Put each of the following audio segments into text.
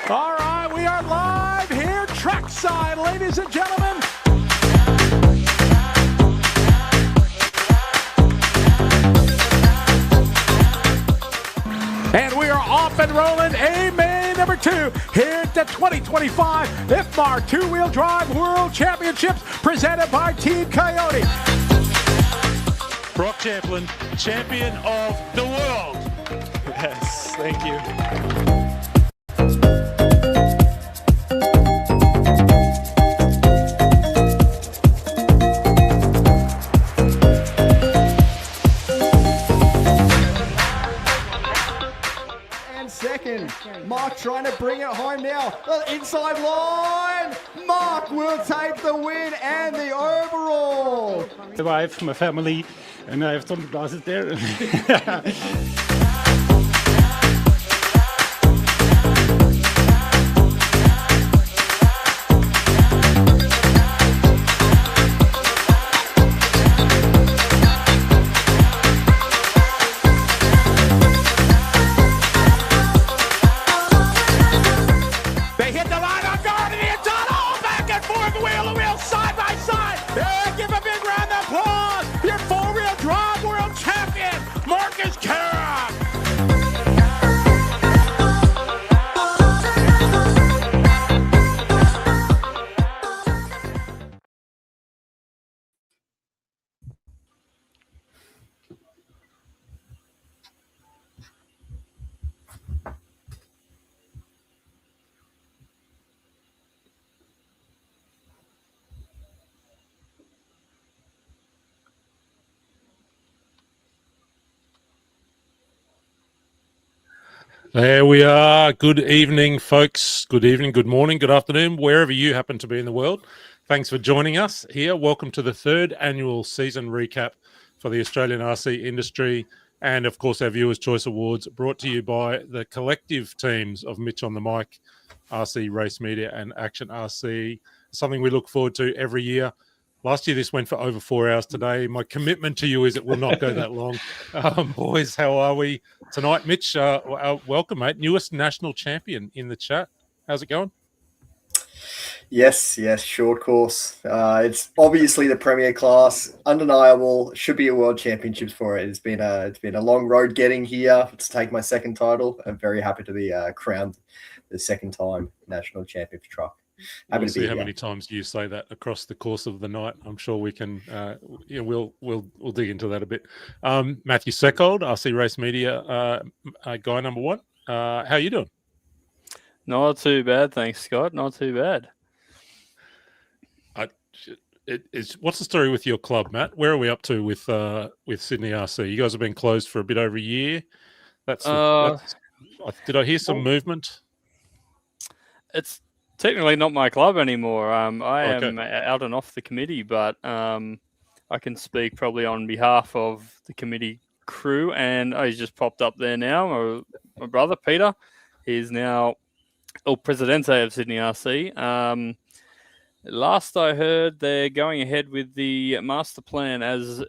All right, we are live here trackside, ladies and gentlemen. And we are off and rolling. Amen. Number 2 here at the 2025 IFMAR Two-Wheel Drive World Championships presented by Team Coyote. Brock Champlin, champion of the world. Yes, thank you. Mark trying to bring it home now. Inside line. Mark will take the win and the overall. The wife, my family, and I have some glasses there. There we are. Good evening, folks. Good evening, good morning, good afternoon, wherever you happen to be in the world. Thanks for joining us here. Welcome to the 3rd annual season recap for the Australian RC industry and, of course, our Viewers' Choice Awards, brought to you by the collective teams of Mitch on the Mic, RC Race Media and Action RC. Something we look forward to every year. Last year, this went for over 4 hours. Today, my commitment to you is it will not go that long. Boys, how are we tonight? Mitch, welcome, mate. Newest national champion in the chat. How's it going? Yes, short course. It's obviously the premier class, undeniable. Should be a world championships for it. It's been a long road getting here to take my second title. I'm very happy to be crowned the second time national champion for truck. We'll see how many times you say that across the course of the night. I'm sure we can. We'll dig into that a bit. Matthew Seckold, RC Race Media guy number 1. How you doing? Not too bad, thanks, Scott. Not too bad. What's the story with your club, Matt? Where are we up to with Sydney RC? You guys have been closed for a bit over a year. Did I hear some movement? It's technically not my club anymore. I am out and off the committee, but I can speak probably on behalf of the committee crew. And he's just popped up there now. My brother, Peter, is now El Presidente of Sydney RC. Last I heard, they're going ahead with the master plan as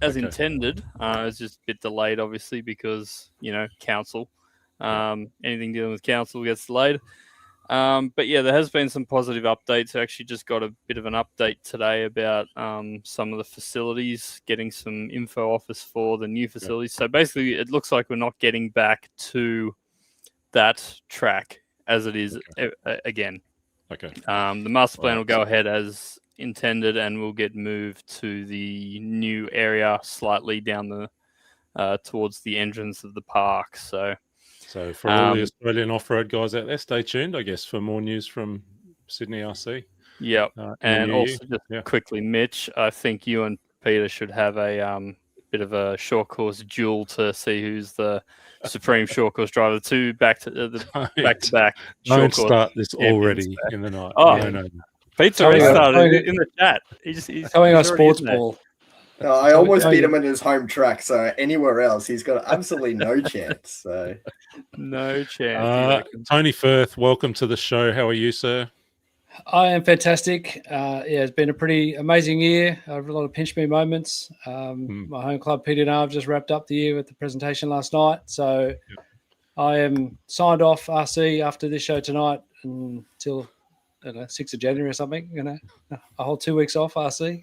intended. It's just a bit delayed, obviously, because, council. Anything dealing with council gets delayed. But yeah, there has been some positive updates. I actually just got a bit of an update today about some of the facilities, getting some info office for the new facilities. So basically, it looks like we're not getting back to that track as it is again. Okay. The master plan will go ahead as intended, and we'll get moved to the new area slightly down the towards the entrance of the park. So for all the Australian off-road guys out there, stay tuned, I guess, for more news from Sydney RC. Yep. And also just quickly, Mitch, I think you and Peter should have a bit of a short course duel to see who's the supreme short course driver. Two back to back. Don't start this already in the night. Oh, no. Pete's already started in the chat. He's showing us sports ball. I almost beat him in his home track, so anywhere else, he's got absolutely no chance. So, no chance. Tony Firth, welcome to the show. How are you, sir? I am fantastic. It's been a pretty amazing year. I have a lot of pinch me moments. My home club, PDNR, have just wrapped up the year with the presentation last night. So I am signed off RC after this show tonight until 6th of January or something. A whole 2 weeks off RC.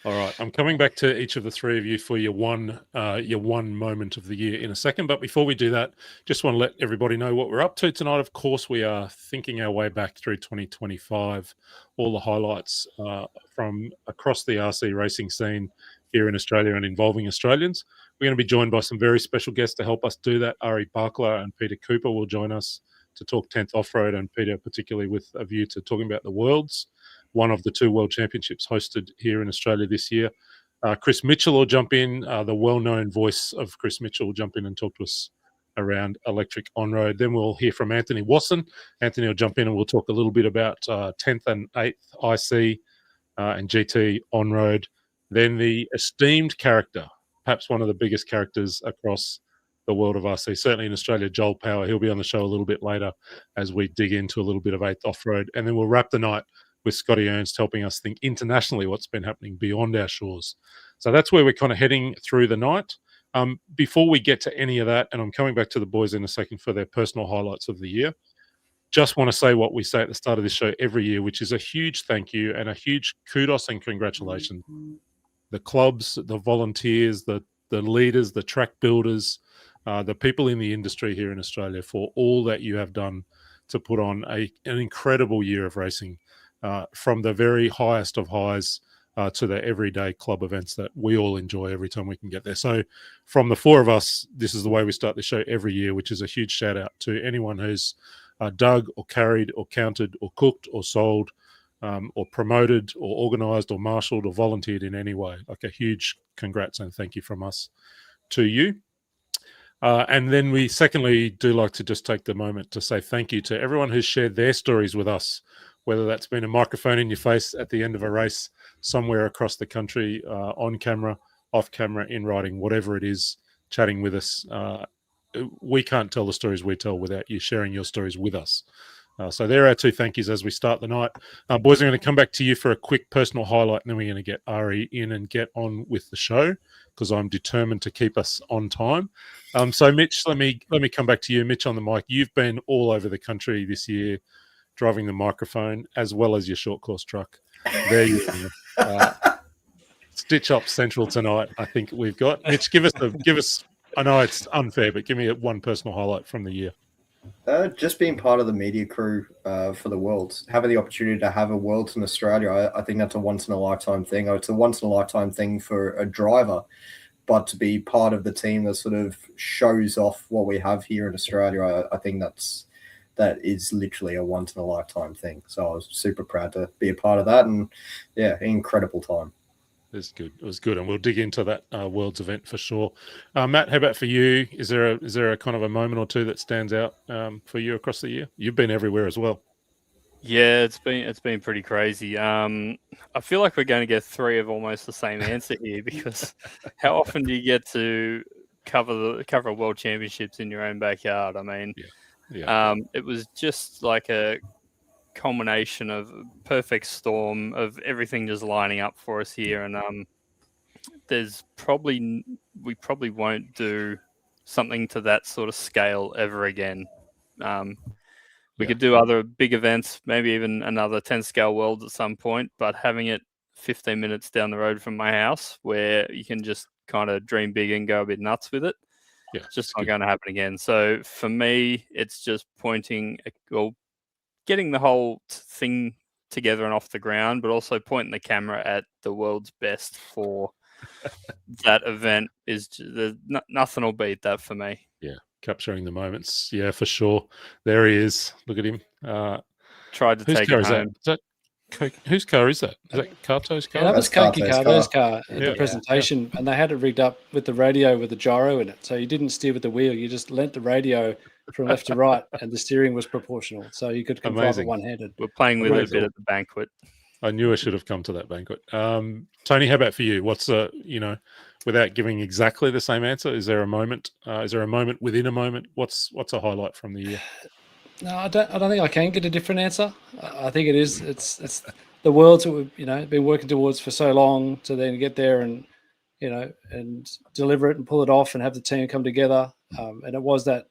All right, I'm coming back to each of the three of you for your one moment of the year in a second. But before we do that, just want to let everybody know what we're up to tonight. Of course, we are thinking our way back through 2025, all the highlights from across the RC racing scene here in Australia and involving Australians. We're going to be joined by some very special guests to help us do that. Ari Barkla and Peter Cooper will join us to talk 10th Off-Road, and Peter particularly with a view to talking about the Worlds, one of the two World Championships hosted here in Australia this year. Chris Mitchell will jump in. The well-known voice of Chris Mitchell will jump in and talk to us around electric on-road. Then we'll hear from Anthony Wasson. Anthony will jump in and we'll talk a little bit about 10th and 8th IC and GT on-road. Then the esteemed character, perhaps one of the biggest characters across the world of RC, certainly in Australia, Joel Power. He'll be on the show a little bit later as we dig into a little bit of 8th Off-Road. And then we'll wrap the night with Scotty Ernst helping us think internationally what's been happening beyond our shores. So that's where we're kind of heading through the night. Before we get to any of that, and I'm coming back to the boys in a second for their personal highlights of the year, just want to say what we say at the start of this show every year, which is a huge thank you and a huge kudos and congratulations. The clubs, the volunteers, the leaders, the track builders, the people in the industry here in Australia for all that you have done to put on an incredible year of racing. From the very highest of highs to the everyday club events that we all enjoy every time we can get there. So from the four of us, this is the way we start the show every year, which is a huge shout out to anyone who's dug or carried or counted or cooked or sold or promoted or organised or marshalled or volunteered in any way. Like a huge congrats and thank you from us to you. And then we secondly do like to just take the moment to say thank you to everyone who's shared their stories with us, whether that's been a microphone in your face at the end of a race somewhere across the country, on camera, off camera, in writing, whatever it is, chatting with us. We can't tell the stories we tell without you sharing your stories with us. So there are our two thank yous as we start the night. Boys, I'm going to come back to you for a quick personal highlight, and then we're going to get Ari in and get on with the show because I'm determined to keep us on time. So Mitch, let me come back to you. Mitch on the mic. You've been all over the country this year, driving the microphone as well as your short course truck. There you go. Stitch Up Central tonight. I think we've got. Mitch, give us. I know it's unfair, but give me one personal highlight from the year. Just being part of the media crew for the Worlds, having the opportunity to have a Worlds in Australia, I think that's a once in a lifetime thing. It's a once in a lifetime thing for a driver, but to be part of the team that sort of shows off what we have here in Australia, I think that is literally a once in a lifetime thing. So I was super proud to be a part of that, and yeah, incredible time. It was good, and we'll dig into that Worlds event for sure. Matt, how about for you? Is there a kind of a moment or two that stands out for you across the year? You've been everywhere as well. Yeah, it's been pretty crazy. I feel like we're going to get three of almost the same answer here because how often do you get to cover World Championships in your own backyard? I mean, it was just like a culmination of perfect storm of everything just lining up for us here, and we probably won't do something to that sort of scale ever again. We could do other big events, maybe even another 10 scale Worlds at some point, but having it 15 minutes down the road from my house where you can just kind of dream big and go a bit nuts with it, it's just not going to happen again. So for me, it's just getting the whole thing together and off the ground, but also pointing the camera at the world's best for that event is nothing will beat that for me. Yeah, capturing the moments. Yeah, for sure. There he is. Look at him. tried to Whose take car it is that? home. Is that whose car is that? Is that Kato's car? Yeah, that was That's Koki Kato's Cardo's car. car at the presentation, and they had it rigged up with the radio with the gyro in it. So you didn't steer with the wheel; you just lent the radio from left to right, and the steering was proportional, so you could control it Amazing. one-handed. We're playing with it a Amazing. bit at the banquet. I knew I should have come to that banquet. Tony, how about for you? What's without giving exactly the same answer, is there a moment? Is there a moment within a moment? What's a highlight from the year? No, I don't think I can get a different answer. I think it is. It's the worlds that we've been working towards for so long to then get there and and deliver it and pull it off and have the team come together. And it was that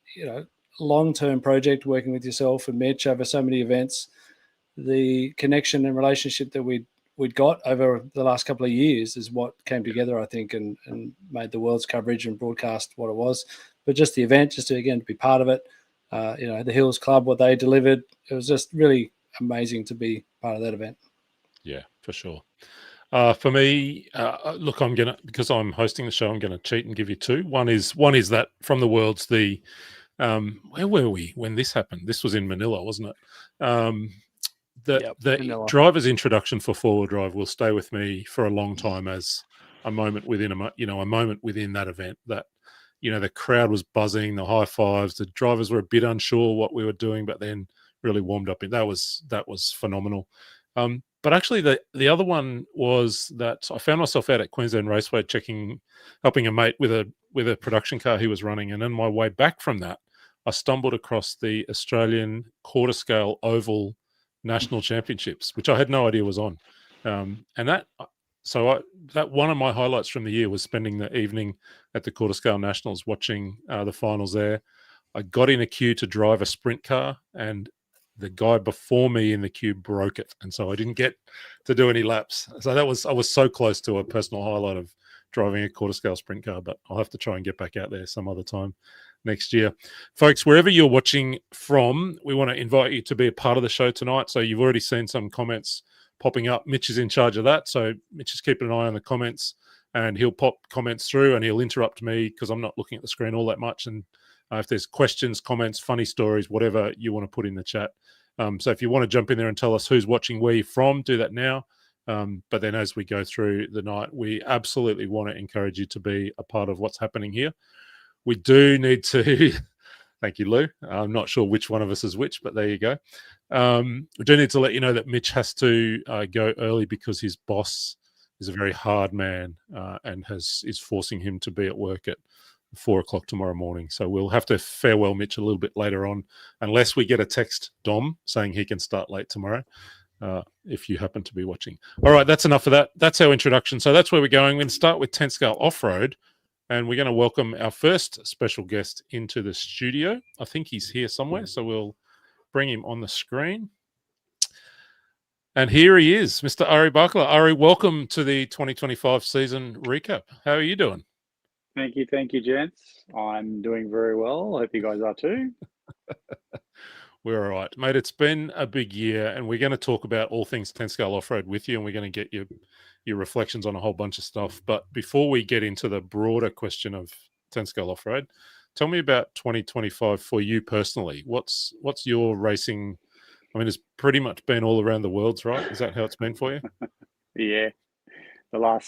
long-term project working with yourself and Mitch over so many events. The connection and relationship that we'd got over the last couple of years is what came together, I think, and made the world's coverage and broadcast what it was. But just the event, just to be part of it. The Hills Club, what they delivered, it was just really amazing to be part of that event. Yeah, for sure. For me, look, because I'm hosting the show, I'm gonna cheat and give you two. One is that from the Worlds, the where were we when this happened? This was in Manila, wasn't it? The Manila. driver's introduction for four-wheel drive will stay with me for a long time as a moment within a moment within that event. That the crowd was buzzing, the high fives, the drivers were a bit unsure what we were doing, but then really warmed up. That was phenomenal. But actually, the other one was that I found myself out at Queensland Raceway helping a mate with a production car he was running, and on my way back from that, I stumbled across the Australian quarter scale oval national championships, which I had no idea was on, So that one of my highlights from the year was spending the evening at the Quarter Scale Nationals watching the finals there. I got in a queue to drive a sprint car, and the guy before me in the queue broke it, and so I didn't get to do any laps. So I was so close to a personal highlight of driving a quarter scale sprint car, but I'll have to try and get back out there some other time next year. Folks, wherever you're watching from, we want to invite you to be a part of the show tonight. So you've already seen some comments popping up. Mitch is in charge of that. So Mitch is keeping an eye on the comments, and he'll pop comments through and he'll interrupt me because I'm not looking at the screen all that much. And if there's questions, comments, funny stories, whatever you want to put in the chat. So if you want to jump in there and tell us who's watching where you're from, do that now. But then as we go through the night, we absolutely want to encourage you to be a part of what's happening here. We do need to, thank you, Lou. I'm not sure which one of us is which, but there you go. We do need to let you know that Mitch has to go early because his boss is a very hard man and is forcing him to be at work at 4 o'clock tomorrow morning. So we'll have to farewell Mitch a little bit later on, unless we get a text, Dom, saying he can start late tomorrow, if you happen to be watching. All right, that's enough of that. That's our introduction. So that's where we're going. We're going to start with 10 Scale Off-Road, and we're going to welcome our first special guest into the studio. I think he's here somewhere, so we'll bring him on the screen. And here he is, Mr. Ari Bakala. Ari, welcome to the 2025 season recap. How are you doing? Thank you, gents. I'm doing very well. I hope you guys are too. We're all right, mate. It's been a big year, and we're going to talk about all things 10 Scale Off-Road with you, and we're going to get your reflections on a whole bunch of stuff. But before we get into the broader question of 10 Scale Off-Road, tell me about 2025 for you personally. What's your racing? I mean, it's pretty much been all around the world, right? Is that how it's been for you? Yeah. I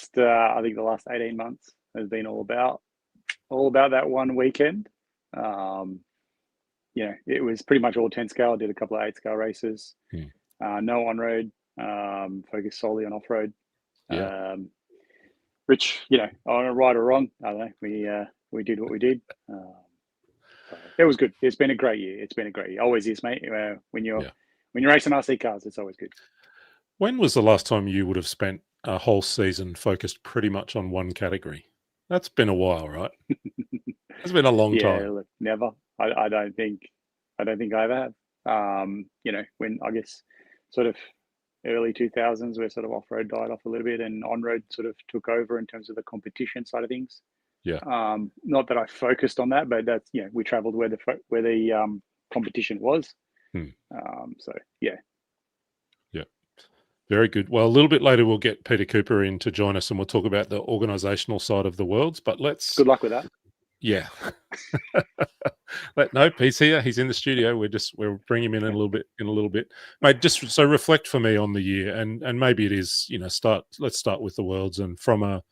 think the last 18 months has been all about that one weekend. It was pretty much all 10 scale. I did a couple of 8 scale races. No on road, focused solely on off road. Yeah. Which, on a right or wrong, I don't know. We did what we did. It was good. It's been a great year. Always is, mate. When you're racing RC cars, it's always good. When was the last time you would have spent a whole season focused pretty much on one category? That's been a while, right? It's been a long time. Look, never. I don't think I ever have. When I guess sort of early 2000s, where sort of off-road died off a little bit and on-road sort of took over in terms of the competition side of things. Yeah. Not that I focused on that, but that's, we traveled where the competition was. So yeah. Very good. Well, a little bit later, we'll get Peter Cooper in to join us, and we'll talk about the organisational side of the Worlds. But let's... Good luck with that. Yeah. No, he's here. He's in the studio. We'll bring him in a little bit, mate. Just so reflect for me on the year, and maybe it is, let's start with the Worlds, and from a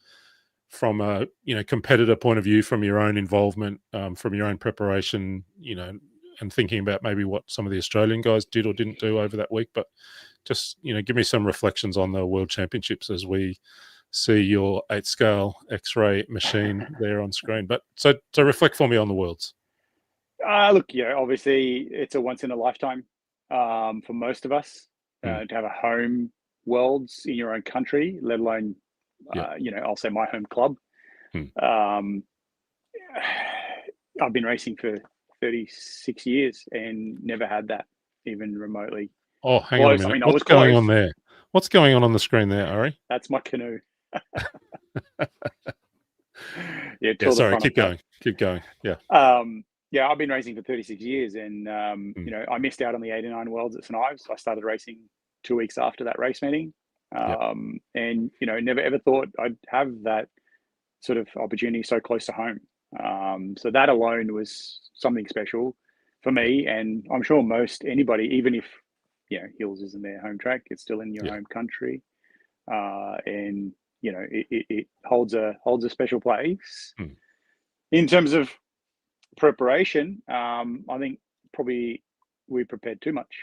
competitor point of view, from your own involvement, from your own preparation, and thinking about maybe what some of the Australian guys did or didn't do over that week. But just give me some reflections on the World Championships as we see your 8-scale X-ray machine there on screen. But so reflect for me on the Worlds. Look, obviously it's a once in a lifetime for most of us to have a home Worlds in your own country, let alone, I'll say my home club. I've been racing for 36 years and never had that even remotely. Oh, hang on a minute. What's going on there? What's going on the screen there, Ari? That's my canoe. Sorry, keep going. Yeah. I've been racing for 36 years, and I missed out on the 89 Worlds at St Ives. I started racing 2 weeks after that race meeting, and never ever thought I'd have that sort of opportunity so close to home. So that alone was something special for me, and I'm sure most anybody, even if Hills isn't their home track, it's still in your home country, and it holds a special place. In terms of preparation, I think probably we prepared too much.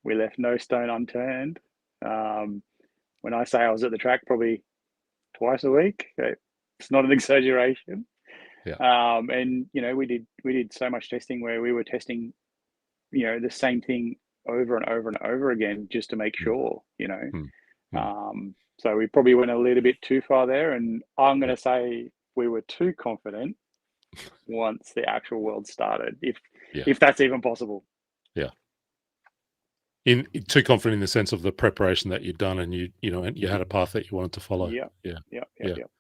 We left no stone unturned. When I say I was at the track probably twice a week, it's not an exaggeration. And we did so much testing where we were testing the same thing over and over and over again just to make sure. So we probably went a little bit too far there, and I'm going to say we were too confident once the actual World started, if that's even possible. Too confident in the sense of the preparation that you'd done, and you had a path that you wanted to follow.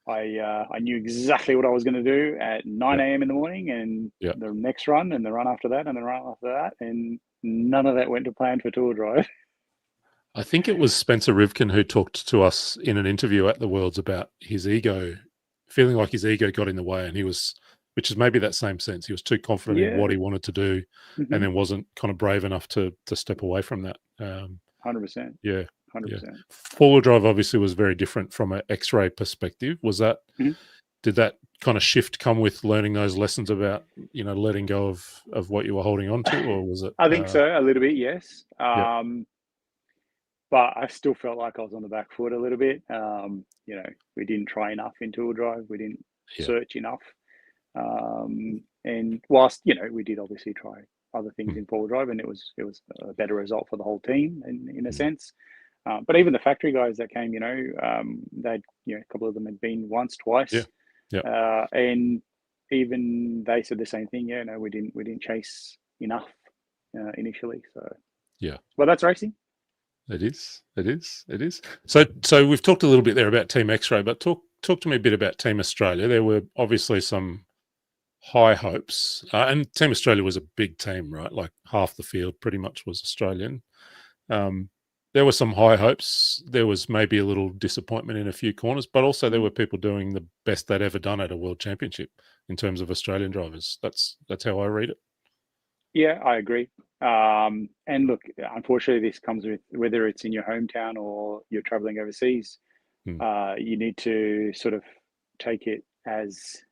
I knew exactly what I was going to do at 9 a.m. in the morning, and the next run, and the run after that, and the run after that, and none of that went to plan for Tour Drive. I think it was Spencer Rivkin who talked to us in an interview at the Worlds about his ego, feeling like his ego got in the way, and which is maybe that same sense. He was too confident in what he wanted to do, and then wasn't kind of brave enough to step away from that. 100%. Yeah. 100%. Four-wheel drive obviously was very different from an X-ray perspective. Was that, did that kind of shift come with learning those lessons about, letting go of what you were holding on to, or was it? I think so, a little bit, yes. But I still felt like I was on the back foot a little bit. We didn't try enough in two-wheel drive. We didn't search enough. And whilst, we did obviously try other things in four-wheel drive, and it was a better result for the whole team in a sense. But even the factory guys that came, they'd, a couple of them had been once, twice. And even they said the same thing. We didn't chase enough initially. So well, that's racing. It is. So we've talked a little bit there about Team X-Ray, but talk to me a bit about Team Australia. There were obviously some high hopes, and Team Australia was a big team, right? Like half the field pretty much was Australian. There were some high hopes. There was maybe a little disappointment in a few corners, but also there were people doing the best they'd ever done at a World Championship in terms of Australian drivers. That's how I read it. Yeah, I agree. And look, unfortunately, this comes with whether it's in your hometown or you're traveling overseas. You need to sort of take it as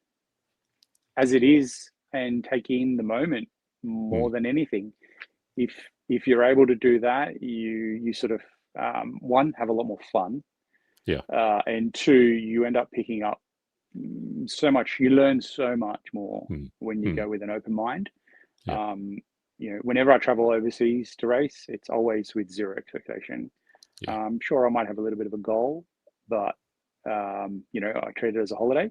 it is and take in the moment more than anything. If you're able to do that, you sort of one, have a lot more fun. And two, you end up picking up so much. You learn so much more when you go with an open mind. Whenever I travel overseas to race, it's always with zero expectation. Sure, I might have a little bit of a goal, but I treat it as a holiday.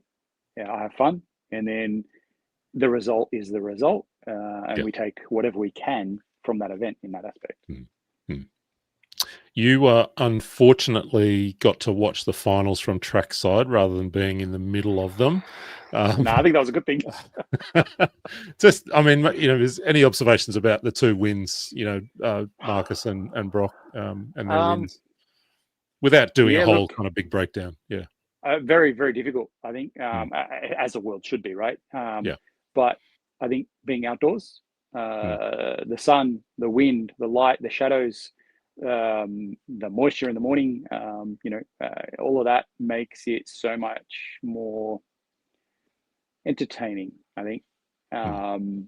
I have fun, and then the result is the result, and we take whatever we can from that event in that aspect. You unfortunately got to watch the finals from trackside rather than being in the middle of them. No, I think that was a good thing. Is any observations about the two wins, Marcus and Brock and their wins, without doing a whole kind of big breakdown? Very, very difficult, I think, as the world should be, right? but I think being outdoors, the sun, the wind, the light, the shadows, the moisture in the morning, all of that makes it so much more entertaining, I think.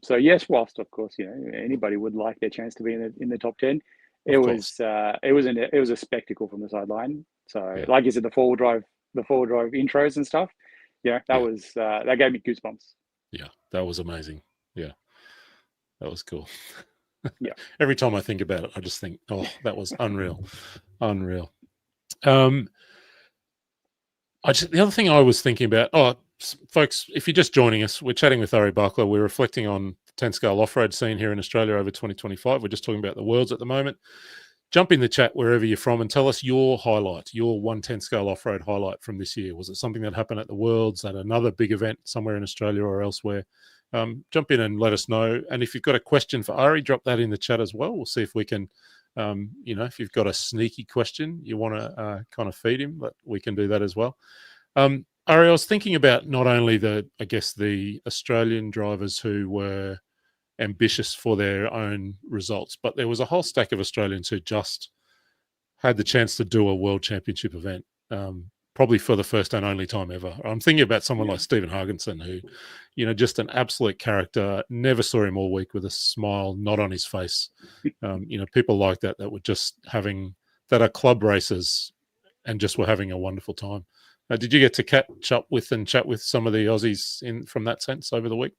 So yes, whilst of course anybody would like their chance to be in the top 10, it was a spectacle from the sideline. So like you said, the four-wheel drive intros and stuff, that gave me goosebumps. Yeah, that was amazing. Yeah, that was cool. Yeah. Every time I think about it, I just think, oh, that was unreal. The other thing I was thinking about, folks, if you're just joining us, we're chatting with Ari Barkla. We're reflecting on the 10-scale off-road scene here in Australia over 2025. We're just talking about the Worlds at the moment. Jump in the chat wherever you're from and tell us your highlight, your 110-scale off-road highlight from this year. Was it something that happened at the Worlds, at another big event somewhere in Australia or elsewhere? Jump in and let us know. And if you've got a question for Ari, drop that in the chat as well. We'll see if we can, if you've got a sneaky question you want to kind of feed him, we can do that as well. Ari, I was thinking about not only the Australian drivers who were ambitious for their own results, but there was a whole stack of Australians who just had the chance to do a World Championship event, probably for the first and only time ever. I'm thinking about someone like Stephen Hargensen, who, just an absolute character. Never saw him all week with a smile not on his face. People like that were just that are club racers and just were having a wonderful time. Did you get to catch up with and chat with some of the Aussies from that sense over the week?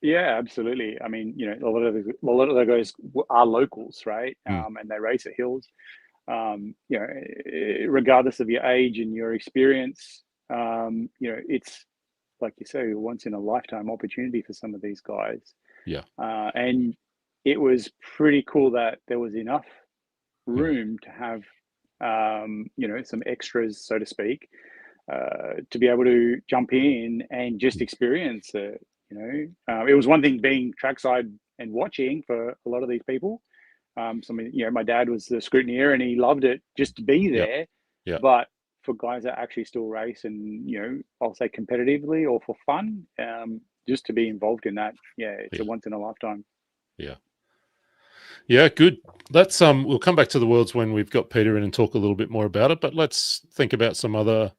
Yeah, absolutely. I mean, a lot of the guys are locals, right? And they race at Hills. Regardless of your age and your experience, it's like you say, a once in a lifetime opportunity for some of these guys. Yeah. And it was pretty cool that there was enough room to have, some extras, so to speak, to be able to jump in and just experience it. It was one thing being trackside and watching for a lot of these people. My dad was the scrutineer and he loved it just to be there. Yeah. But for guys that actually still race and, I'll say competitively or for fun, just to be involved in that, it's a once in a lifetime. Yeah. Yeah, good. Let's we'll come back to the Worlds when we've got Peter in and talk a little bit more about it, but let's think about some other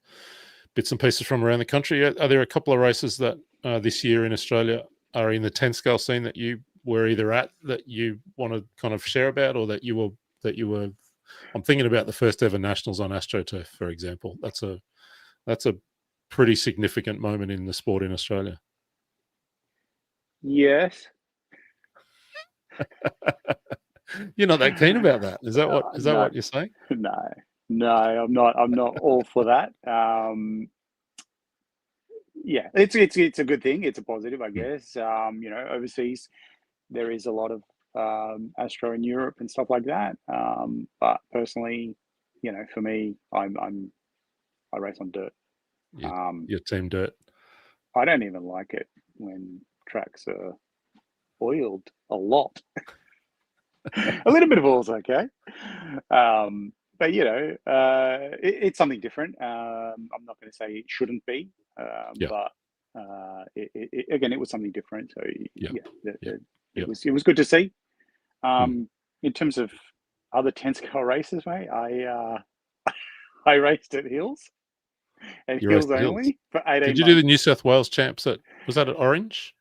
bits and pieces from around the country. Are there a couple of races that this year in Australia are in the 10-scale scene that you were either at that you want to kind of share about, or that you were I'm thinking about the first ever nationals on AstroTurf, for example. That's a pretty significant moment in the sport in Australia. Yes. You're not that keen about that. Is that what you're saying? No, I'm not all for that. It's a good thing. It's a positive, I guess. Overseas there is a lot of Astro in Europe and stuff like that. But personally, for me, I race on dirt. Your team dirt. I don't even like it when tracks are oiled a lot. A little bit of oil's okay. But it's something different. I'm not going to say it shouldn't be, but it was something different. So it was good to see. In terms of other 10-scale races, mate, I raced at Hills and Hills only for 18 months. Did you do the New South Wales champs? Was that at Orange?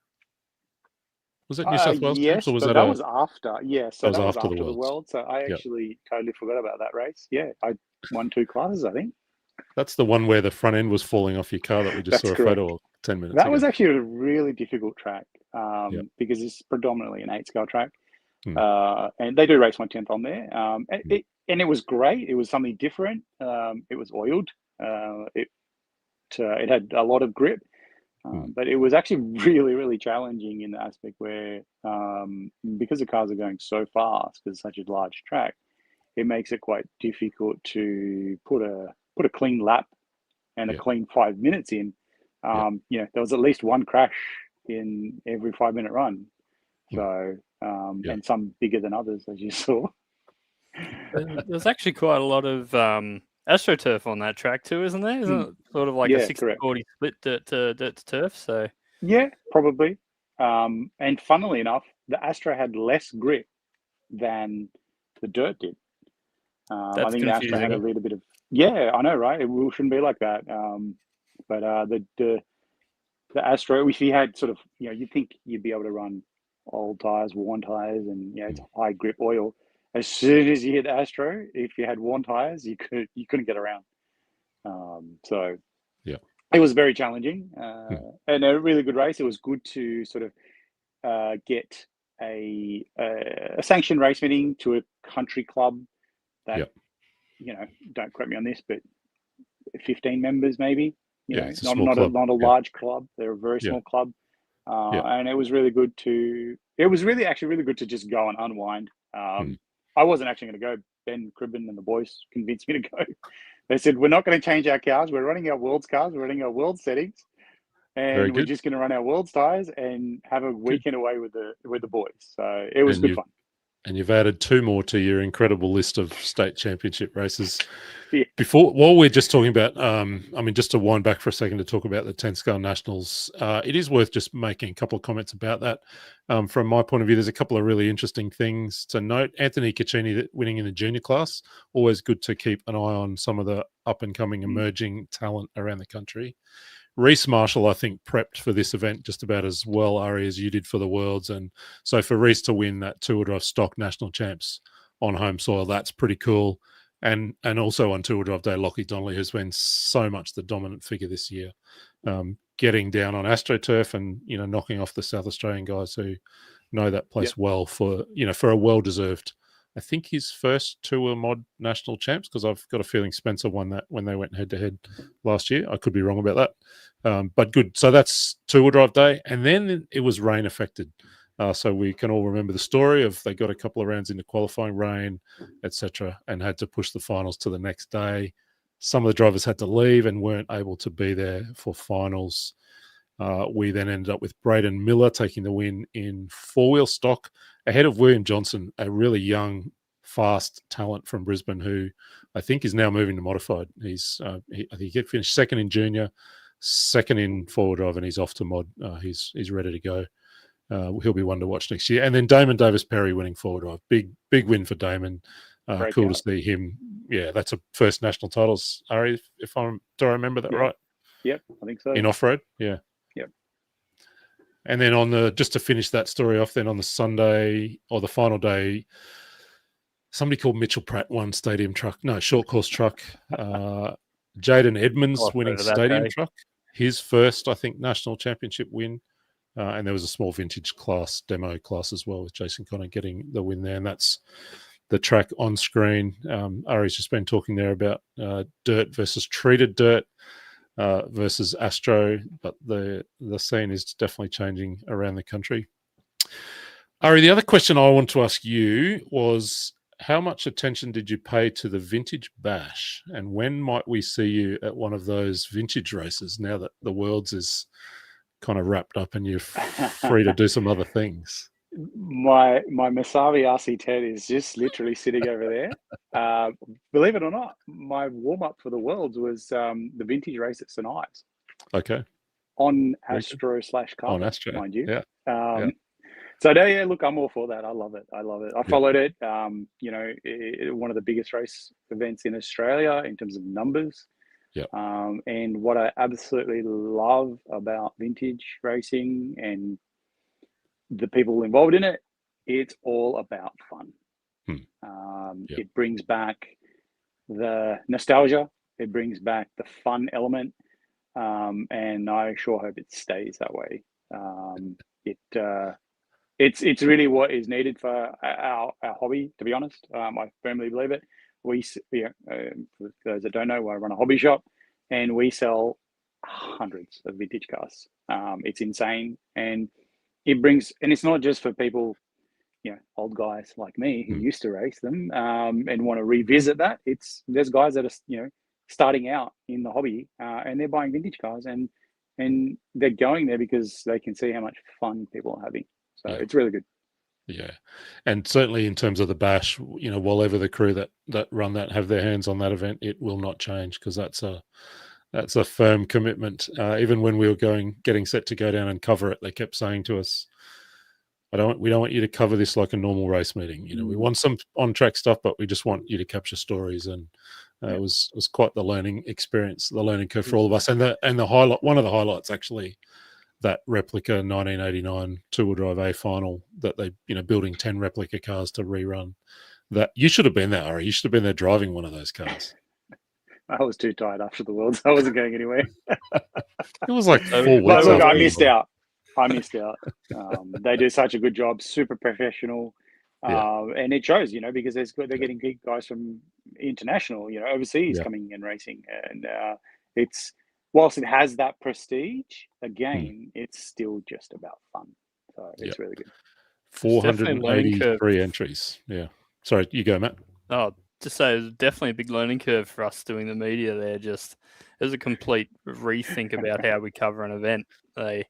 Was it New South Wales champs, or was that was after? Yeah, so that was after the Worlds. World. So I actually totally forgot about that race. Yeah, I won 2 classes, I think. That's the one where the front end was falling off your car that we just saw a photo of 10 minutes ago. That was actually a really difficult track because it's predominantly an 8-scale track. And they do race 1/10 on there. And it was great. It was something different. It was oiled. It had a lot of grip. But it was actually really, really challenging in the aspect where, because the cars are going so fast, because it's such a large track, it makes it quite difficult to put a clean lap and a clean 5 minutes in. There was at least one crash in every 5-minute run. So, and some bigger than others, as you saw. There's actually quite a lot of AstroTurf on that track too, isn't there? Isn't it sort of like a 60-40 split dirt to turf? So yeah, probably. And funnily enough, the Astro had less grip than the Dirt did. I think the Astro had a little bit of, yeah, I know, right? It shouldn't be like that. But the Astro, if you had sort of, you'd think you'd be able to run old tires, worn tires, and it's high grip oil. As soon as you hit the Astro, if you had worn tires, you couldn't get around. So yeah, it was very challenging and a really good race. It was good to sort of get a sanctioned race meeting to a country club that don't quote me on this, but 15 members maybe. It's not a large club. They're a very small club, and it was really good to. It was actually really good to just go and unwind. I wasn't actually going to go. Ben Cribben and the boys convinced me to go. They said, we're not going to change our cars. We're running our World's cars. We're running our World settings. And we're just going to run our World's tires and have a weekend away with the boys. So it was good fun. And you've added 2 more to your incredible list of state championship races. While we're just talking about, just to wind back for a second to talk about the 10 Scale Nationals, it is worth just making a couple of comments about that. From my point of view, there's a couple of really interesting things to note. Anthony Caccini winning in the junior class, always good to keep an eye on some of the up-and-coming emerging talent around the country. Reece Marshall, I think, prepped for this event just about as well, Ari, as you did for the Worlds. And so for Reece to win that two-wheel drive stock national champs on home soil, that's pretty cool. And also on two-wheel drive day, Lockie Donnelly, who's been so much the dominant figure this year, getting down on AstroTurf and, knocking off the South Australian guys who know that place well for a well-deserved, I think his first two-wheel mod national champs, because I've got a feeling Spencer won that when they went head-to-head last year. I could be wrong about that. But good. So that's two-wheel drive day. And then it was rain affected. So we can all remember the story of they got a couple of rounds into qualifying, rain, etc., and had to push the finals to the next day. Some of the drivers had to leave and weren't able to be there for finals. We then ended up with Braden Miller taking the win in four-wheel stock ahead of William Johnson, a really young, fast talent from Brisbane who I think is now moving to modified. I think he finished second in junior, second in four-wheel drive, and he's off to mod. He's ready to go. He'll be one to watch next year. And then Damon Davis-Perry winning four-wheel drive. Big win for Damon. Cool to see him. Yeah, that's a first national titles, Ari, do I remember that right? Yep, I think so. In off-road? Yeah. Yep. And then just to finish that story off, then on the Sunday or the final day, somebody called Mitchell Pratt won short course truck. Jaden Edmonds winning stadium truck. His first, I think, national championship win. And there was a small vintage class, demo class as well, with Jason Connor getting the win there. And that's the track on screen. Ari's just been talking there about dirt versus treated dirt versus Astro, but the scene is definitely changing around the country. Ari, the other question I want to ask you was, how much attention did you pay to the Vintage Bash? And when might we see you at one of those vintage races now that the Worlds is kind of wrapped up and you're free to do some other things? My Masavi RC10 is just literally sitting over there. Believe it or not, my warm-up for the Worlds was the vintage race at St. Ives. Okay. On Astro/Carbon, on Astro, mind you. Yeah. So look, I'm all for that. I love it. I followed it. One of the biggest race events in Australia in terms of numbers. Yeah. And what I absolutely love about vintage racing and the people involved in it, it's all about fun. It brings back the nostalgia. It brings back the fun element. And I sure hope it stays that way. It's really what is needed for our hobby, to be honest. I firmly believe it. For those that don't know, I run a hobby shop and we sell hundreds of vintage cars. It's insane. And it's not just for people, old guys like me who used to race them and want to revisit that. There's guys that are, starting out in the hobby and they're buying vintage cars and they're going there because they can see how much fun people are having. So it's really good. Yeah. And certainly in terms of the bash, while ever the crew that run that have their hands on that event, it will not change because that's That's a firm commitment. Even when we were getting set to go down and cover it, they kept saying to us, we don't want you to cover this like a normal race meeting. You know, we want some on-track stuff, but we just want you to capture stories. And it was quite the learning experience, the learning curve for all of us. And the highlight, one of the highlights actually, that replica 1989 two-wheel drive A final that they, building 10 replica cars to rerun. That you should have been there, Ari. You should have been there driving one of those cars. I was too tired after the Worlds. I wasn't going anywhere. It was like 4 weeks. But look, I missed out. They do such a good job, super professional. And it shows, because they're getting guys from international, overseas coming and racing. And it's, whilst it has that prestige, again, it's still just about fun. So it's really good. 483 entries. Yeah. Sorry, you go, Matt. Oh, just say it was definitely a big learning curve for us doing the media there. Just it was a complete rethink about how we cover an event. But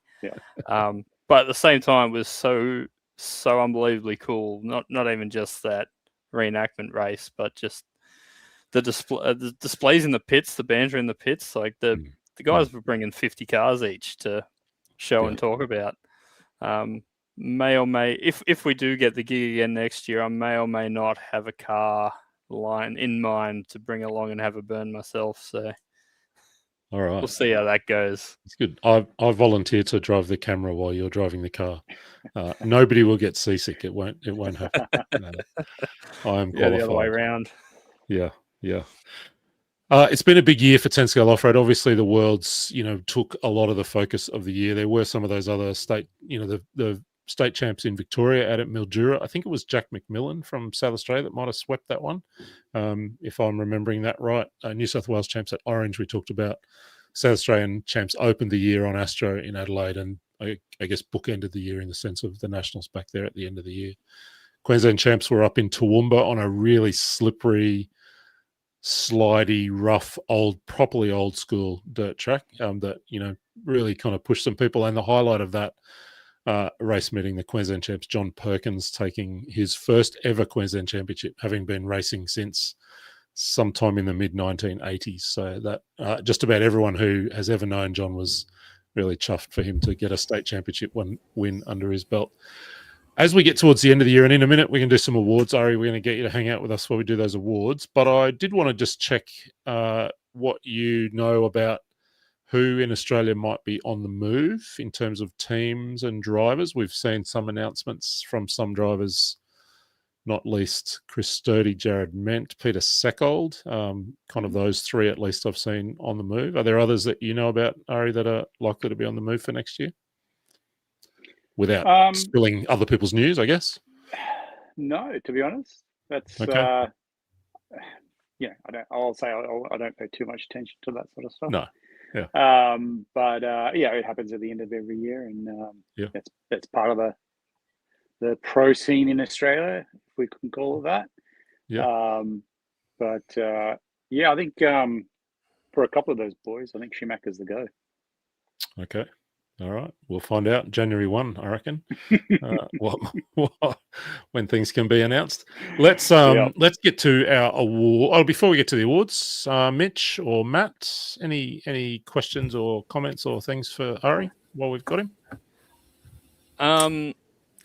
at the same time, it was so unbelievably cool. Not even just that reenactment race, but just the displays in the pits, the banter in the pits. Like the guys were bringing 50 cars each to show and talk about. May or may, if we do get the gig again next year, I may or may not have a car line in mind to bring along and have a burn myself. So, all right, we'll see how that goes. It's good. I volunteer to drive the camera while you're driving the car. Nobody will get seasick. It won't happen. No. I am qualified. The other way around. Yeah. It's been a big year for 10 scale off-road. Obviously, the Worlds, took a lot of the focus of the year. There were some of those other state, the state champs in Victoria out at Mildura. I think it was Jack McMillan from South Australia that might have swept that one, if I'm remembering that right. New South Wales champs at Orange, we talked about. South Australian champs opened the year on Astro in Adelaide, and I guess bookended the year in the sense of the nationals back there at the end of the year. Queensland champs were up in Toowoomba on a really slippery, slidey, rough, properly old school dirt track that, really kind of pushed some people. And the highlight of that race meeting, the Queensland champs, John Perkins, taking his first ever Queensland championship, having been racing since sometime in the mid-1980s. So that just about everyone who has ever known John was really chuffed for him to get a state championship win under his belt. As we get towards the end of the year, and in a minute we can do some awards, Ari, we're going to get you to hang out with us while we do those awards. But I did want to just check what you know about who in Australia might be on the move in terms of teams and drivers. We've seen some announcements from some drivers, not least Chris Sturdy, Jared Ment, Peter Seckold, kind of those three at least I've seen on the move. Are there others that you know about, Ari, that are likely to be on the move for next year? Without spilling other people's news, I guess. No, to be honest, that's okay. I don't pay too much attention to that sort of stuff. No, yeah. But it happens at the end of every year, and that's part of the pro scene in Australia, if we can call it that. Yeah. I think for a couple of those boys, I think Schumacher's the go. Okay. All right, we'll find out January 1, I reckon, when things can be announced. Let's get to our award. Oh, before we get to the awards, Mitch or Matt, any questions or comments or things for Ari while we've got him?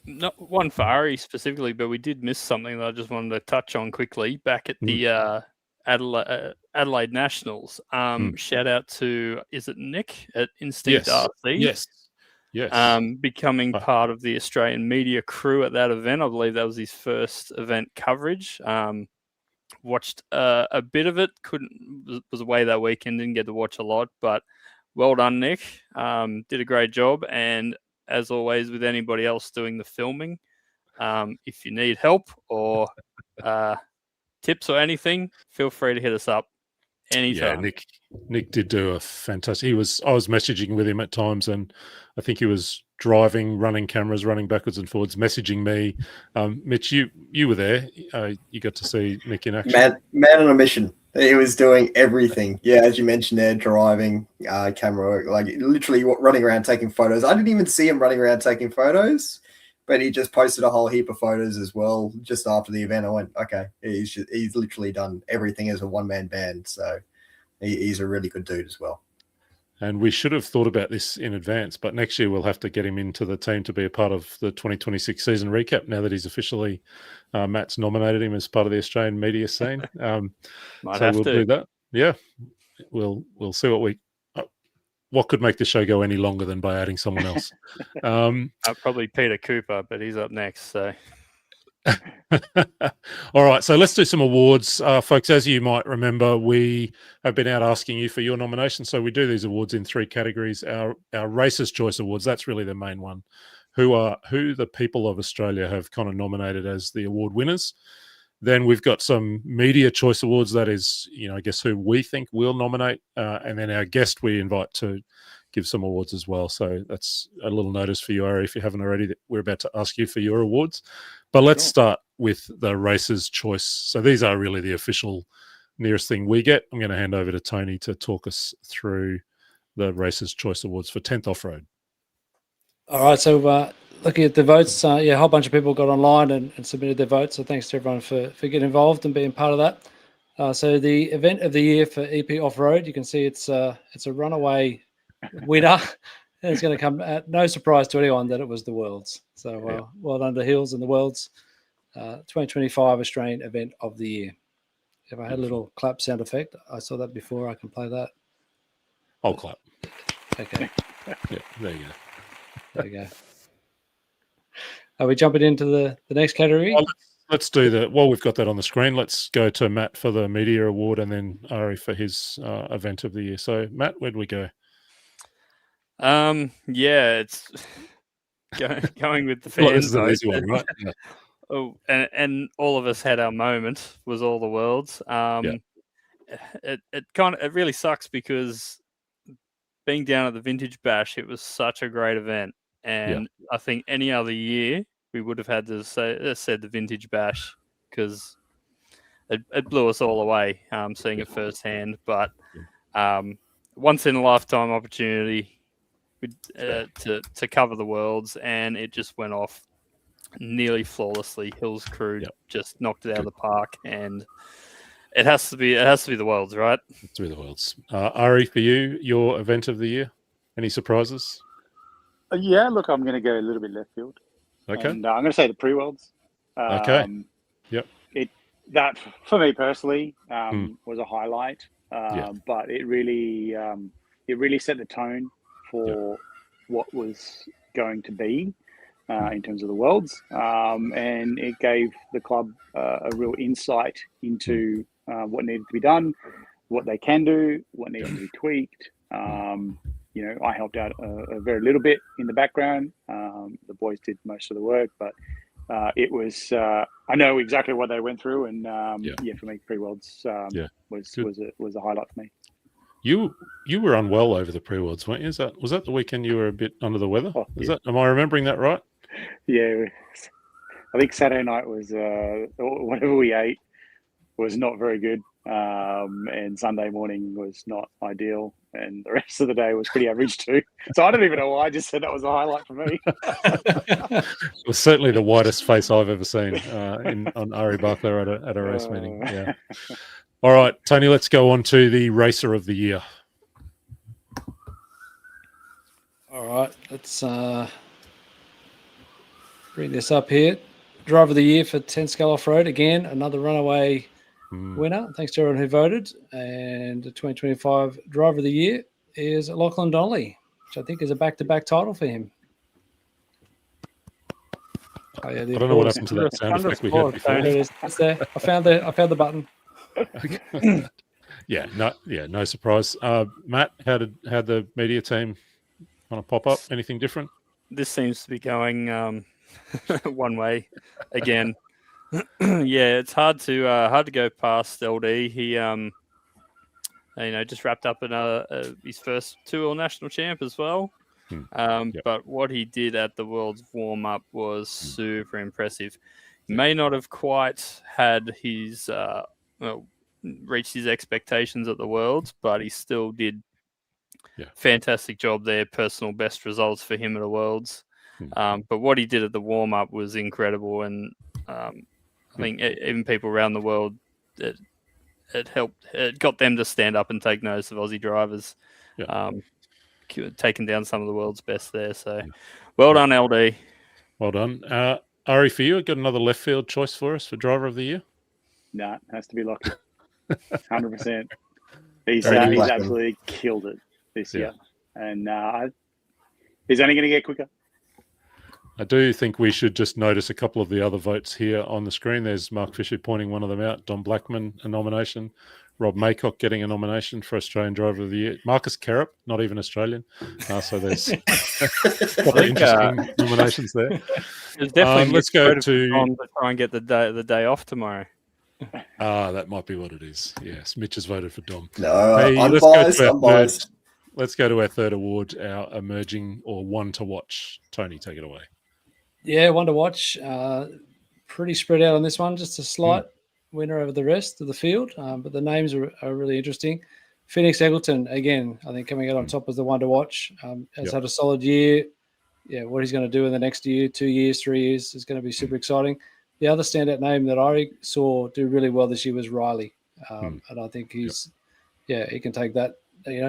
Not one for Ari specifically, but we did miss something that I just wanted to touch on quickly. Back at the Adelaide Nationals. Shout out to, is it Nick at Instinct RC? Yes. Becoming part of the Australian media crew at that event. I believe that was his first event coverage. Watched a bit of it. Was away that weekend. Didn't get to watch a lot, but well done, Nick. Did a great job. And as always, with anybody else doing the filming, if you need help or tips or anything, feel free to hit us up anytime. Yeah, Nick did do a fantastic. I was messaging with him at times, and I think he was driving, running cameras, running backwards and forwards, messaging me. Mitch, you were there. You got to see Nick in action. Man on a mission. He was doing everything. Yeah, as you mentioned there, driving, camera, like literally running around taking photos. I didn't even see him running around taking photos, but he just posted a whole heap of photos as well just after the event. I went, okay, he's literally done everything as a one-man band. So he's a really good dude as well. And we should have thought about this in advance, but next year we'll have to get him into the team to be a part of the 2026 season recap. Now that he's officially, Matt's nominated him as part of the Australian media scene. So we'll do that. Yeah, we'll see what could make the show go any longer than by adding someone else. Probably Peter Cooper, but he's up next. So. All right, so let's do some awards, folks. As you might remember, we have been out asking you for your nomination. So we do these awards in 3 categories. Our Racers' Choice Awards, that's really the main one. Who the people of Australia have kind of nominated as the award winners. Then we've got some Media Choice Awards. That is, I guess who we think will nominate, and then our guest we invite to give some awards as well. So that's a little notice for you, Ari, if you haven't already, that we're about to ask you for your awards. But let's start with the Racers' Choice. So these are really the official nearest thing we get. I'm going to hand over to Tony to talk us through the Racers' Choice Awards for 10th Off-Road. All right, so looking at the votes, a whole bunch of people got online and submitted their votes. So thanks to everyone for getting involved and being part of that. So the event of the year for EP Off-Road, you can see it's a runaway winner. And it's going to come at no surprise to anyone that it was the Worlds. So well done to Hills and the Worlds 2025 Australian Event of the Year. If I had a little clap sound effect, I saw that before. I can play that. I'll clap. Okay. Yeah, there you go. There you go. Are we jumping into the next category? Let's do while we've got that on the screen, let's go to Matt for the Media Award and then Ari for his Event of the Year. So, Matt, where do we go? It's going with the fans. This is an easy one, right? Yeah. Oh, and all of us had our moment. Was all the Worlds. It really sucks because being down at the Vintage Bash, it was such a great event, and I think any other year we would have had to said the Vintage Bash because it blew us all away seeing it firsthand. But once in a lifetime opportunity. To cover the Worlds, and it just went off nearly flawlessly. Hills crew just knocked it out of the park, and it has to be the Worlds, right? It's the Worlds. Ari, for you, your Event of the Year, any surprises? Yeah, look, I'm going to go a little bit left field. Okay, and, I'm going to say the pre-Worlds. Okay. Yep. That for me personally was a highlight, but it really set the tone for what was going to be in terms of the Worlds, and it gave the club a real insight into what needed to be done, what they can do, what needed to be tweaked. I helped out a very little bit in the background. The boys did most of the work, but it was I know exactly what they went through, and for me, pre-Worlds was a highlight for me. You were unwell over the pre-Worlds, weren't you? Was that the weekend you were a bit under the weather? Am I remembering that right? Yeah, I think Saturday night was whatever we ate was not very good, and Sunday morning was not ideal, and the rest of the day was pretty average too. So I don't even know why I just said that was a highlight for me. It was certainly the whitest face I've ever seen on Ari Buckler at a race meeting. Yeah. All right, Tony, let's go on to the Racer of the Year. All right, let's bring this up here. Driver of the Year for 10 Scale Off-Road. Again, another runaway winner. Thanks to everyone who voted. And the 2025 Driver of the Year is Lachlan Donnelly, which I think is a back-to-back title for him. I don't know what happened to that sound effect we had before. It's there. I found the button. No surprise. Matt, how did the media team kind of pop up? Anything different? This seems to be going one way again. It's hard to go past LD. He just wrapped up his first 2 national champ as well. But what he did at the World's warm up was super impressive. He may not have quite had his reached his expectations at the Worlds, but he still did fantastic job there. Personal best results for him at the Worlds. But what he did at the warm up was incredible, and I think even people around the world, it helped. It got them to stand up and take notice of Aussie drivers. taken down some of the world's best there. So, well done, LD. Well done. Ari, for you, got another left field choice for us for driver of the year? Nah, has to be Lockie. 100%. He's Blackman. absolutely killed it this year. And he's only going to get quicker. I do think we should just notice a couple of the other votes here on the screen. There's Mark Fisher pointing one of them out. Don Blackman, a nomination. Rob Maycock getting a nomination for Australian Driver of the Year. Marcus Kerrup, not even Australian. So there's interesting nominations there. Definitely let's go to try and get the day off tomorrow. That might be what it is. Yes, Mitch has voted for Dom. No, Hey, unbiased. Let's go to our third award, our emerging or one to watch. Tony, take it away. Yeah, one to watch. Pretty spread out on this one. Just a slight winner over the rest of the field, but the names are really interesting. Phoenix Eggleton, again, I think coming out on top as the one to watch. Has had a solid year. Yeah, what he's going to do in the next year, 2 years, 3 years is going to be super exciting. The other standout name that I saw do really well this year was Riley. And I think he can take that,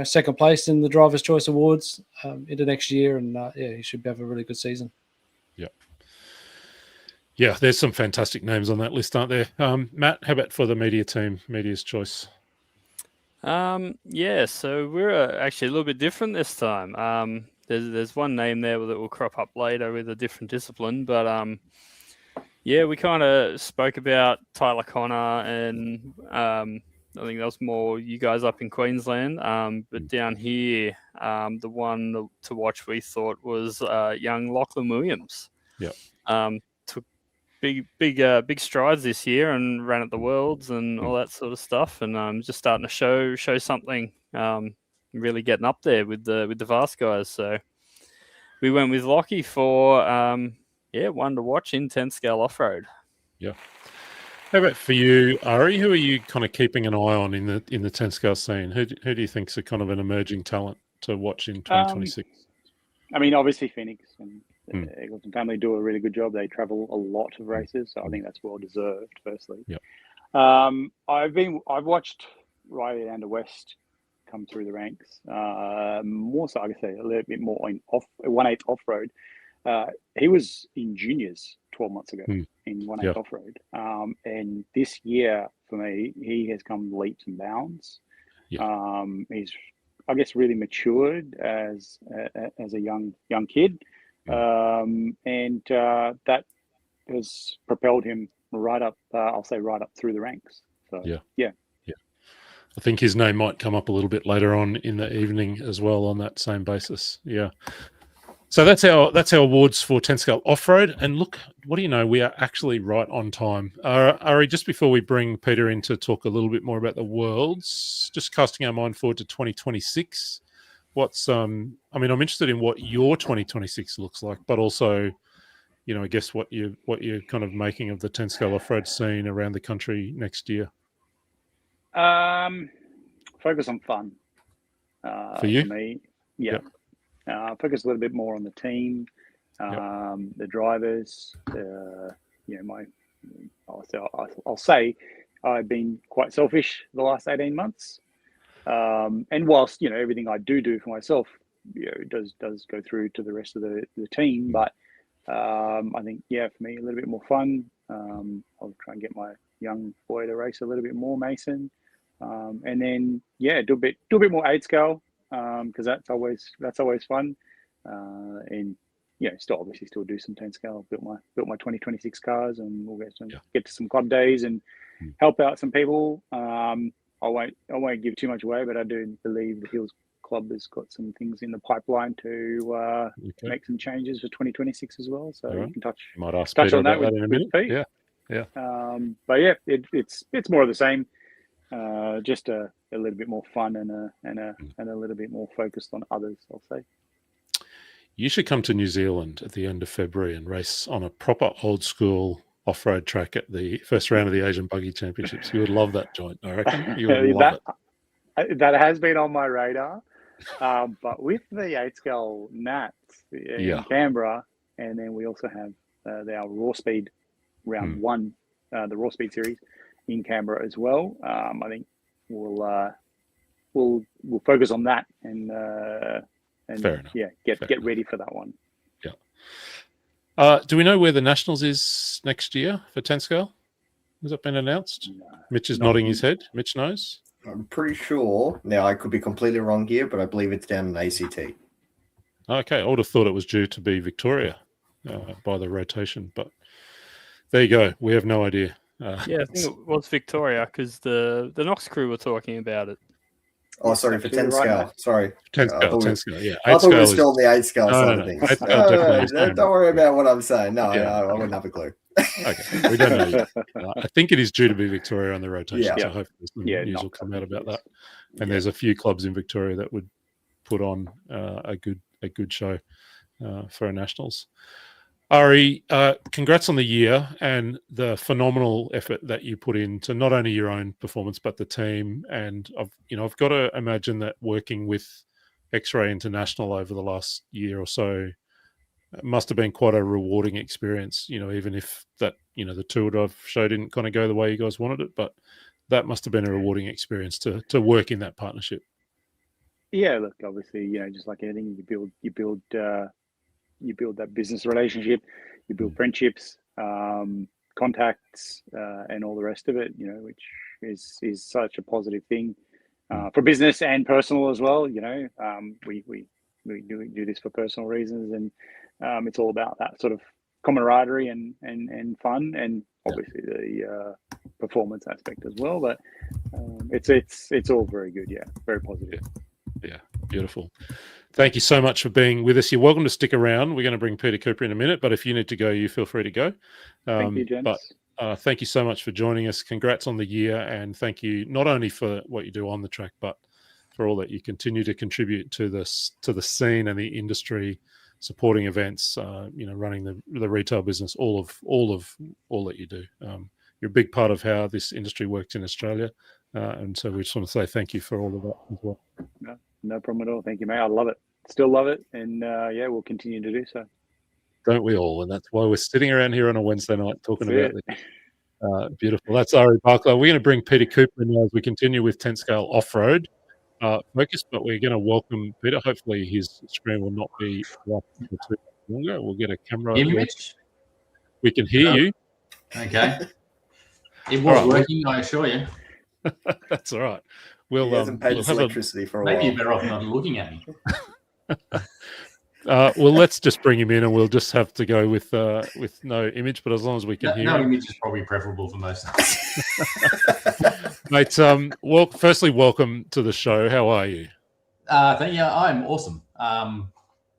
second place in the Driver's Choice Awards into next year. And he should have a really good season. Yeah, there's some fantastic names on that list, aren't there? Matt, how about for the media team, media's choice? So we're actually a little bit different this time. There's one name there that will crop up later with a different discipline, but we kind of spoke about Tyler Connor, and I think that was more you guys up in Queensland. But down here, the one to watch we thought was young Lachlan Williams. Yeah. Took big strides this year and ran at the Worlds and all that sort of stuff, and just starting to show something, really getting up there with the Vast guys. So we went with Lockie for one to watch in 10 scale off road. Yeah. How about for you, Ari? Who are you kind of keeping an eye on in the 10 scale scene? Who do you think's a kind of an emerging talent to watch in 2026? I mean, obviously Phoenix and the Eggleton family do a really good job. They travel a lot of races, so I think that's well deserved. Firstly, I've watched Riley Lander West come through the ranks. More so, I guess, a little bit more in 1/8 off road. He was in juniors 12 months ago in 1/8 off road, and this year for me, he has come leaps and bounds. He's, I guess, really matured as a young kid. And that has propelled him right up, I'll say right up through the ranks. So, yeah. I think his name might come up a little bit later on in the evening as well on that same basis. Yeah. So that's our awards for 10 scale off-road. And look, what do you know? We are actually right on time. Ari, just before we bring Peter in to talk a little bit more about the Worlds, just casting our mind forward to 2026. I'm interested in what your 2026 looks like, but also, I guess what you're kind of making of the 10 scale off-road scene around the country next year. Focus on fun. For you? For me, yeah. Focus a little bit more on the team, the drivers. I'll say I've been quite selfish the last 18 months. And whilst everything I do for myself, does go through to the rest of the team, but I think for me a little bit more fun. I'll try and get my young boy to race a little bit more, Mason, and then do a bit more 8 scale because that's always fun, and still do some 10 scale. Built my 2026 cars, and we'll get to some club days and help out some people. I won't give too much away, but I do believe the Hills Club has got some things in the pipeline to make some changes for 2026 as well. So you can touch Peter on that about in a minute. Pete. Yeah. But it's more of the same. Just a little bit more fun and a little bit more focused on others, I'll say. You should come to New Zealand at the end of February and race on a proper old school off-road track at the first round of the Asian Buggy Championships. You would love that joint, I reckon. You would love it. That has been on my radar. But with the 8 scale Nats in Canberra, and then we also have our Raw Speed round 1, the Raw Speed series in Canberra as well. I think we'll focus on that and Fair enough. Yeah, get ready for that one. Do we know where the Nationals is next year for 10 scale? Has that been announced? No, Mitch is nodding his head. Mitch knows. I'm pretty sure. Now, I could be completely wrong here, but I believe it's down in ACT. Okay, I would have thought it was due to be Victoria by the rotation, but there you go. We have no idea. Yeah, I think it was Victoria because the Knox crew were talking about it. Oh, sorry, for 10 scale. Sorry. 10 scale, yeah. I thought we were still on the 8 scale side of No. things. 8 scale definitely Don't worry about what I'm saying. No, Yeah. I wouldn't have a clue. Okay, we don't know yet. I think it is due to be Victoria on the rotation, Yeah. so hopefully some news will Knox, come out about that. And Yeah. there's a few clubs in Victoria that would put on a good show for our nationals. Ari, congrats on the year and the phenomenal effort that you put into not only your own performance but the team. And I've got to imagine that working with X-Ray International over the last year or so must have been quite a rewarding experience. Even if that the tour dive show didn't kind of go the way you guys wanted it, but that must have been a rewarding experience to work in that partnership. Yeah, look, obviously, just like anything, you build that business relationship, you build friendships, contacts, and all the rest of it. Which is such a positive thing for business and personal as well. We do this for personal reasons, and it's all about that sort of camaraderie and fun, and obviously the performance aspect as well. But it's all very good. Yeah, very positive. Yeah, beautiful. Thank you so much for being with us. You're welcome to stick around. We're going to bring Peter Cooper in a minute, but if you need to go, you feel free to go. Thank you, gents. But thank you so much for joining us. Congrats on the year, and thank you not only for what you do on the track, but for all that you continue to contribute to the scene and the industry, supporting events, running the retail business, all that you do. You're a big part of how this industry works in Australia, and so we just want to say thank you for all of that as well. No problem at all. Thank you, mate. I love it. Still love it. And we'll continue to do so. Don't we all? And that's why we're sitting around here on a Wednesday night talking about this. Beautiful. That's Ari Barkla. We're going to bring Peter Cooper in now as we continue with 10 scale off-road focus, but we're going to welcome Peter. Hopefully his screen will not be up for too longer. We'll get a camera. Image. We can hear you. Okay. It was working, I assure you. That's all right. He hasn't paid his electricity for a while. Maybe you're better off not looking at me. Well, let's just bring him in, and we'll just have to go with no image. But as long as we can hear no him, image is probably preferable for most of us. mate. Well, firstly, welcome to the show. How are you? Thank you. I'm awesome.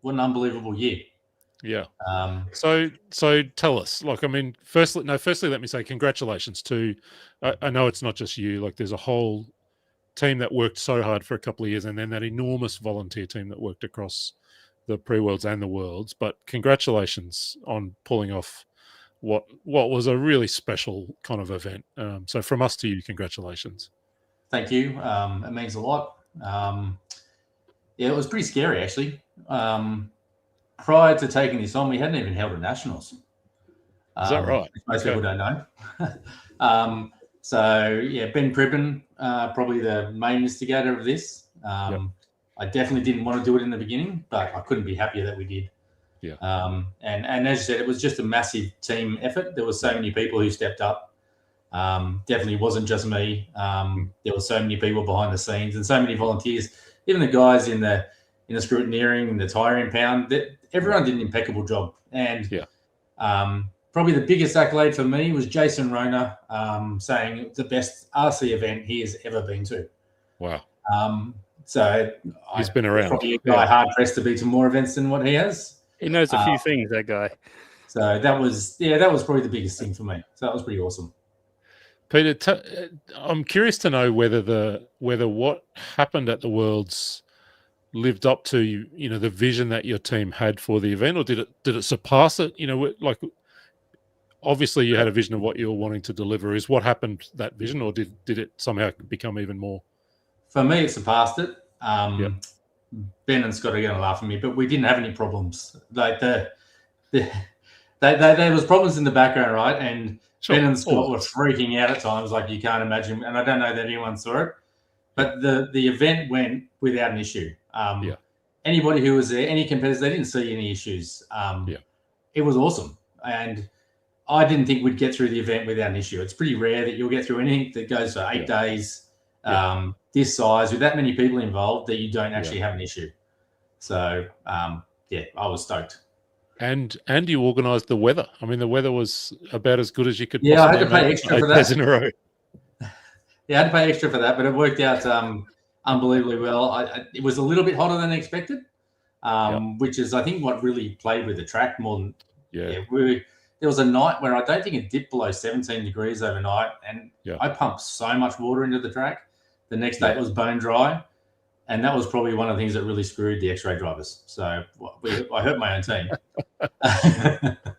What an unbelievable year. Yeah. So tell us. Firstly, let me say congratulations to. I know it's not just you. There's a whole team that worked so hard for a couple of years, and then that enormous volunteer team that worked across the pre-worlds and the worlds. But congratulations on pulling off what was a really special kind of event. So from us to you, congratulations. Thank you. It means a lot. It was pretty scary actually. Prior to taking this on, we hadn't even held a nationals. Is that right? Most people don't know. Ben Pribbin, probably the main instigator of this. Yep. I definitely didn't want to do it in the beginning, but I couldn't be happier that we did. Yeah. And as you said, it was just a massive team effort. There were so many people who stepped up. Definitely wasn't just me. There were so many people behind the scenes and so many volunteers. Even the guys in the scrutineering and the tire impound, everyone did an impeccable job. And probably the biggest accolade for me was Jason Rona saying it's the best RC event he has ever been to. Wow. So he's been around. Probably a guy hard pressed to be to more events than what he has. He knows a few things, that guy. So that was probably the biggest thing for me. So that was pretty awesome. Peter, I'm curious to know whether what happened at the Worlds lived up to the vision that your team had for the event, or did it surpass it? Obviously you had a vision of what you were wanting to deliver. Is what happened that vision, or did it somehow become even more? For me, it surpassed it. Ben and Scott are going to laugh at me, but we didn't have any problems. There was problems in the background, right? And sure. Ben and Scott were freaking out at times, like you can't imagine. And I don't know that anyone saw it, but the event went without an issue. anybody who was there, any competitors, they didn't see any issues. It was awesome. And I didn't think we'd get through the event without an issue. It's pretty rare that you'll get through anything that goes for 8 days, this size, with that many people involved, that you don't actually have an issue. So, I was stoked. And you organised the weather. I mean, the weather was about as good as you could. Yeah, I had to pay extra for that. In a row. Yeah, I had to pay extra for that, but it worked out unbelievably well. It was a little bit hotter than expected, which is, I think, what really played with the track more than. There was a night where I don't think it dipped below 17 degrees overnight, and I pumped so much water into the track. The next day it was bone dry, and that was probably one of the things that really screwed the X-ray drivers. So I hurt my own team.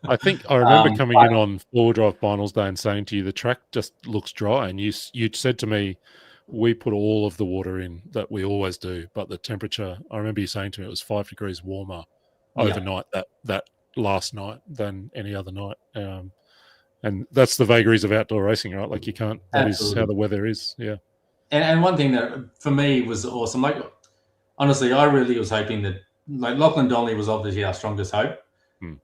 I think I remember coming in on four-wheel drive finals day and saying to you, the track just looks dry, and you said to me, we put all of the water in that we always do, but the temperature, I remember you saying to me, it was 5 degrees warmer overnight that last night than any other night. And that's the vagaries of outdoor racing, right? Like, you can't, that is how the weather is. Yeah. And one thing that for me was awesome, like, honestly, I really was hoping that, like, Lachlan Donnelly was obviously our strongest hope.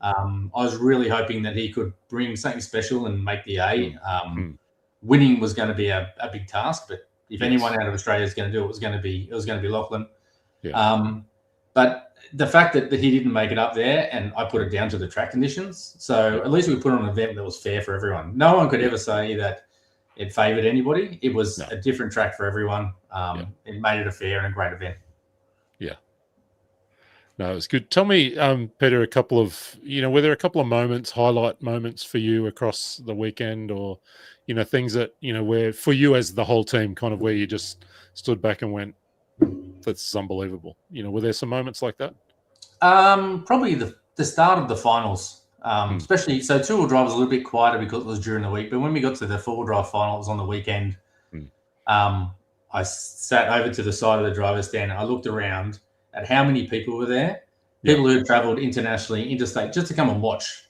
I was really hoping that he could bring something special and make the A. Winning was going to be a big task, but if anyone out of Australia is going to do it, it was going to be Lachlan. But the fact that he didn't make it up there, and I put it down to the track conditions. So at least we put on an event that was fair for everyone. No one could ever say that it favoured anybody. It was a different track for everyone. It made it a fair and a great event. No, it was good. Tell me, Peter, were there a couple of moments, highlight moments for you across the weekend, or, things that, where for you as the whole team, kind of where you just stood back and went, that's unbelievable. Were there some moments like that? Probably the start of the finals, especially. So two-wheel drive was a little bit quieter because it was during the week, but when we got to the four-wheel drive final, it was on the weekend. I sat over to the side of the driver's stand and I looked around at how many people were there, people who had travelled internationally, interstate, just to come and watch.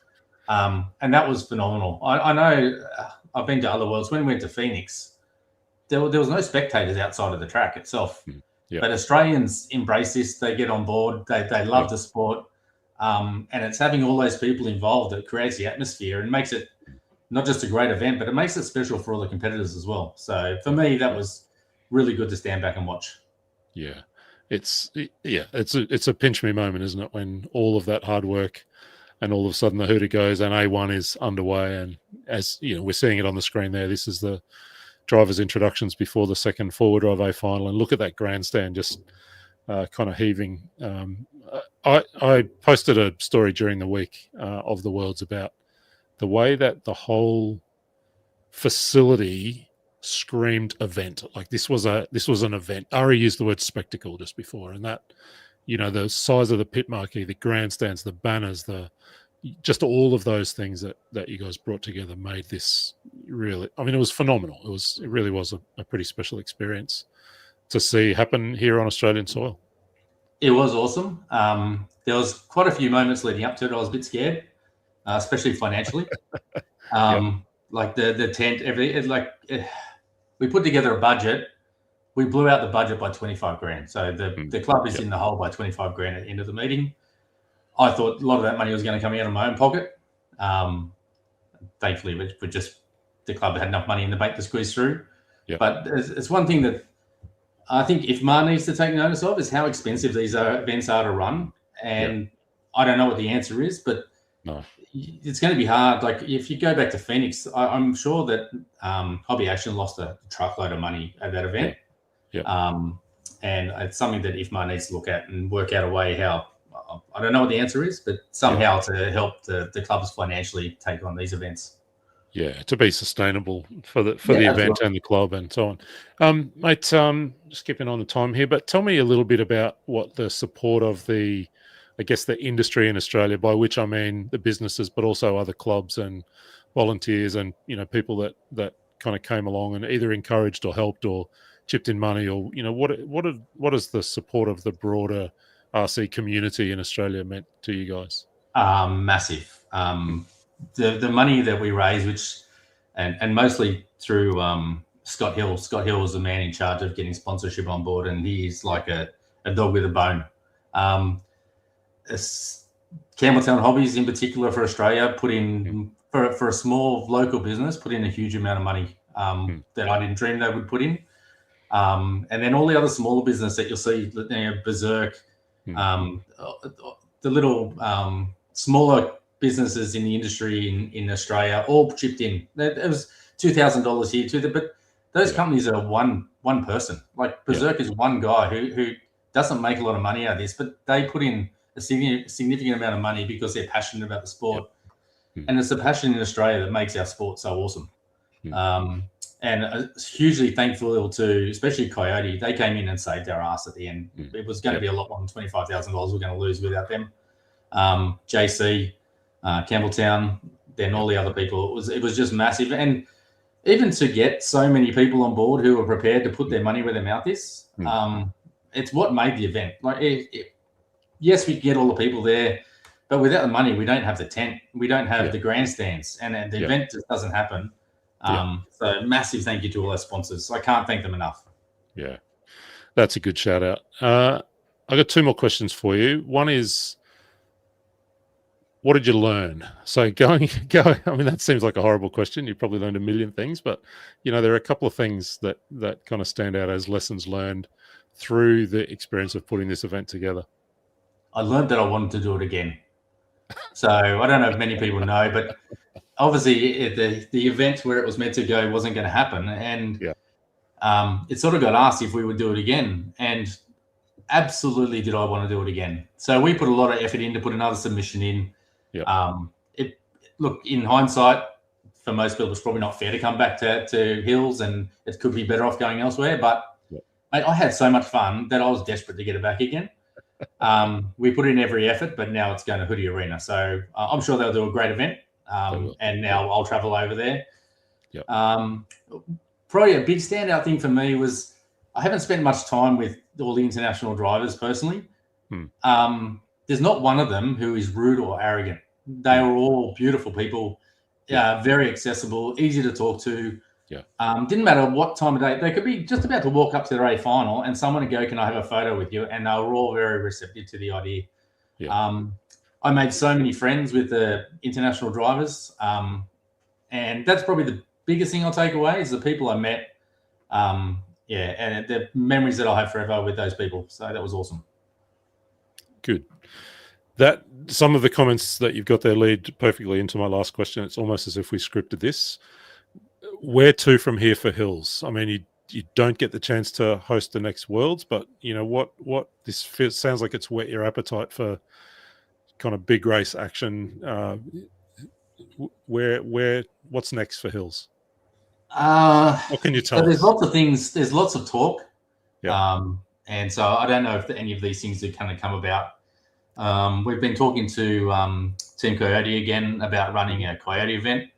And that was phenomenal. I know I've been to other worlds. When we went to Phoenix, there was no spectators outside of the track itself. But Australians embrace this. They get on board. They love the sport. And it's having all those people involved that creates the atmosphere and makes it not just a great event, but it makes it special for all the competitors as well. So for me, that was really good to stand back and watch. Yeah. It's a pinch me moment, isn't it? When all of that hard work and all of a sudden the hooter goes and A1 is underway. And as we're seeing it on the screen there, this is the drivers' introductions before the second forward drive A final. And look at that grandstand just kind of heaving. I posted a story during the week of the Worlds about the way that the whole facility screamed event. Like, this was an event. Ari used the word spectacle just before, and that, the size of the pit marquee, the grandstands, the banners, just all of those things that you guys brought together made this really, it was phenomenal. It really was a pretty special experience to see happen here on Australian soil. It was awesome. There was quite a few moments leading up to it. I was a bit scared, especially financially. Like the tent, everything. We put together a budget. We blew out the budget by 25 grand. So the club is in the hole by 25 grand at the end of the meeting. I thought a lot of that money was going to come out of my own pocket. Thankfully, the club had enough money in the bank to squeeze through. But it's one thing that I think IFMAR needs to take notice of, is how expensive these events are to run. And I don't know what the answer is, but it's going to be hard. Like, if you go back to Phoenix, I'm sure that Hobby Action lost a truckload of money at that event. And it's something that IFMAR needs to look at and work out a way how, I don't know what the answer is, but somehow to help the clubs financially take on these events. Yeah, to be sustainable for the event and the club and so on. Mate, just skipping on the time here, but tell me a little bit about what the support of the industry in Australia, by which I mean the businesses, but also other clubs and volunteers and, people that kind of came along and either encouraged or helped or chipped in money, or, what is the support of the broader RC community in Australia meant to you guys? Massive. The money that we raise, which and mostly through Scott Hill. Scott Hill was the man in charge of getting sponsorship on board, and he's like a dog with a bone. Campbelltown Hobbies in particular for Australia put in, for a small local business, put in a huge amount of money that I didn't dream they would put in. And then all the other smaller business that you'll see, Berserk, the little smaller businesses in the industry in Australia all chipped in. It was $2,000 here too, but those companies are one person. Like Berserk is one guy who doesn't make a lot of money out of this, but they put in a significant amount of money because they're passionate about the sport. And it's the passion in Australia that makes our sport so awesome. And hugely thankful to, especially Coyote. They came in and saved our ass at the end. It was going to be a lot more than $25,000 we're going to lose without them. JC, Campbelltown, then all the other people. It was just massive. And even to get so many people on board who are prepared to put their money where their mouth is, it's what made the event. Like, yes, we get all the people there, but without the money, we don't have the tent, we don't have the grandstands, and the event just doesn't happen. So massive thank you to all our sponsors. I can't thank them enough. Yeah, that's a good shout out. I got two more questions for you. One is, what did you learn? So going. I mean, that seems like a horrible question. You probably learned a million things, but there are a couple of things that kind of stand out as lessons learned through the experience of putting this event together. I learned that I wanted to do it again. So I don't know if many people know, but obviously the event where it was meant to go wasn't going to happen, and it sort of got asked if we would do it again, and absolutely did I want to do it again. So we put a lot of effort in to put another submission in. Look, in hindsight, for most people, it's probably not fair to come back to Hills, and it could be better off going elsewhere. But mate, I had so much fun that I was desperate to get it back again. We put in every effort, but now it's going to Hoodie Arena. So I'm sure they'll do a great event. And now I'll travel over there. Probably a big standout thing for me was I haven't spent much time with all the international drivers personally. There's not one of them who is rude or arrogant. They were all beautiful people, very accessible, easy to talk to. Didn't matter what time of day. They could be just about to walk up to their A final and someone would go, "Can I have a photo with you?" And they were all very receptive to the idea. I made so many friends with the international drivers. And that's probably the biggest thing I'll take away is the people I met. And the memories that I'll have forever with those people. So that was awesome. Good. That some of the comments that you've got there lead perfectly into my last question. It's almost as if we scripted this. Where to from here for Hills? I mean, you don't get the chance to host the next Worlds, but what this sounds like it's whet your appetite for kind of big race action. What's next for Hills? What can you tell us? There's lots of things. There's lots of talk. And so I don't know if any of these things are going to come about. We've been talking to Team Coyote again about running a Coyote event.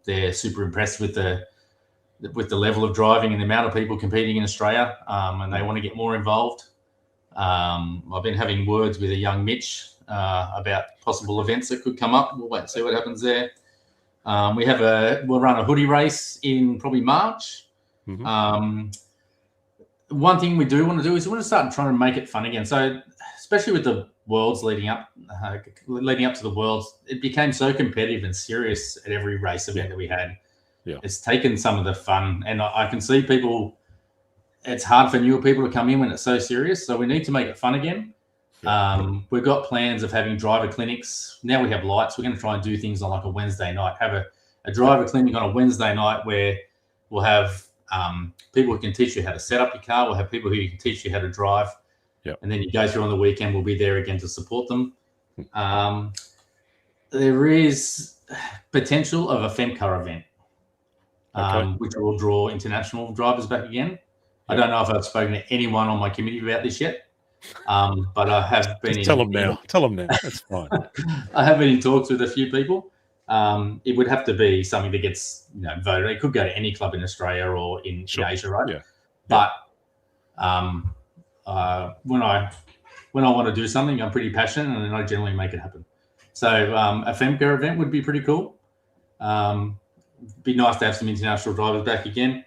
They're super impressed with the level of driving and the amount of people competing in Australia, and they want to get more involved. I've been having words with a young Mitch about possible events that could come up. We'll wait and see what happens there. We'll run a hoodie race in probably March. One thing we do want to do is we want to start trying to make it fun again. So especially with the Worlds leading up to the Worlds, it became so competitive and serious at every race event that we had. It's taken some of the fun, and I can see people. It's hard for newer people to come in when it's so serious. So we need to make it fun again. We've got plans of having driver clinics. Now we have lights. We're going to try and do things on like a Wednesday night. Have a driver clinic on a Wednesday night where we'll have people who can teach you how to set up your car. We'll have people who can teach you how to drive. And then you go through on the weekend. We'll be there again to support them. There is potential of a FEMCAR event, which will draw international drivers back again. I don't know if I've spoken to anyone on my committee about this yet, but I have been. Tell them now. Tell them now. That's fine. I have been in talks with a few people. It would have to be something that gets voted. It could go to any club in Australia or in Asia, right? But when I want to do something, I'm pretty passionate, and I generally make it happen. So a FEMCAR event would be pretty cool. Be nice to have some international drivers back again.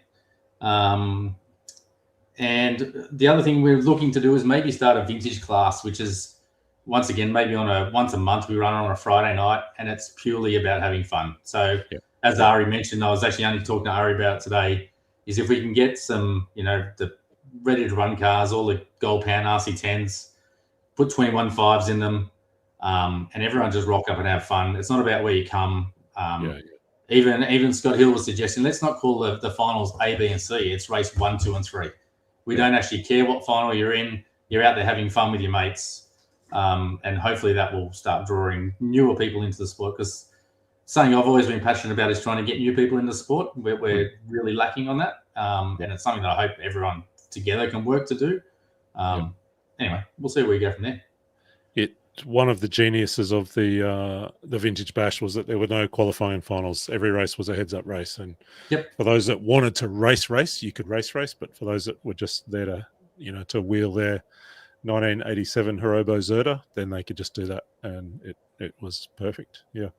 And And the other thing we're looking to do is maybe start a vintage class, which is, once again, maybe once a month we run on a Friday night, and it's purely about having fun. So as Ari mentioned, I was actually only talking to Ari about it today, is if we can get some, the ready to run cars, all the Gold Pound RC10s, put 21.5s in them, and everyone just rock up and have fun. It's not about where you come. Even Scott Hill was suggesting, let's not call the finals A, B, and C. It's race 1, 2, and 3. We don't actually care what final you're in. You're out there having fun with your mates. And hopefully that will start drawing newer people into the sport, because something I've always been passionate about is trying to get new people into the sport. We're really lacking on that. And it's something that I hope everyone together can work to do. Anyway, we'll see where we go from there. One of the geniuses of the Vintage Bash was that there were no qualifying finals. Every race was a heads-up race, and for those that wanted to race, you could race. But for those that were just there to, to wheel their 1987 Hirobo Zerda, then they could just do that, and it was perfect. Yeah.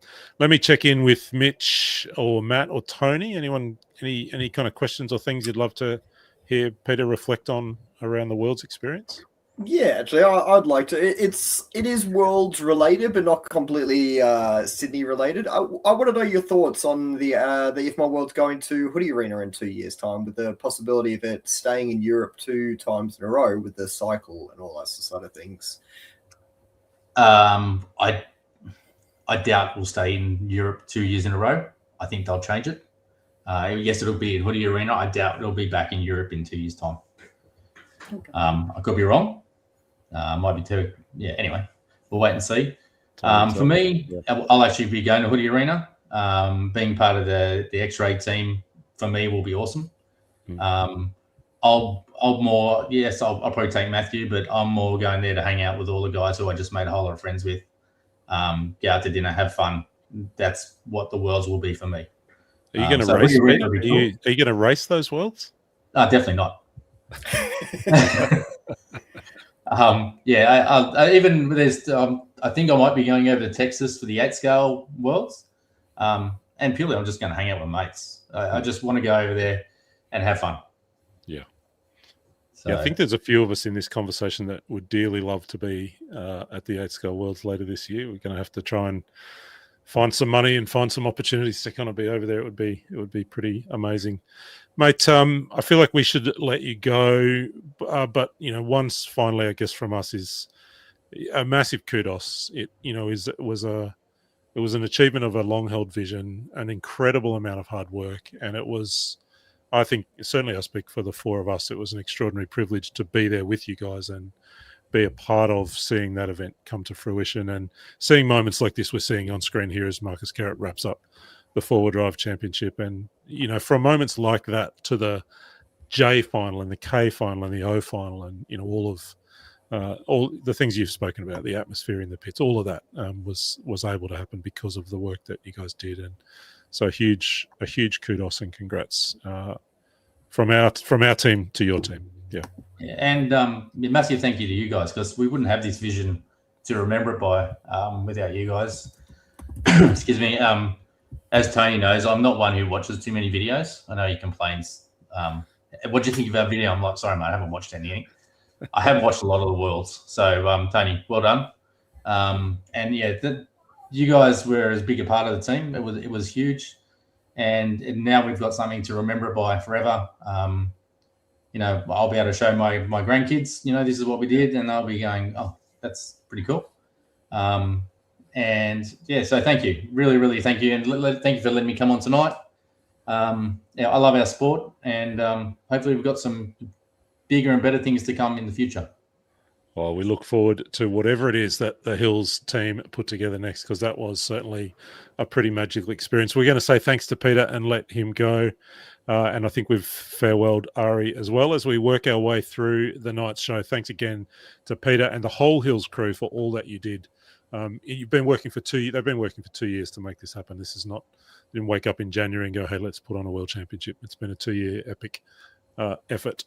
Let me check in with Mitch or Matt or Tony. Anyone, any kind of questions or things you'd love to hear Peter reflect on around the World's experience? Yeah, actually, I'd like to. It is Worlds related, but not completely Sydney related. I want to know your thoughts on the IFMA World's going to Hoodie Arena in 2 years' time, with the possibility of it staying in Europe 2 times in a row with the cycle and all that sort of things. I doubt we'll stay in Europe 2 years in a row. I think they'll change it. Yes, it'll be in Hoodie Arena. I doubt it'll be back in Europe in 2 years' time. Okay. I could be wrong. Might be too. Yeah. Anyway, we'll wait and see. For me, I'll actually be going to Hoodie Arena. Being part of the X-Ray team for me will be awesome. I'll probably take Matthew, but I'm more going there to hang out with all the guys who I just made a whole lot of friends with. Get out to dinner, have fun. That's what the Worlds will be for me. Are you going to race? Are you going to race those Worlds? Definitely not. Even there's I think I might be going over to Texas for the 8-scale Worlds, and purely I'm just going to hang out with mates. I just want to go over there and have fun. I think there's a few of us in this conversation that would dearly love to be at the 8-scale Worlds later this year. We're going to have to try and find some money and find some opportunities to kind of be over there. It would be pretty amazing. Mate, I feel like we should let you go, but once finally, I guess from us is a massive kudos. It was an achievement of a long-held vision, an incredible amount of hard work, and it was, I think, certainly I speak for the four of us, it was an extraordinary privilege to be there with you guys and be a part of seeing that event come to fruition and seeing moments like this we're seeing on screen here as Marcus Carrott wraps up the 4-wheel drive championship. And, from moments like that to the J final and the K final and the O final and, all the things you've spoken about, the atmosphere in the pits, all of that was able to happen because of the work that you guys did. And so a huge kudos and congrats from our team to your team. Yeah. And massive thank you to you guys, because we wouldn't have this vision to remember it by without you guys. Excuse me. As Tony knows, I'm not one who watches too many videos. I know he complains. What do you think of our video? I'm like, sorry, mate, I haven't watched anything. I haven't watched a lot of the Worlds. So, Tony, well done. And you guys were as big a part of the team. It was huge. And now we've got something to remember it by forever. I'll be able to show my grandkids, this is what we did, and they'll be going, oh, that's pretty cool. So thank you. Really, really thank you. And thank you for letting me come on tonight. I love our sport, and hopefully we've got some bigger and better things to come in the future. Well, we look forward to whatever it is that the Hills team put together next, because that was certainly a pretty magical experience. We're going to say thanks to Peter and let him go. And I think we've farewelled Ari as well as we work our way through the night's show. Thanks again to Peter and the whole Hills crew for all that you did. You've been working for 2 years. They've been working for 2 years to make this happen. This is not, didn't wake up in January and go, hey, let's put on a world championship. It's been a 2-year epic effort.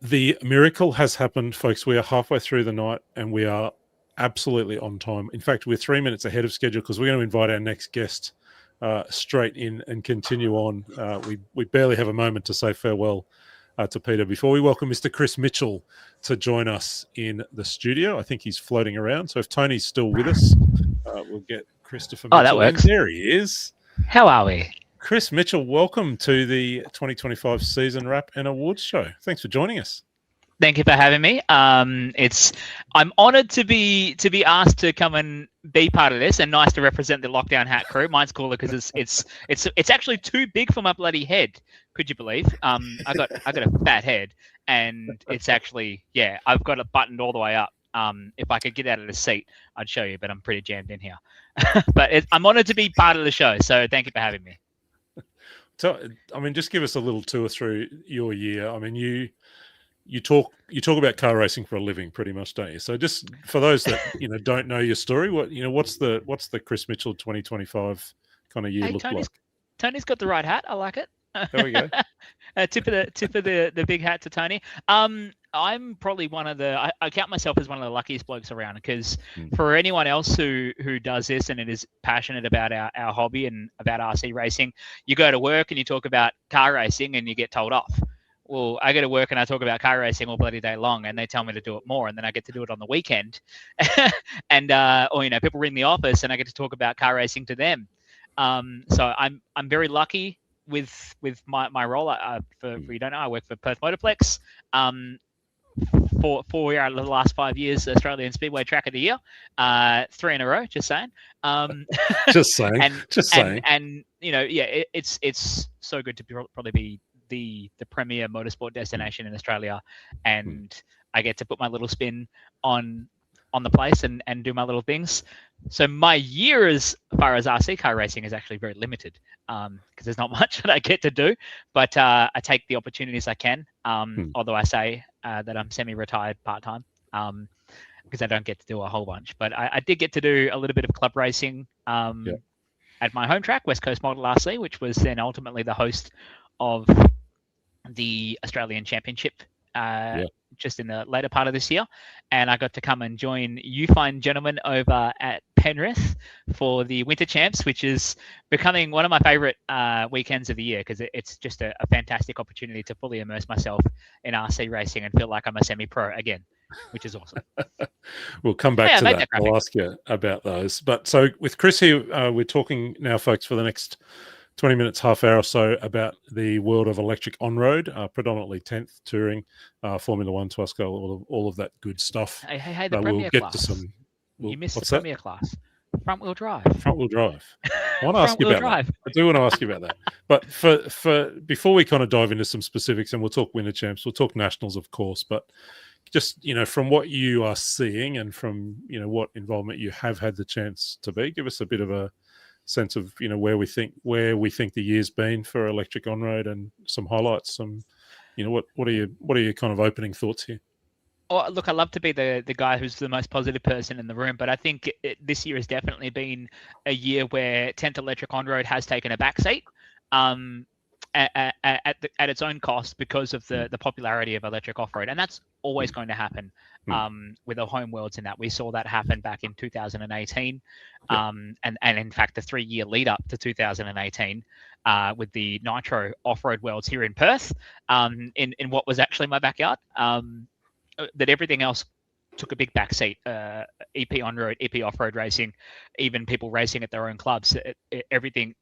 The miracle has happened, folks. We are halfway through the night and we are absolutely on time. In fact, we're 3 minutes ahead of schedule because we're going to invite our next guest straight in and continue on. We barely have a moment to say farewell to Peter. Before we welcome Mr. Chris Mitchell to join us in the studio, I think he's floating around. So if Tony's still with us, we'll get Christopher Mitchell. Oh, that works. There he is. How are we? Chris Mitchell, welcome to the 2025 Season Wrap and Awards Show. Thanks for joining us. Thank you for having me. I'm honoured to be asked to come and be part of this, and nice to represent the Lockdown Hat crew. Mine's cooler because it's actually too big for my bloody head. Could you believe? I got a fat head, and it's actually I've got it buttoned all the way up. If I could get out of the seat, I'd show you, but I'm pretty jammed in here. But I'm honoured to be part of the show, so thank you for having me. So, just give us a little tour through your year. You talk about car racing for a living, pretty much, don't you? So, just for those that don't know your story, what's the Chris Mitchell 2025 kind of year look like? Tony's got the right hat. I like it. There we go. Tip of the big hat to Tony. I'm probably one of the. I count myself as one of the luckiest blokes around, because for anyone else who does this and it is passionate about our hobby and about RC racing, you go to work and you talk about car racing and you get told off. Well, I go to work and I talk about car racing all bloody day long, and they tell me to do it more, and then I get to do it on the weekend, and people ring the office and I get to talk about car racing to them. So I'm very lucky with my role. For you don't know, I work for Perth Motorplex. For 4 out of the last 5 years, Australian Speedway Track of the Year, 3 in a row. Just saying. Just saying. And it's so good to probably be the premier motorsport destination in Australia, and I get to put my little spin on the place and do my little things. So my year as far as RC car racing is actually very limited, because there's not much that I get to do, but I take the opportunities I can, although I say that I'm semi-retired part-time, because I don't get to do a whole bunch. But I did get to do a little bit of club racing at my home track, West Coast Model RC, which was then ultimately the host of the Australian Championship just in the later part of this year. And I got to come and join you fine gentlemen over at Penrith for the Winter Champs, which is becoming one of my favourite weekends of the year, because it's just a fantastic opportunity to fully immerse myself in RC racing and feel like I'm a semi-pro again, which is awesome. We'll come back to that. I'll ask you about those. But so with Chris here, we're talking now, folks, for the next 20 minutes, half hour or so, about the world of electric on-road, predominantly 10th touring, Formula One, Twasco, all of that good stuff. Hey, the Premier class. You missed the Premier class. Front-wheel drive. Front-wheel drive. I want to ask you about that. I do want to ask you about that. But for before we kind of dive into some specifics, and we'll talk Winter Champs, we'll talk Nationals, of course, but just, from what you are seeing and from, what involvement you have had the chance to be, give us a bit of a sense of where we think the year's been for electric on-road, and some highlights. What are your kind of opening thoughts here? Oh, look, I love to be the guy who's the most positive person in the room, but I think this year has definitely been a year where 10th Electric On-Road has taken a backseat at its own cost, because of the popularity of electric off-road, and that's always going to happen with the home worlds. In that we saw that happen back in 2018, and in fact the 3-year lead up to 2018 with the Nitro off-road worlds here in Perth, in what was actually my backyard. That everything else took a big backseat. EP on-road, EP off-road racing, even people racing at their own clubs, everything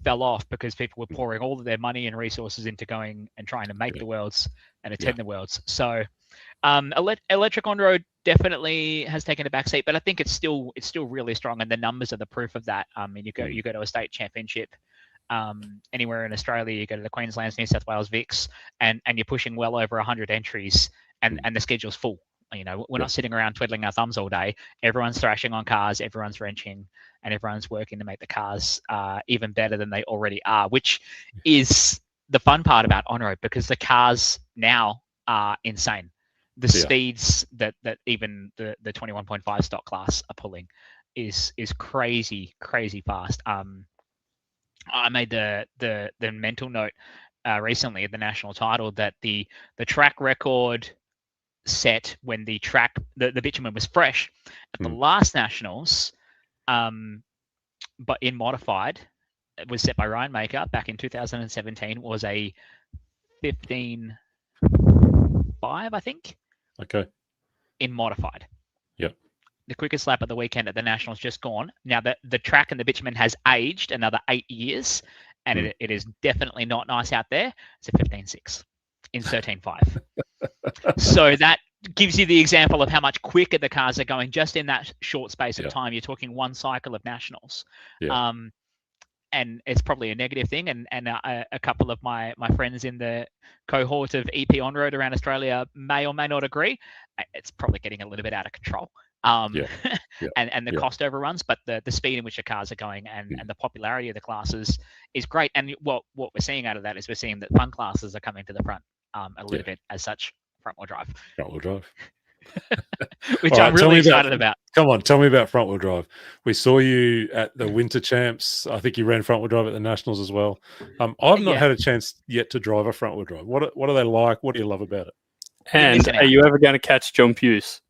fell off because people were pouring all of their money and resources into going and trying to make the worlds and attend the worlds. So electric on-road definitely has taken a backseat, but I think it's still really strong, and the numbers are the proof of that. You go to a state championship anywhere in Australia, you go to the Queensland's, New South Wales Vics, and you're pushing well over 100 entries, and the schedule's full. We're not sitting around twiddling our thumbs all day. Everyone's thrashing on cars, everyone's wrenching, and everyone's working to make the cars even better than they already are, which is the fun part about on-road, because the cars now are insane. The speeds that even the 21.5 stock class are pulling is crazy fast. I made the mental note recently at the national title that the track record set when the bitumen was fresh at the last nationals, but in modified, it was set by Ryan Maker back in 2017, was a 15 17.5, I think. Okay. In modified. Yep. The quickest lap of the weekend at the Nationals just gone. Now the track and the bitumen has aged another 8 years, and it is definitely not nice out there. It's a 15.6 in 13.5. So that gives you the example of how much quicker the cars are going just in that short space of time. You're talking one cycle of Nationals. Yeah. And it's probably a negative thing. And a couple of my friends in the cohort of EP on-road around Australia may or may not agree. It's probably getting a little bit out of control. And the cost overruns, but the speed in which the cars are going and the popularity of the classes is great. And what we're seeing out of that is we're seeing that fun classes are coming to the front a little bit as such. Front-wheel drive. Front-wheel drive. Which I'm really excited about. Come on, tell me about front-wheel drive. We saw you at the Winter Champs. I think you ran front-wheel drive at the Nationals as well. I've not had a chance yet to drive a front-wheel drive. What are they like? What do you love about it? And are you ever going to catch John Puce?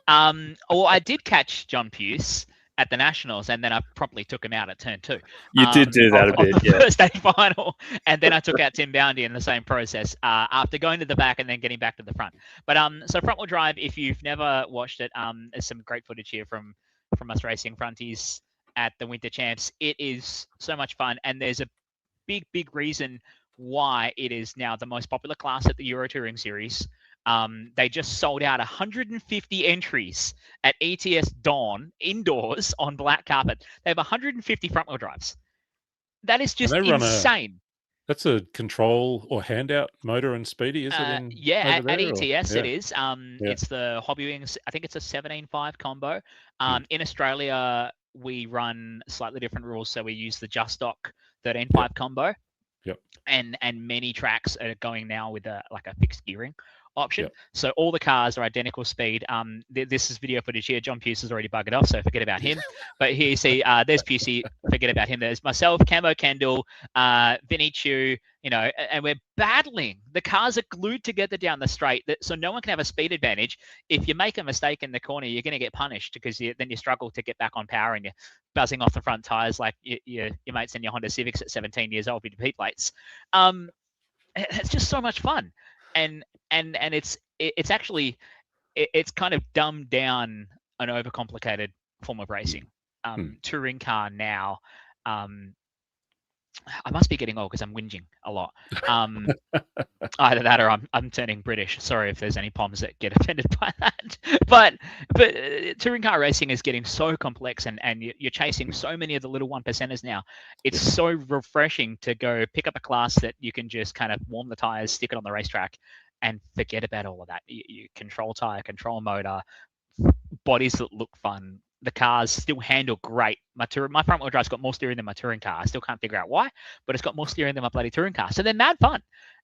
Well, I did catch John Puce at the Nationals, and then I promptly took him out at turn 2. You did do that a bit, yeah. First day final, and then I took out Tim Boundy in the same process after going to the back and then getting back to the front. But so front wheel drive, if you've never watched it, there's some great footage here from us racing fronties at the Winter Champs. It is so much fun, and there's a big reason why it is now the most popular class at the Euro Touring Series. They just sold out 150 entries at ETS Dawn indoors on black carpet. They have 150 front-wheel drives. That is just insane. That's a control or handout motor and speedy, is it? At ETS it is. It's the Hobbywings. I think it's a 17.5 combo. In Australia, we run slightly different rules, so we use the Just Stock 13.5 combo. Yep. And many tracks are going now with a fixed gearing option. So all the cars are identical speed. This is video footage here. John Puce has already buggered off, so forget about him. But here you see, there's Pusey, forget about him. There's myself, Camo Kendall, Vinny Chu, and we're battling. The cars are glued together down the straight, so no one can have a speed advantage. If you make a mistake in the corner, you're going to get punished because then you struggle to get back on power and you're buzzing off the front tires like your mates in your Honda Civics at 17 years old with your P-plates. It's just so much fun. And it's actually it's kind of dumbed down an overcomplicated form of racing. Touring car now. I must be getting old because I'm whinging a lot. Either that or I'm turning British. Sorry if there's any Poms that get offended by that. But touring car racing is getting so complex, and you're chasing so many of the little 1%ers now. It's so refreshing to go pick up a class that you can just kind of warm the tires, stick it on the racetrack, and forget about all of that. You control tire, control motor, bodies that look fun. The cars still handle great. My front wheel drive's got more steering than my touring car. I still can't figure out why, but it's got more steering than my bloody touring car. So they're mad fun.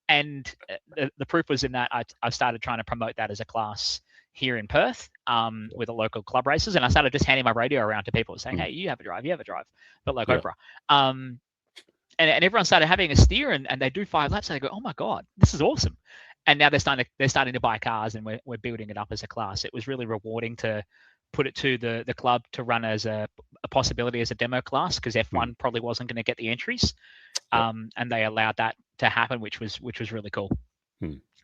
And the proof was in that I started trying to promote that as a class here in Perth with the local club races. And I started just handing my radio around to people saying, hey, you have a drive, but like Oprah. And everyone started having a steer and they do 5 laps and they go, oh my God, this is awesome. And now they're starting to buy cars and we're building it up as a class. It was really rewarding to put it to the club to run as a possibility as a demo class because F1 probably wasn't going to get the entries, and they allowed that to happen, which was really cool.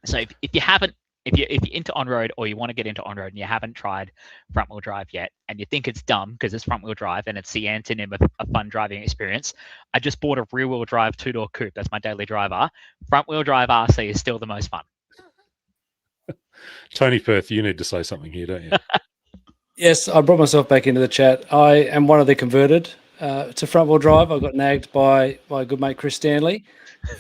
So if you're into on-road or you want to get into on-road and you haven't tried front-wheel drive yet and you think it's dumb because it's front-wheel drive and it's the antonym of a fun driving experience, I just bought a rear-wheel drive 2-door coupe. That's my daily driver. Front-wheel drive RC is still the most fun. Tony Perth, you need to say something here, don't you? Yes, I brought myself back into the chat. I am one of the converted to front-wheel drive. I got nagged by my good mate Chris Stanley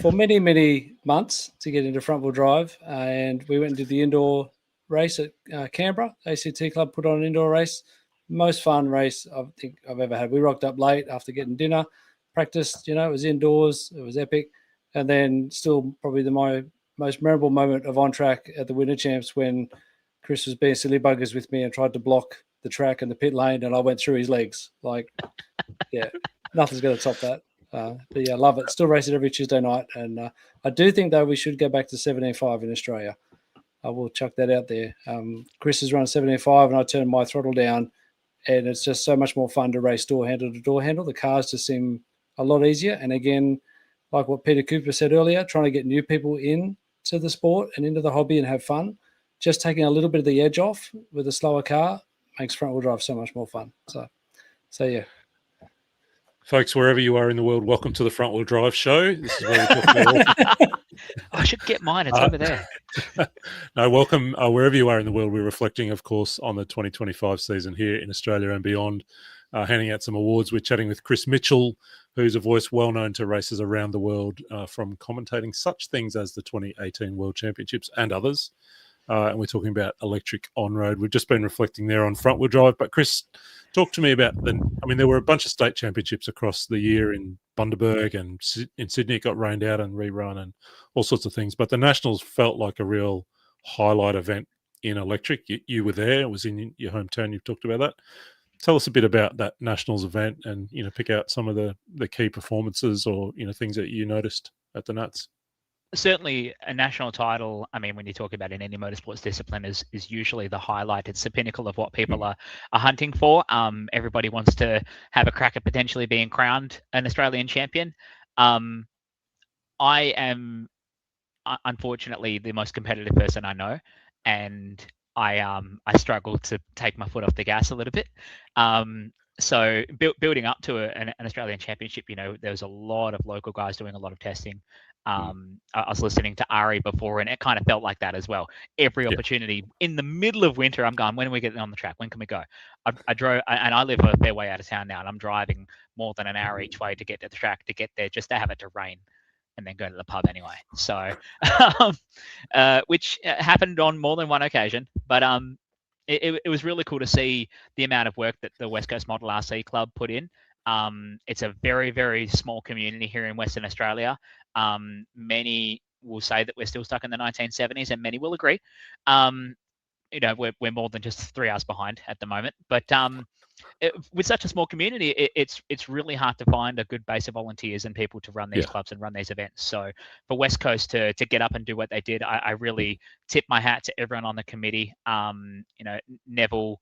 for many, many months to get into front-wheel drive, and we went and did the indoor race at Canberra. ACT Club put on an indoor race. Most fun race I think I've ever had. We rocked up late after getting dinner, practiced, it was indoors. It was epic. And then still probably my most memorable moment of on-track at the Winter Champs when Chris was being silly buggers with me and tried to block the track and the pit lane, and I went through his legs. Nothing's going to top that. But yeah, I love it. Still race it every Tuesday night. And I do think, though, we should go back to 17.5 in Australia. I will chuck that out there. Chris is running 17.5 and I turned my throttle down, and it's just so much more fun to race door handle to door handle. The cars just seem a lot easier. And again, like what Peter Cooper said earlier, trying to get new people in to the sport and into the hobby and have fun. just taking a little bit of the edge off with a slower car makes front-wheel drive so much more fun. So yeah. Folks, wherever you are in the world, welcome to the Front Wheel Drive Show. This is where we talk about I should get mine. It's over there. No, welcome wherever you are in the world. We're reflecting, of course, on the 2025 season here in Australia and beyond, handing out some awards. We're chatting with Chris Mitchell, who's a voice well known to racers around the world from commentating such things as the 2018 World Championships and others. And we're talking about electric on-road. We've just been reflecting there on front-wheel drive. But Chris, talk to me about there were a bunch of state championships across the year in Bundaberg and in Sydney. It got rained out and rerun and all sorts of things. But the Nationals felt like a real highlight event in electric. You were there. It was in your hometown. You've talked about that. Tell us a bit about that Nationals event and, pick out some of the key performances or, things that you noticed at the Nats. Certainly a national title, when you talk about in any motorsports discipline, is usually the highlight. It's the pinnacle of what people are hunting for. Everybody wants to have a crack at potentially being crowned an Australian champion. I am unfortunately the most competitive person I know, and I struggle to take my foot off the gas a little bit. So building up to an Australian championship, there was a lot of local guys doing a lot of testing. I was listening to Ari before, and it kind of felt like that as well. Every opportunity in the middle of winter, I'm going, when are we getting on the track? When can we go? I drove, and I live a fair way out of town now, and I'm driving more than an hour each way to get to the track, to get there, just to have it to rain and then go to the pub anyway. So, which happened on more than one occasion, but it was really cool to see the amount of work that the West Coast Model RC Club put in. It's a very, very small community here in Western Australia. Many will say that we're still stuck in the 1970s, and many will agree. We're more than just 3 hours behind at the moment. But with such a small community, it's really hard to find a good base of volunteers and people to run these clubs and run these events. So for West Coast to get up and do what they did, I really tip my hat to everyone on the committee. Neville,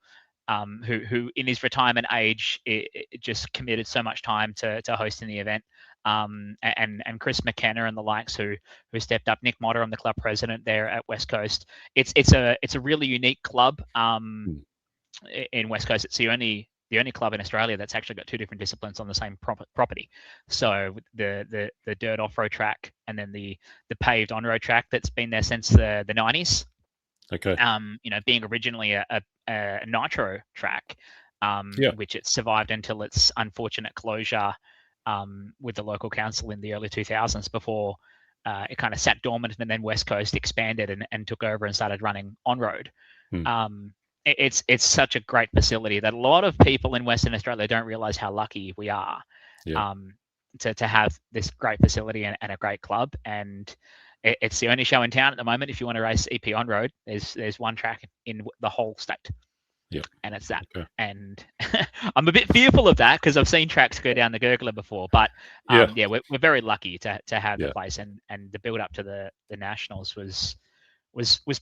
who in his retirement age it just committed so much time to hosting the event, and Chris McKenna and the likes who stepped up. Nick Motter, I'm the club president there at West Coast. It's a really unique club in West Coast. It's the only club in Australia that's actually got two different disciplines on the same property. So the dirt off-road track and then the paved on-road track that's been there since the 90s. Okay. Being originally a nitro track, which it survived until its unfortunate closure with the local council in the early 2000s before it kind of sat dormant, and then West Coast expanded and took over and started running on-road. It's such a great facility that a lot of people in Western Australia don't realise how lucky we are to have this great facility and a great club. And it's the only show in town at the moment. If you want to race EP on road, there's one track in the whole state. Yeah, and it's that. Okay. And I'm a bit fearful of that because I've seen tracks go down the Gurgler before. But we're very lucky to have the place, and the build up to the Nationals was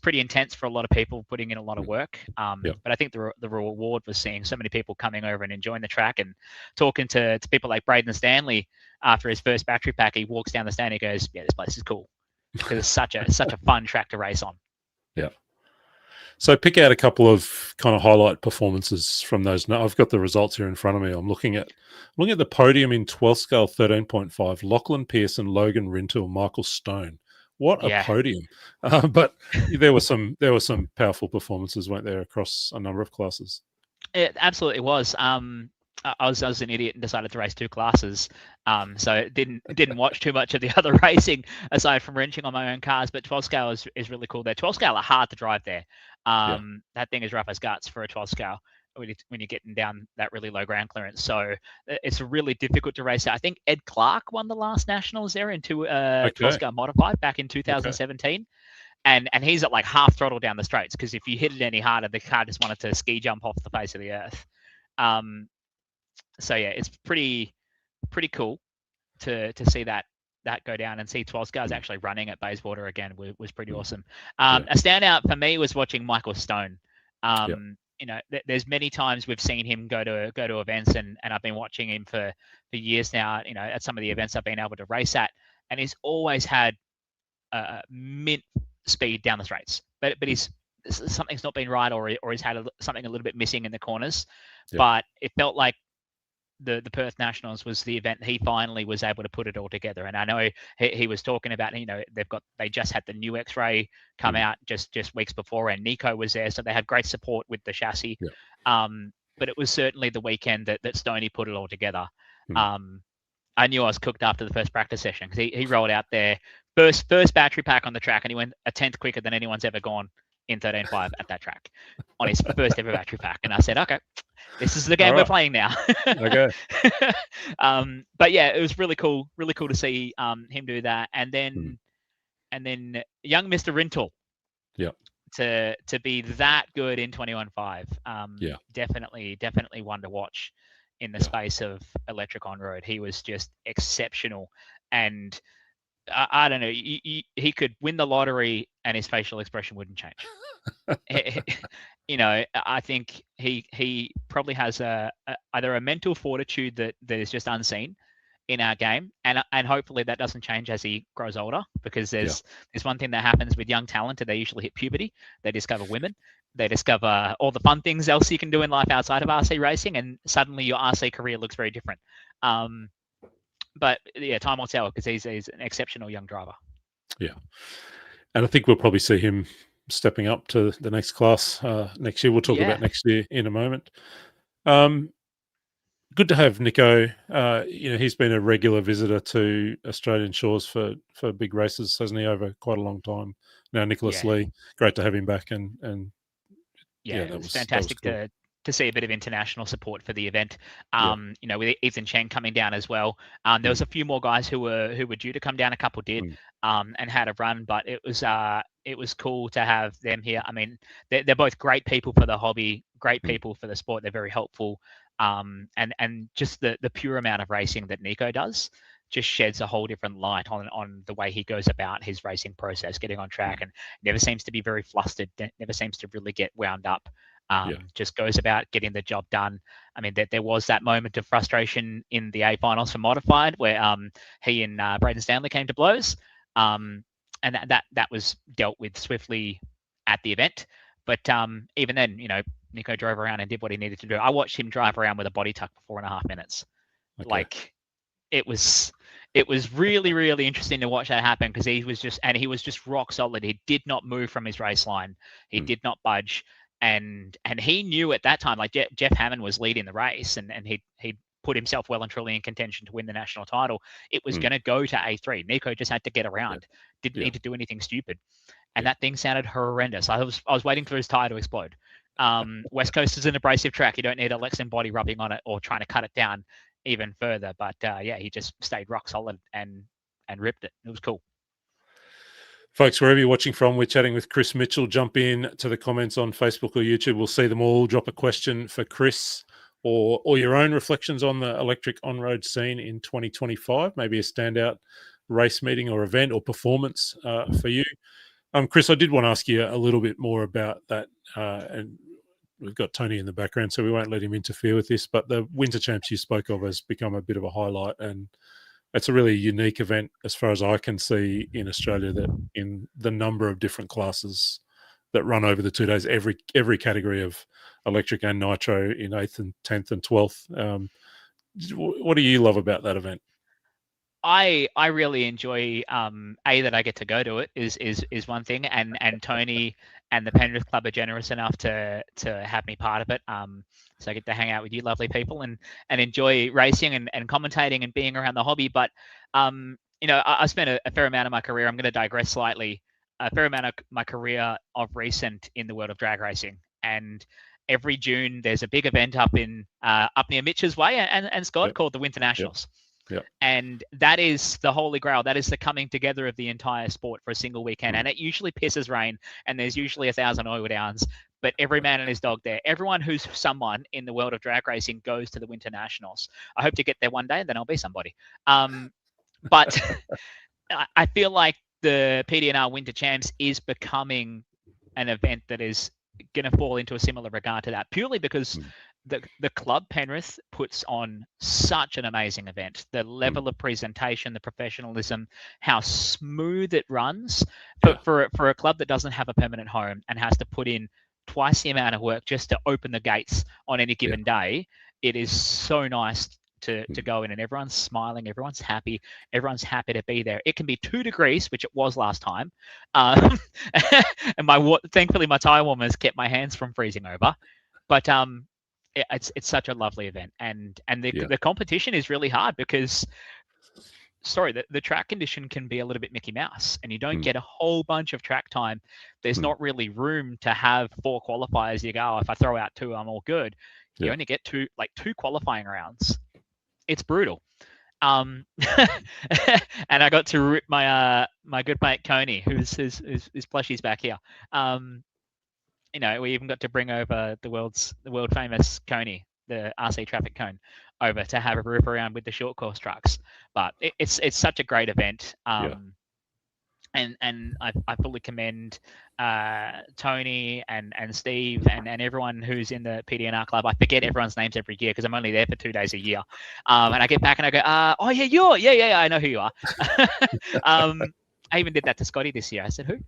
pretty intense for a lot of people, putting in a lot of work. But I think the reward was seeing so many people coming over and enjoying the track, and talking to people like Braden Stanley after his first battery pack. He walks down the stand and he goes, "Yeah, this place is cool," because it's such a fun track to race on. Yeah. So pick out a couple of kind of highlight performances from those. Now, I've got the results here in front of me. I'm looking at the podium in 12th scale 13.5. Lachlan Pearson, Logan Rintoul, Michael Stone. What a podium! But there were some powerful performances, weren't there, across a number of classes? It absolutely was. I was an idiot and decided to race two classes, so didn't watch too much of the other racing aside from wrenching on my own cars. But 12 scale is really cool there. 12 scale are hard to drive there. That thing is rough as guts for a 12 scale when you're getting down that really low ground clearance. So it's really difficult to race. I think Ed Clark won the last Nationals there in 12 scale modified back in 2017. Okay. And he's at like half throttle down the straights, because if you hit it any harder, the car just wanted to ski jump off the face of the earth. So yeah, it's pretty cool to see that go down, and see 12 scales actually running at Bayswater again was pretty awesome. A standout for me was watching Michael Stone. There's many times we've seen him go to events, and I've been watching him for years now. At some of the events I've been able to race at, and he's always had mint speed down the straights. But he's something's not been right, or he's had something a little bit missing in the corners. Yeah. But it felt like the Perth Nationals was the event he finally was able to put it all together. And I know he was talking about, they just had the new X-ray come out just weeks before, and Nico was there, so they had great support with the chassis. Yeah. But it was certainly the weekend that Stoney put it all together. I knew I was cooked after the first practice session, because he rolled out there first battery pack on the track, and he went a 10th quicker than anyone's ever gone in 13.5 at that track on his first ever battery pack. And I said, okay, this is the game we're playing now. Okay. But yeah, it was really cool to see him do that. And then young Mr. Rintle. Yeah. To be that good in 21.5. Definitely one to watch in the space of electric on road. He was just exceptional. And I don't know, he could win the lottery and his facial expression wouldn't change. I think he probably has either a mental fortitude that is just unseen in our game, and hopefully that doesn't change as he grows older, because there's one thing that happens with young talent: they usually hit puberty, they discover women, they discover all the fun things else you can do in life outside of RC racing, and suddenly your RC career looks very different. But yeah, time will tell, because he's an exceptional young driver. Yeah, and I think we'll probably see him stepping up to the next class next year. We'll talk about next year in a moment. Good to have Nico. He's been a regular visitor to Australian shores for big races, hasn't he, over quite a long time now. Nicholas Lee, great to have him back, and it was fantastic cool to see a bit of international support for the event. With Ethan Cheng coming down as well. There was a few more guys who were due to come down. A couple did and had a run, but it was cool to have them here. I mean, they're both great people for the hobby, great people for the sport. They're very helpful. And just the pure amount of racing that Nico does just sheds a whole different light on the way he goes about his racing process, getting on track, and never seems to be very flustered, never seems to really get wound up. Just goes about getting the job done. I mean, there was that moment of frustration in the A finals for modified where he and Braden Stanley came to blows, and that was dealt with swiftly at the event. But even then, Nico drove around and did what he needed to do. I watched him drive around with a body tuck for 4.5 minutes. Okay. Like, it was really, really interesting to watch that happen, because he was just rock solid. He did not move from his race line. He did not budge. And he knew at that time, like Jeff Hammond was leading the race, and he'd put himself well and truly in contention to win the national title. It was going to go to A3. Nico just had to get around. Didn't need to do anything stupid. And that thing sounded horrendous. I was waiting for his tire to explode. West Coast is an abrasive track. You don't need a Lexan body rubbing on it or trying to cut it down even further. But he just stayed rock solid and ripped it. It was cool. Folks, wherever you're watching from, we're chatting with Chris Mitchell. Jump in to the comments on Facebook or YouTube. We'll see them all. Drop a question for Chris or your own reflections on the electric on-road scene in 2025. Maybe a standout race meeting or event or performance for you. Chris, I did want to ask you a little bit more about that. And we've got Tony in the background, so we won't let him interfere with this. But the Winter Champs you spoke of has become a bit of a highlight, and it's a really unique event as far as I can see in Australia, that in the number of different classes that run over the 2 days, every category of electric and nitro in 8th and 10th and 12th. What do you love about that event? I really enjoy that I get to go to it is one thing, and Tony and the Penrith Club are generous enough to have me part of it. So I get to hang out with you lovely people and enjoy racing and commentating and being around the hobby. But I spent a fair amount of my career, I'm going to digress slightly, a fair amount of my career of recent in the world of drag racing. And every June there's a big event up near Mitch's Way and Scott called the Winter Nationals. Yep. And that is the holy grail. That is the coming together of the entire sport for a single weekend. And it usually pisses rain, and there's usually 1,000 oil downs, but every man and his dog there. Everyone who's someone in the world of drag racing goes to the Winter Nationals. I hope to get there one day, and then I'll be somebody. But I feel like the PDNR Winter Champs is becoming an event that is going to fall into a similar regard to that, purely because the club Penrith puts on such an amazing event. The level of presentation, the professionalism, how smooth it runs for a club that doesn't have a permanent home and has to put in twice the amount of work just to open the gates on any given day. It is so nice to go in, and everyone's smiling, everyone's happy to be there. It can be 2 degrees, which it was last time, and thankfully my tire warmers kept my hands from freezing over. But it's such a lovely event, and the competition is really hard because, the track condition can be a little bit Mickey Mouse, and you don't get a whole bunch of track time. There's not really room to have 4 qualifiers. You go, if I throw out 2, I'm all good. You only get 2 qualifying rounds. It's brutal. And I got to rip my my good mate Coney, who's his plushie's back here. We even got to bring over the world famous Coney, the RC traffic cone, over to have a rip around with the short course trucks. But it's such a great event. And I fully commend Tony and Steve and everyone who's in the PDNR club. I forget everyone's names every year because I'm only there for 2 days a year. And I get back and I go, oh yeah, I know who you are. I even did that to Scotty this year. I said, who?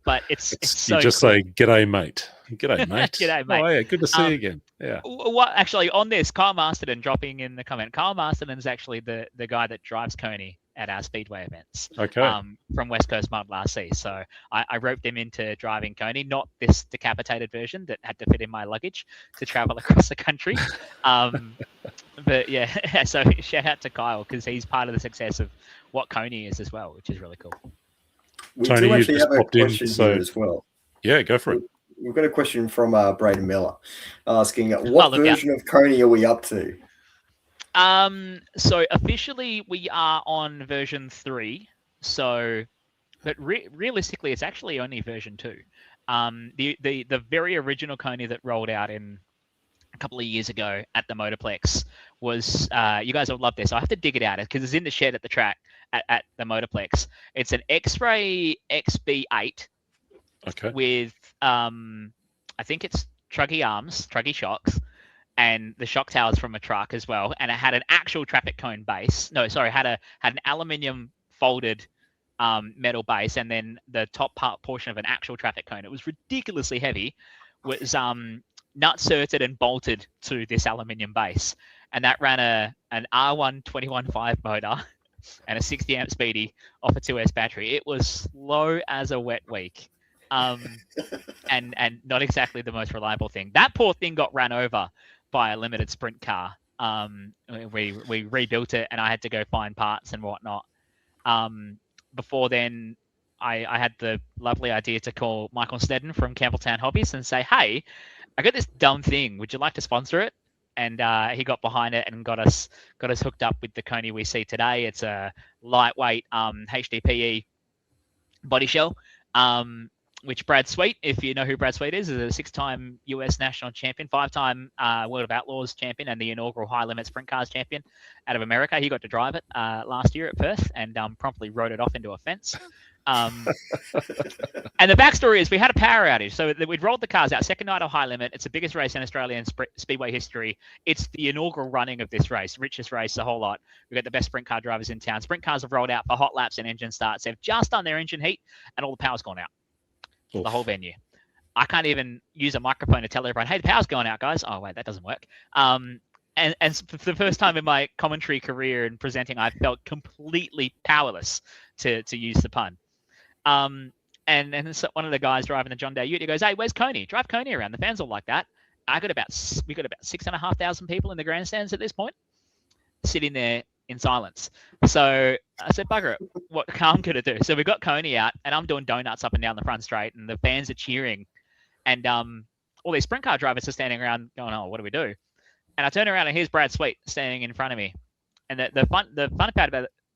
But it's so you just cool. Say, g'day, mate. G'day, mate. G'day, mate. Oh, yeah, good to see you again. Yeah. What actually on this, Kyle Masterton dropping in the comment. Kyle Masterton's actually the guy that drives Coney at our speedway events. Okay. From West Coast Model RC. So I roped him into driving Coney, not this decapitated version that had to fit in my luggage to travel across the country. But yeah, so shout out to Kyle because he's part of the success of what Coney is as well, which is really cool. We Tony, do you actually just have a popped in, question so here as well. Yeah, go for it. We've got a question from Braden Miller asking, what version of Coney are we up to? So officially we are on version 3. So, but realistically, it's actually only version 2. The very original Coney that rolled out in a couple of years ago at the Motorplex was, you guys will love this. I have to dig it out because it's in the shed at the track at the Motorplex. It's an X-Ray XB8 with, I think it's truggy shocks, and the shock towers from a truck as well. And it had an actual traffic cone base. No, sorry, had an aluminium folded metal base, and then the top portion of an actual traffic cone. It was ridiculously heavy. Was nut certed and bolted to this aluminium base, and that ran an R1 21.5 motor and a 60 amp speedy off a 2S battery. It was slow as a wet week, and not exactly the most reliable thing. That poor thing got ran over by a limited sprint car. We rebuilt it, and I had to go find parts and whatnot. Before then, I had the lovely idea to call Michael Snedden from Campbelltown Hobbies and say, hey, I got this dumb thing. Would you like to sponsor it? And he got behind it and got us hooked up with the Coney we see today. It's a lightweight HDPE body shell, which Brad Sweet, if you know who Brad Sweet is a 6-time US national champion, 5-time World of Outlaws champion, and the inaugural high limit sprint cars champion out of America. He got to drive it last year at Perth and promptly rode it off into a fence. And the backstory is we had a power outage. So we'd rolled the cars out, second night of high limit. It's the biggest race in Australian speedway history. It's the inaugural running of this race, richest race, the whole lot. We've got the best sprint car drivers in town. Sprint cars have rolled out for hot laps and engine starts. They've just done their engine heat and all the power's gone out. Oof. The whole venue. I can't even use a microphone to tell everyone, hey, the power's going out, guys. Oh, wait, that doesn't work. And for the first time in my commentary career and presenting, I felt completely powerless, to use the pun. And so one of the guys driving the John Day Ute, he goes, hey, where's Coney? Drive Coney around. The fans all like that. We got about 6,500 people in the grandstands at this point, sitting there in silence. So I said, bugger it, what I'm going to do? So we got Coney out, and I'm doing donuts up and down the front straight, and the fans are cheering. And all these sprint car drivers are standing around going, oh, what do we do? And I turn around, and here's Brad Sweet standing in front of me. And the fun part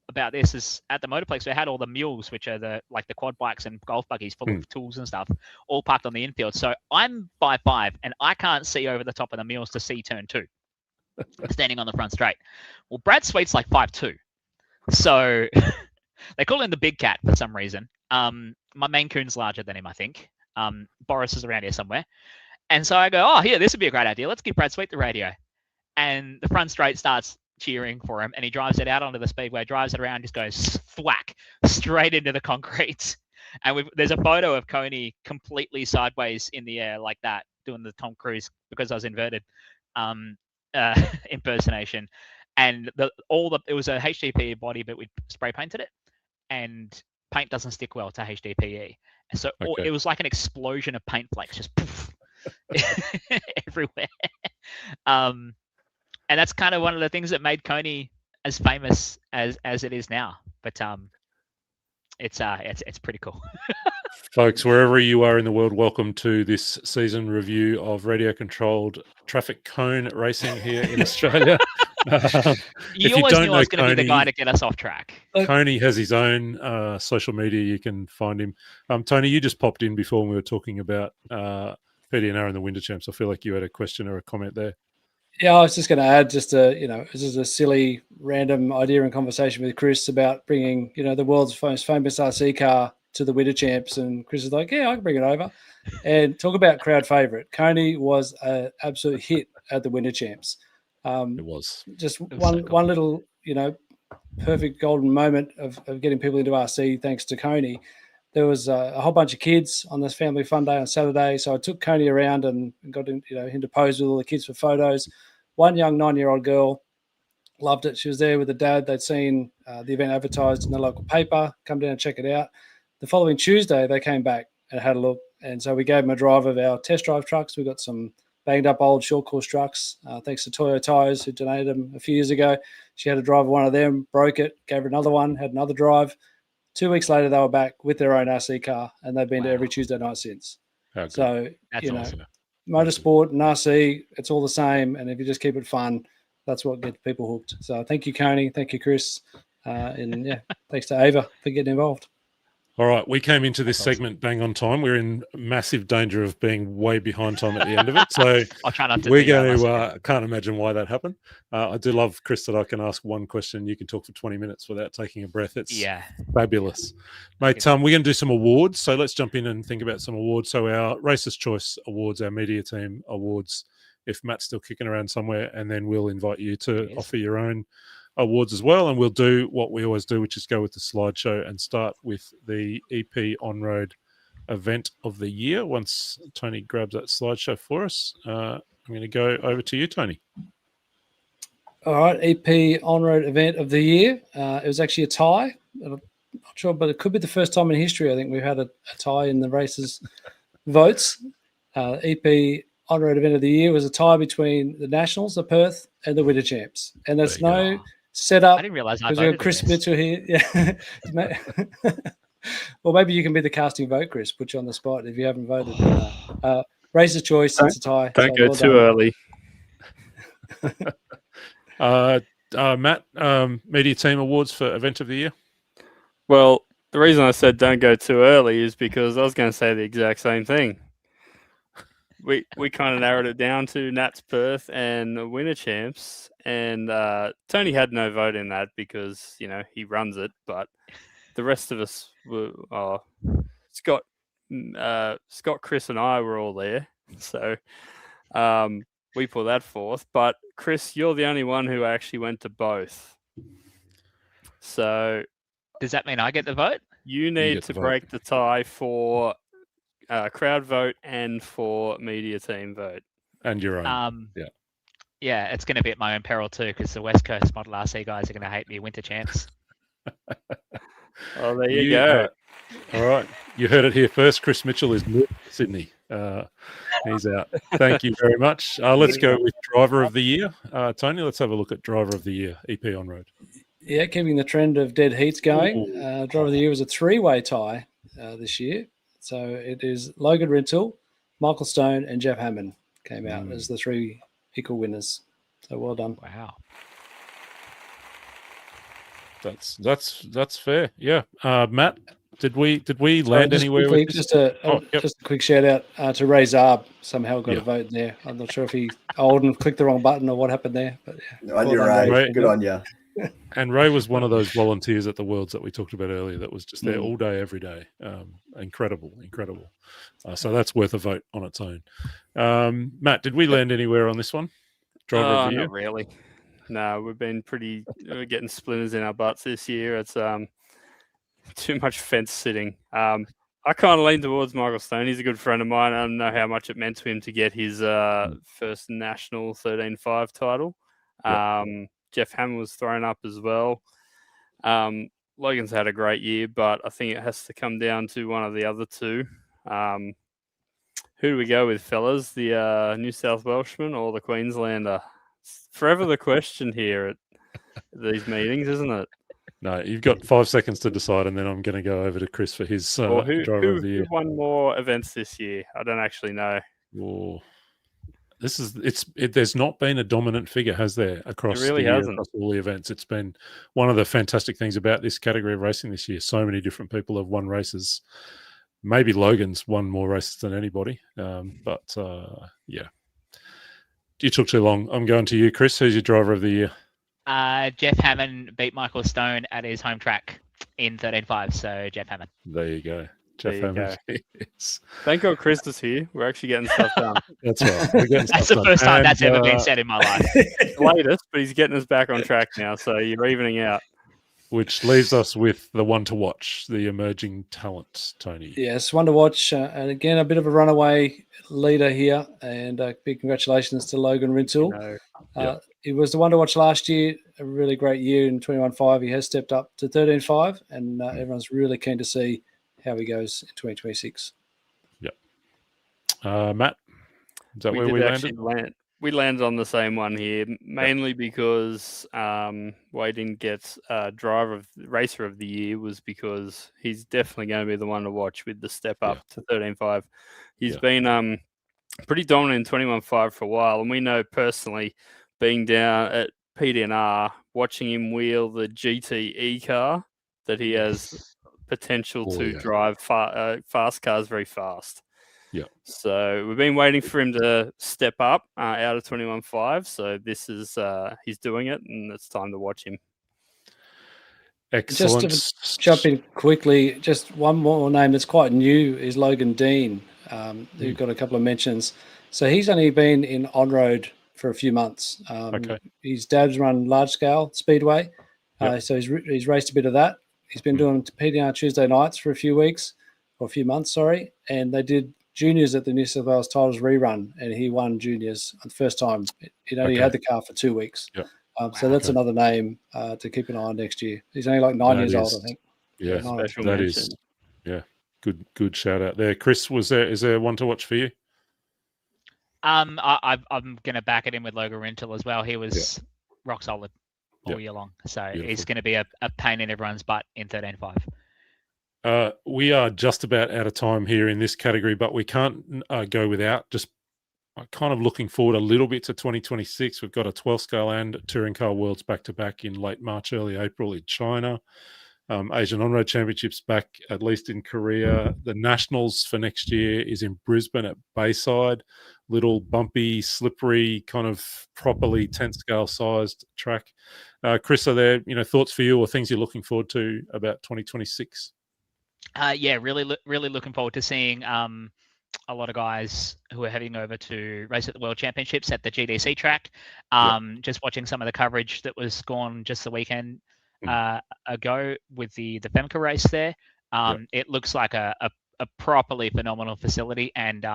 about this is at the Motorplex, we had all the mules, which are the quad bikes and golf buggies full of tools and stuff, all parked on the infield. So I'm 5'5", and I can't see over the top of the mules to see turn 2, standing on the front straight. Well, Brad Sweet's like 5'2", so they call him the big cat for some reason. My Maine Coon's larger than him, I think. Boris is around here somewhere. And so I go, oh, here, this would be a great idea. Let's give Brad Sweet the radio. And the front straight starts cheering for him, and he drives it out onto the speedway, drives it around, just goes thwack straight into the concrete. And there's a photo of Coney completely sideways in the air like that, doing the Tom Cruise, because I was inverted, impersonation. And it was a HDPE body, but we spray painted it, and paint doesn't stick well to HDPE. And so it was like an explosion of paint flakes, just poof, everywhere. And that's kind of one of the things that made Coney as famous as it is now. But it's pretty cool. Folks, wherever you are in the world, welcome to this season review of radio-controlled traffic cone racing here in Australia. You always knew I was going to be the guy to get us off track. Coney has his own social media. You can find him. Tony, you just popped in before when we were talking about PDNR and the Winter Champs. I feel like you had a question or a comment there. Yeah, I was just going to add this is a silly, random idea and conversation with Chris about bringing, the world's most famous RC car to the Winter Champs. And Chris is like, yeah, I can bring it over. And talk about crowd favourite. Coney was an absolute hit at the Winter Champs. It was. Just one little, perfect golden moment of getting people into RC thanks to Coney. There was a whole bunch of kids on this family fun day on Saturday. So I took Coney around and got him to pose with all the kids for photos. One young 9-year-old girl loved it. She was there with the dad. They'd seen the event advertised in the local paper, come down and check it out. The following Tuesday, they came back and had a look. And so we gave them a drive of our test drive trucks. We got some banged up old short course trucks, thanks to Toyo Tires, who donated them a few years ago. She had a drive of one of them, broke it, gave her another one, had another drive. 2 weeks later, they were back with their own RC car, and they've been to every Tuesday night since. Okay. So, That's awesome. Motorsport and RC, it's all the same. And if you just keep it fun, that's what gets people hooked. So thank you, Coney. Thank you, Chris. And thanks to Ava for getting involved. All right, we came into this segment bang on time. We're in massive danger of being way behind time at the end of it. So I'll try not to. We're going to can't imagine why that happened. I do love, Chris, that I can ask one question. You can talk for 20 minutes without taking a breath. It's fabulous. Mate, we're going to do some awards. So let's jump in and think about some awards. So our Racist Choice Awards, our Media Team Awards, if Matt's still kicking around somewhere, and then we'll invite you to offer your own awards as well, and we'll do what we always do, which is go with the slideshow and start with the EP On-Road event of the year. Once Tony grabs that slideshow for us, I'm going to go over to you, Tony. All right, EP On-Road event of the year. It was actually a tie. I'm not sure, but it could be the first time in history I think we've had a tie in the races votes. EP On-Road event of the year was a tie between the Nationals, the Perth, and the Winter Champs. And there's no setup. I didn't realize I because we got Chris Mitchell here. Yeah. Well, maybe you can be the casting vote, Chris. Put you on the spot if you haven't voted. Racer's choice. It's a tie. Don't go too early. Matt, Media Team Awards for Event of the Year. Well, the reason I said don't go too early is because I was going to say the exact same thing. We kind of narrowed it down to Nats Perth and the Winter Champs, and Tony had no vote in that because he runs it, but the rest of us were Scott, Chris, and I were all there, so we put that forth. But Chris, you're the only one who actually went to both. So does that mean I get the vote? You need to break the tie for crowd vote and for Media Team vote. And your own. Yeah, it's going to be at my own peril too, because the West Coast Model RC guys are going to hate me, Winter Champs. Oh, there you go. All right. You heard it here first. Chris Mitchell is moving to Sydney. He's out. Thank you very much. Let's go with Driver of the Year. Tony, let's have a look at Driver of the Year, EP On-Road. Yeah, keeping the trend of dead heats going. Driver of the Year was a three-way tie this year. So it is Logan Rintoul, Michael Stone, and Jeff Hammond came out as the three equal winners. So well done. Wow. That's fair. Yeah. Matt, did we land anywhere? Quickly, just a quick shout out to Ray Zarb. Somehow got a vote there. I'm not sure if he old and clicked the wrong button or what happened there. But on your Ray. Good on you. And Ray was one of those volunteers at the Worlds that we talked about earlier that was just there all day, every day. Incredible. So that's worth a vote on its own. Matt, did we land anywhere on this one? Driver of the year? Not really. No, we're getting splinters in our butts this year. It's too much fence sitting. I kind of lean towards Michael Stone. He's a good friend of mine. I don't know how much it meant to him to get his first national 13.5 title. Jeff Hammond was thrown up as well. Logan's had a great year, but I think it has to come down to one of the other two. Who do we go with, fellas? The New South Welshman or the Queenslander? It's forever the question here at these meetings, isn't it? No, you've got 5 seconds to decide, and then I'm going to go over to Chris for his driver of the year. Who won more events this year? I don't actually know. Oh, there's not been a dominant figure, has there, across across all the events? It's been one of the fantastic things about this category of racing this year. So many different people have won races. Maybe Logan's won more races than anybody, but yeah. You took too long. I'm going to you, Chris. Who's your driver of the year? Jeff Hammond beat Michael Stone at his home track in 13.5, so Jeff Hammond. There you go. Jeff Hammond. Yes. Thank God Chris is here. We're actually getting stuff done. That's right. We're getting that's the first time that's ever been said in my life. It's latest, but he's getting us back on track now, so you're evening out. Which leaves us with the one to watch, the emerging talent, Tony. Yes, one to watch. And again, a bit of a runaway leader here. And big congratulations to Logan Rintoul. He was the one to watch last year, a really great year in 21.5. He has stepped up to 13.5, and everyone's really keen to see how he goes in 2026. Yeah. Matt, is that where we landed? We landed on the same one here, mainly because Wade gets racer of the year was because he's definitely going to be the one to watch with the step up to 13.5. He's been pretty dominant in 21.5 for a while, and we know personally, being down at PDNR, watching him wheel the GTE car, that he has potential to drive fast cars very fast. Yeah. So we've been waiting for him to step up out of 21.5. So this is he's doing it, and it's time to watch him. Excellent. Just to jump in quickly, just one more name that's quite new is Logan Dean. Who've got a couple of mentions. So he's only been in on-road for a few months. His dad's run large-scale speedway, so he's raced a bit of that. He's been doing PDR Tuesday nights for a few months, and they did juniors at the New South Wales Titles rerun, and he won juniors the first time. He'd only had the car for 2 weeks. So that's another name to keep an eye on next year. He's only like 9 years old, I think. Yeah, that is. Yeah, good shout out there. Chris, is there one to watch for you? I'm going to back it in with Logan Rintoul as well. He was rock solid all year long. So he's going to be a pain in everyone's butt in 13.5. We are just about out of time here in this category, but we can't go without just kind of looking forward a little bit to 2026. We've got a 12 scale and Touring Car Worlds back-to-back in late March, early April in China. Asian On-Road Championships back at least in Korea. The Nationals for next year is in Brisbane at Bayside. Little bumpy, slippery, kind of properly 10 scale sized track. Chris, are there thoughts for you or things you're looking forward to about 2026? Really looking forward to seeing a lot of guys who are heading over to race at the World Championships at the GDC track. Just watching some of the coverage that was gone just the weekend ago with the FEMCA race there. It looks like a properly phenomenal facility, and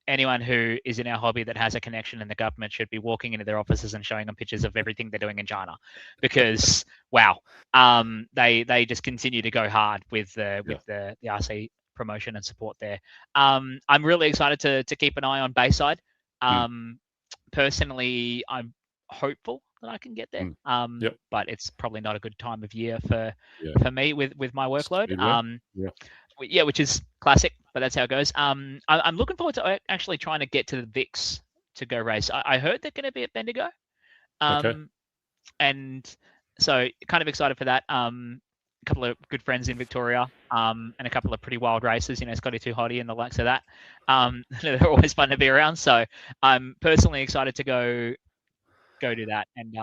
anyone who is in our hobby that has a connection in the government should be walking into their offices and showing them pictures of everything they're doing in China, because they just continue to go hard with the RC promotion and support there. I'm really excited to keep an eye on Bayside. Personally, I'm hopeful that I can get there, but it's probably not a good time of year for me with my workload. Which is classic, but that's how it goes. I'm looking forward to actually trying to get to the VIX to go race. I heard they're going to be at Bendigo, and so kind of excited for that. A couple of good friends in Victoria, and a couple of pretty wild races. Scotty Too Hotty and the likes of that. They're always fun to be around. So I'm personally excited to go do that, and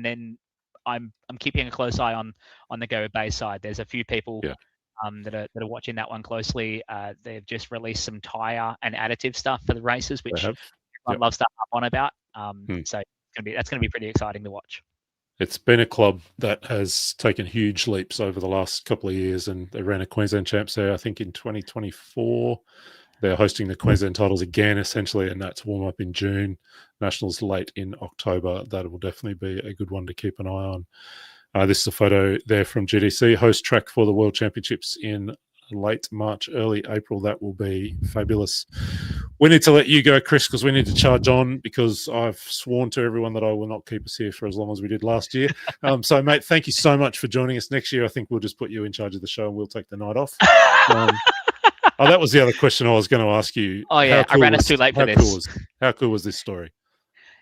then I'm keeping a close eye on the Go Bay side. There's a few people that are watching that one closely. They've just released some tire and additive stuff for the races, which everyone loves to up on about. So that's gonna be pretty exciting to watch. It's been a club that has taken huge leaps over the last couple of years, and they ran a Queensland Champs there, I think, in 2024. They're hosting the Queensland titles again, essentially, and that's warm up in June. Nationals late in October. That will definitely be a good one to keep an eye on. This is a photo there from GDC, host track for the World Championships in late March, early April. That will be fabulous. We need to let you go, Chris, because we need to charge on, because I've sworn to everyone that I will not keep us here for as long as we did last year. So, mate, thank you so much for joining us. Next year, I think we'll just put you in charge of the show and we'll take the night off. That was the other question I was going to ask you. Oh, yeah, I ran us too late for this. How cool was this story?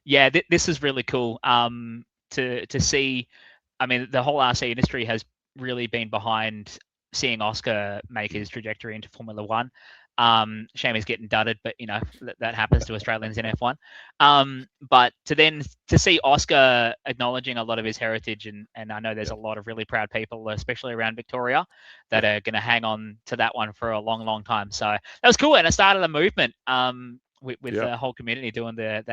Yeah, this is really cool to see. I mean, the whole RC industry has really been behind seeing Oscar make his trajectory into Formula One. Shame he's getting dudded, but you know that happens to Australians in F1. But to see Oscar acknowledging a lot of his heritage, and I know there's a lot of really proud people, especially around Victoria, that are going to hang on to that one for a long, long time. So that was cool, and it started a movement with the whole community doing the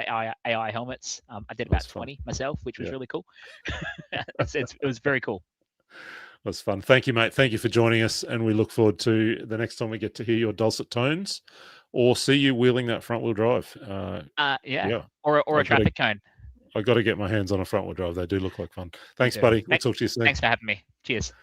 AI helmets. I did about 20 myself, which was really cool. It was very cool. That's fun. Thank you, mate. Thank you for joining us, and we look forward to the next time we get to hear your dulcet tones or see you wheeling that front-wheel drive. Or a traffic cone. I've got to get my hands on a front-wheel drive. They do look like fun. Thanks, buddy. We'll talk to you soon. Thanks for having me. Cheers.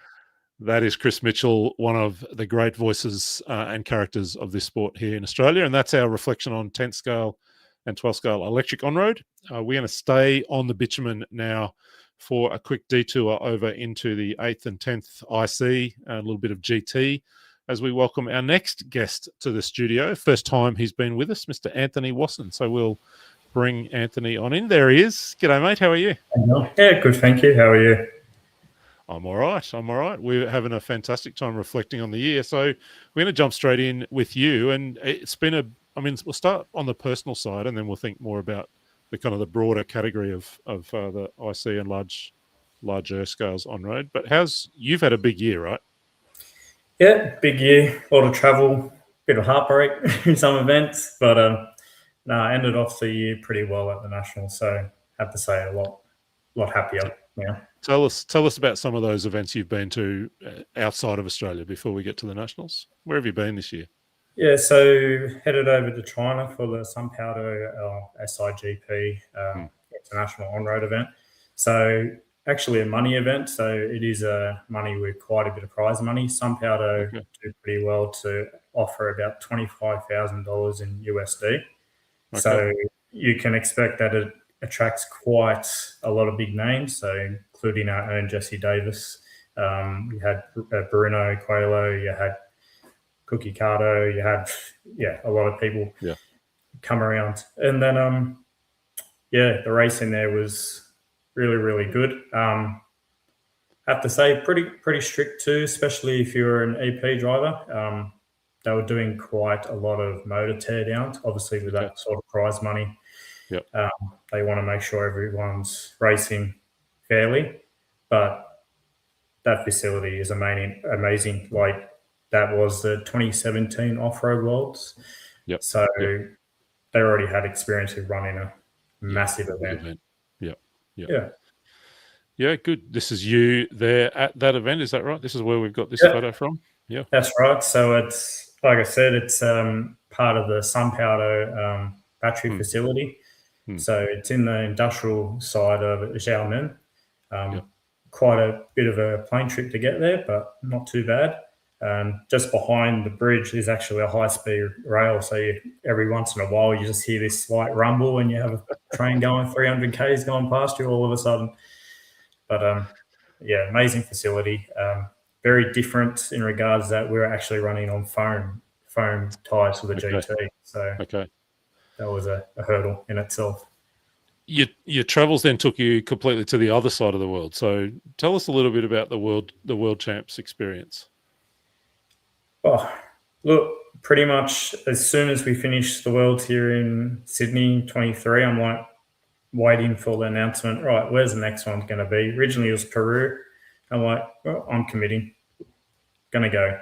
That is Chris Mitchell, one of the great voices and characters of this sport here in Australia, and that's our reflection on 10th scale and 12th scale electric on-road. We're going to stay on the bitumen now for a quick detour over into the 8th and 10th IC and a little bit of GT as we welcome our next guest to the studio. First time he's been with us, Mr. Anthony Wasson. So we'll bring Anthony on in. There he is. G'day, mate. How are you? Yeah, good. Thank you. How are you? I'm all right. We're having a fantastic time reflecting on the year. So we're going to jump straight in with you. And it's been we'll start on the personal side and then we'll think more about the kind of the broader category of the IC and larger scales on road. But you've had a big year, right? Yeah, big year, a lot of travel, bit of heartbreak in some events, but I ended off the year pretty well at the Nationals, so I have to say a lot happier now. Tell us about some of those events you've been to outside of Australia before we get to the Nationals. Where have you been this year? Yeah, so headed over to China for the Sunpowder SIGP International On-Road event. So actually a money event. So it is a money with quite a bit of prize money. Sunpowder do pretty well to offer about $25,000 in USD. Okay. So you can expect that it attracts quite a lot of big names. So including our own Jesse Davis. You had Bruno Coelho, you had Cookie Cardo, you had a lot of people come around, and then the race in there was really, really good. I have to say pretty strict too, especially if you're an EP driver. They were doing quite a lot of motor teardowns, obviously with that sort of prize money. They want to make sure everyone's racing fairly, but that facility is amazing. Like, that was the 2017 Off-Road Worlds. So they already had experience of running a massive event. Yeah, good. This is you there at that event, is that right? This is where we've got this photo from? Yeah. That's right. So it's, like I said, it's part of the Sunpowder battery facility. So it's in the industrial side of Xiamen. Quite a bit of a plane trip to get there, but not too bad. Just behind the bridge is actually a high-speed rail, so every once in a while you just hear this slight rumble and you have a train going 300 k's going past you all of a sudden. But amazing facility. Very different in regards that we're actually running on foam tyres for the GT. So that was a hurdle in itself. Your travels then took you completely to the other side of the world. So tell us a little bit about the World Champs experience. Oh, look, pretty much as soon as we finished the Worlds here in Sydney 23, I'm like, waiting for the announcement. Right, where's the next one going to be? Originally, it was Peru. I'm like, well, I'm committing. Going to go.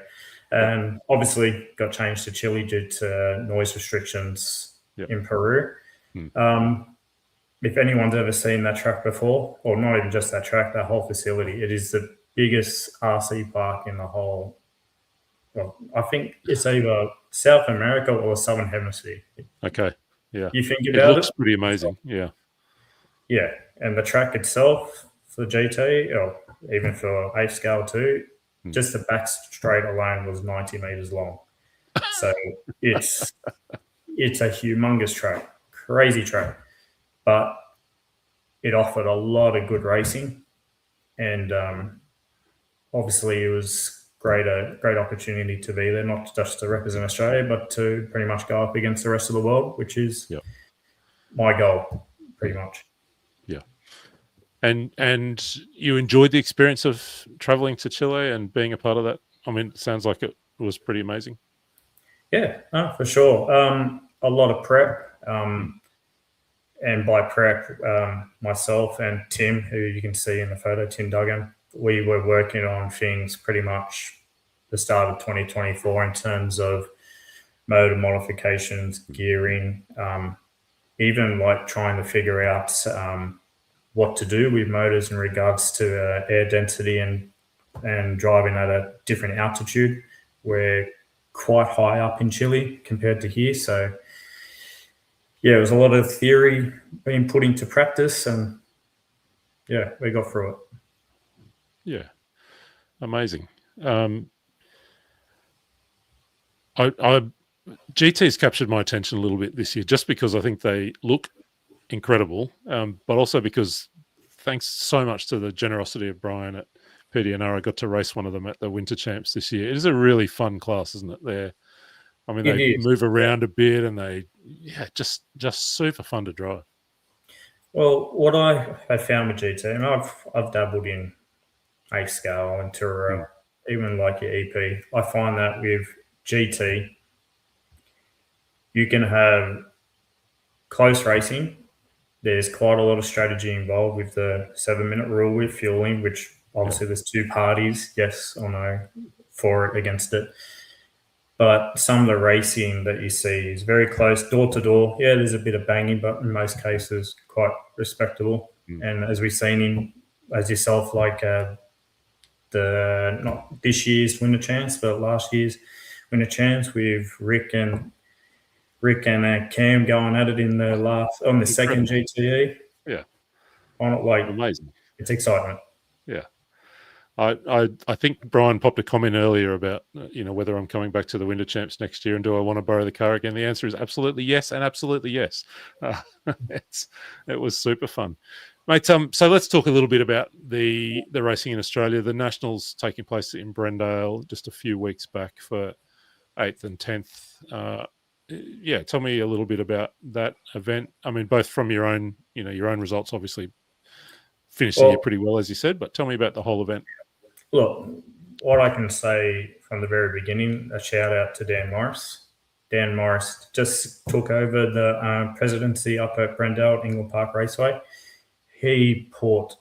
And obviously got changed to Chile due to noise restrictions in Peru. If anyone's ever seen that track before, or not even just that track, that whole facility, it is the biggest RC park in the whole, well, I think it's either South America or the Southern Hemisphere. Okay, yeah. You think about it? It looks pretty amazing, yeah. Yeah, and the track itself for GT, or even for 8 scale too, just the back straight alone was 90 meters long. So it's a humongous track, crazy track, but it offered a lot of good racing, and obviously it was great opportunity to be there, not just to represent Australia, but to pretty much go up against the rest of the world, which is my goal, pretty much. Yeah. And you enjoyed the experience of traveling to Chile and being a part of that? I mean, it sounds like it was pretty amazing. Yeah, for sure. A lot of prep. And by prep, myself and Tim, who you can see in the photo, Tim Duggan, we were working on things pretty much the start of 2024 in terms of motor modifications, gearing, even like trying to figure out what to do with motors in regards to air density and driving at a different altitude. We're quite high up in Chile compared to here. So, yeah, it was a lot of theory being put into practice, and, yeah, we got through it. Yeah, amazing. GT's captured my attention a little bit this year just because I think they look incredible, but also because thanks so much to the generosity of Brian at PDNR, I got to race one of them at the Winter Champs this year. It is a really fun class, isn't it? They move around a bit, and just super fun to drive. Well, what I have found with GT, and I've dabbled in 8 scale and Turo, even like your EP. I find that with GT, you can have close racing. There's quite a lot of strategy involved with the 7-minute rule with fueling, which obviously there's 2 parties, yes or no, for it, against it. But some of the racing that you see is very close, door to door. Yeah, there's a bit of banging, but in most cases, quite respectable. And as we've seen as yourself, like not this year's Winter Champs, but last year's Winter Champs with Rick and Cam going at it on the second GTE. Yeah, amazing. It's excitement. Yeah. I think Brian popped a comment earlier about whether I'm coming back to the Winter Champs next year and do I want to borrow the car again. The answer is absolutely yes and absolutely yes. It was super fun, mate. So let's talk a little bit about the racing in Australia. The Nationals taking place in Brendale just a few weeks back for 8th and 10th. Tell me a little bit about that event. I mean, both from your own results, obviously finishing it pretty well, as you said, but tell me about the whole event. Look, what I can say from the very beginning, a shout out to Dan Morris. Dan Morris just took over the presidency up at Brendale, England Park Raceway. He put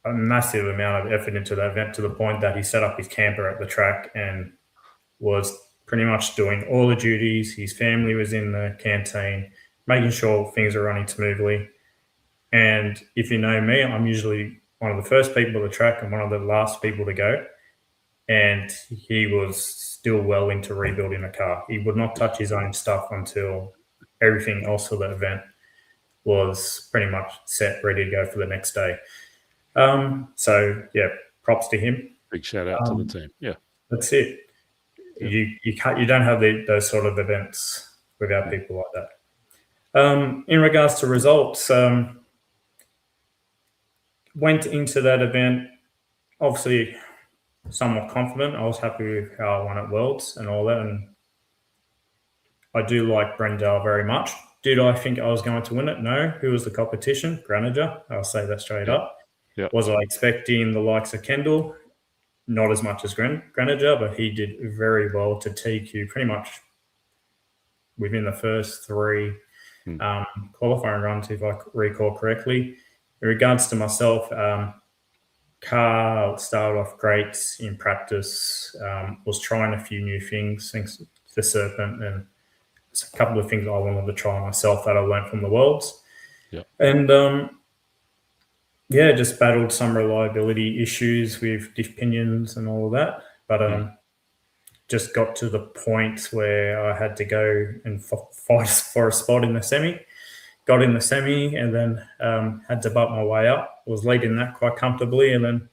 a massive amount of effort into that event to the point that he set up his camper at the track and was pretty much doing all the duties. His family was in the canteen, making sure things are running smoothly. And if you know me, I'm usually one of the first people to the track and one of the last people to go. And he was still well into rebuilding a car. He would not touch his own stuff until everything else for the event was pretty much set, ready to go for the next day. So, yeah, props to him. Big shout out to the team. Yeah. That's it. Yeah. You don't have those sort of events without people like that. In regards to results, went into that event obviously somewhat confident. I was happy with how I won at Worlds and all that, and I do like Brendale very much. Did I think I was going to win it? No. Who was the competition? Graniger. I'll say that straight up. Yep. Was I expecting the likes of Kendall? Not as much as Graniger, but he did very well to TQ pretty much within the first 3. qualifying runs, if I recall correctly. In regards to myself, car started off great in practice, was trying a few new things, the Serpent, and a couple of things I wanted to try myself that I learned from the Worlds. Yeah. And just battled some reliability issues with diff pinions and all of that. But just got to the point where I had to go and fight for a spot in the semi. Got in the semi and then had to butt my way up. Was leading that quite comfortably, and then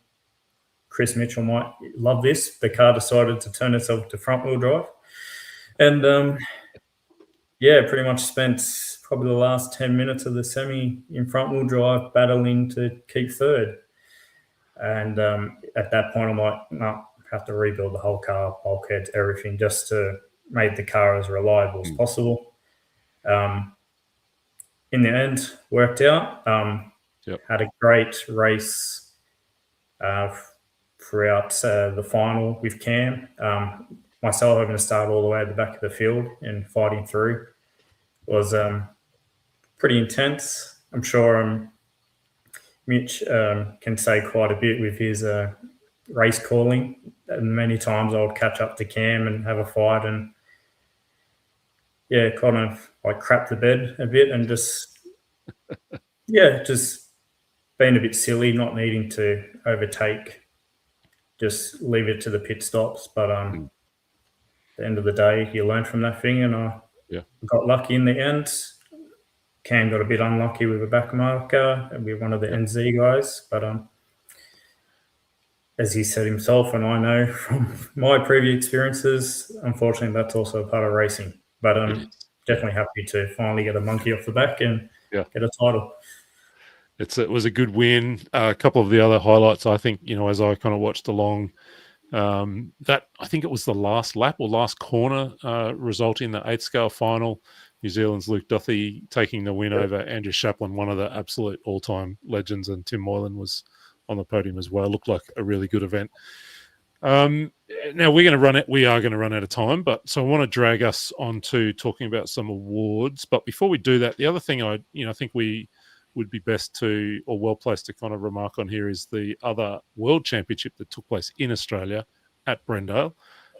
Chris Mitchell might love this. The car decided to turn itself to front-wheel drive. And, pretty much spent probably the last 10 minutes of the semi in front-wheel drive battling to keep third. And at that point, I'm like, no, have to rebuild the whole car, bulkheads, everything, just to make the car as reliable as possible. In the end, worked out. Had a great race throughout the final with Cam. Myself having to start all the way at the back of the field and fighting through was pretty intense. I'm sure Mitch can say quite a bit with his race calling. And many times I would catch up to Cam and have a fight and kind of like crap the bed a bit and just being a bit silly, not needing to overtake, just leave it to the pit stops. But at the end of the day, you learn from that thing, and I got lucky in the end. Cam got a bit unlucky with a back marker and with one of the NZ guys, but as he said himself, and I know from my previous experiences, unfortunately, that's also a part of racing. But I'm definitely happy to finally get a monkey off the back and get a title. It was a good win. A couple of the other highlights, I think, as I kind of watched along, that I think it was the last lap or last corner resulting in the 8th scale final. New Zealand's Luke Duthie taking the win over Andrew Shaplin, one of the absolute all-time legends, and Tim Moylan was on the podium as well. Looked like a really good event. Now we are going to run out of time, so I want to drag us on to talking about some awards. But before we do that, the other thing I think we would be best to, or well placed to kind of remark on here, is the other World Championship that took place in Australia at Brendale.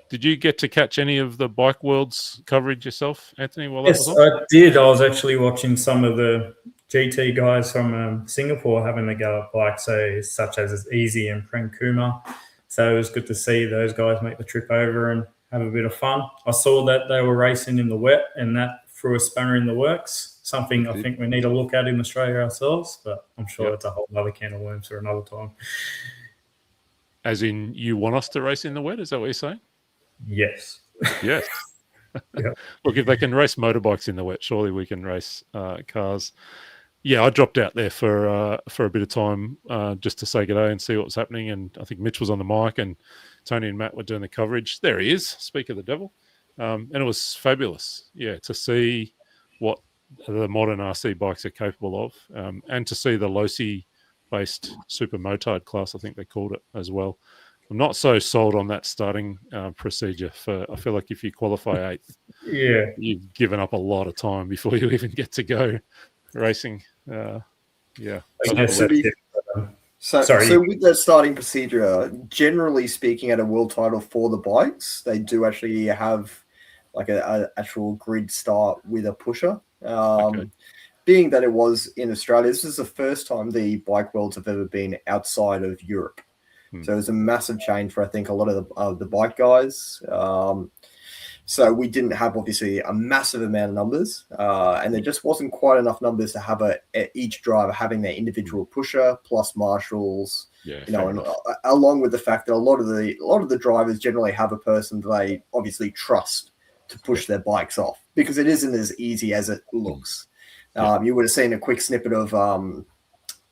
Did you get to catch any of the Bike Worlds coverage yourself, Anthony? Yes, I did. I was actually watching some of the GT guys from Singapore having a go at bikes, such as Easy and Prem Kumar. So it was good to see those guys make the trip over and have a bit of fun. I saw that they were racing in the wet, and that threw a spanner in the works, something I think we need to look at in Australia ourselves, but I'm sure it's a whole other can of worms for another time. As in, you want us to race in the wet? Is that what you're saying? Yes. Yes. Look, if they can race motorbikes in the wet, surely we can race cars. Yeah, I dropped out there for a bit of time just to say good day and see what was happening. And I think Mitch was on the mic and Tony and Matt were doing the coverage. There he is, speak of the devil. And it was fabulous, to see what the modern RC bikes are capable of, and to see the Losi-based super motard class, I think they called it as well. I'm not so sold on that starting procedure. I feel like if you qualify 8th, you've given up a lot of time before you even get to go racing. So with the starting procedure, generally speaking, at a world title for the bikes, they do actually have like an actual grid start with a pusher. Being that it was in Australia, this is the first time the Bike Worlds have ever been outside of Europe. So it was a massive change for, I think, a lot of the bike guys. So we didn't have, obviously, a massive amount of numbers, and there just wasn't quite enough numbers to have each driver having their individual pusher plus marshals. And along with the fact that a lot of the drivers generally have a person that they obviously trust to push their bikes off, because it isn't as easy as it looks. You would have seen a quick snippet of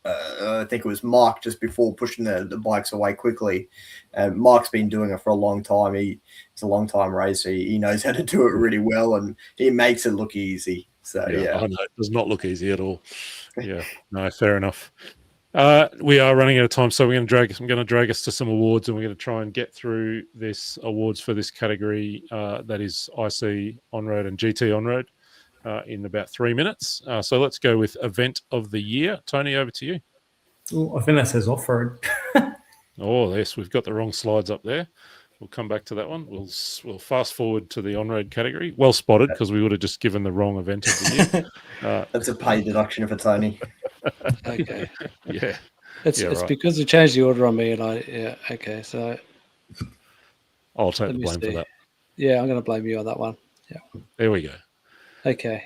I think it was Mark just before pushing the bikes away quickly. Mark's been doing it for a long time. He's a long time racer. He knows how to do it really well, and he makes it look easy. So I know, it does not look easy at all. No, fair enough. We are running out of time, so I'm going to drag us to some awards, and we're going to try and get through this awards for this category that is IC on-road and GT on-road. in about 3 minutes. So let's go with event of the year. Tony, over to you. Ooh, I think that says off-road. Oh, yes, we've got the wrong slides up there. We'll come back to that one. We'll fast forward to the on-road category. Well spotted, because we would have just given the wrong event of the year. That's a pay deduction for Tony. Okay. Yeah. It's right. because you changed the order on me, and okay. So I'll take let the me blame for see. that. Yeah, I'm going to blame you on that one. Yeah. There we go. Okay.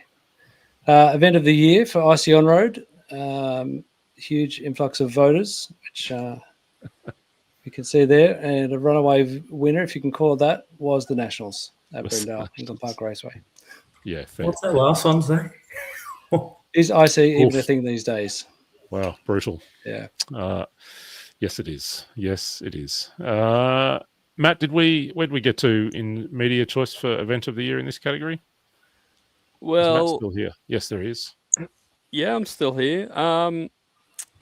Event of the year for IC On Road. Huge influx of voters, which you can see there. And a runaway winner, if you can call it that, was the Nationals at Brendale, England Park Raceway. Yeah. Fair. What's that last one say? Is IC even a thing these days? Wow, brutal. Yeah. Yes, it is. Yes, it is. Matt, where'd we get to in media choice for event of the year in this category? Is Matt Well, still here? Yes, there is. yeah, I'm still here.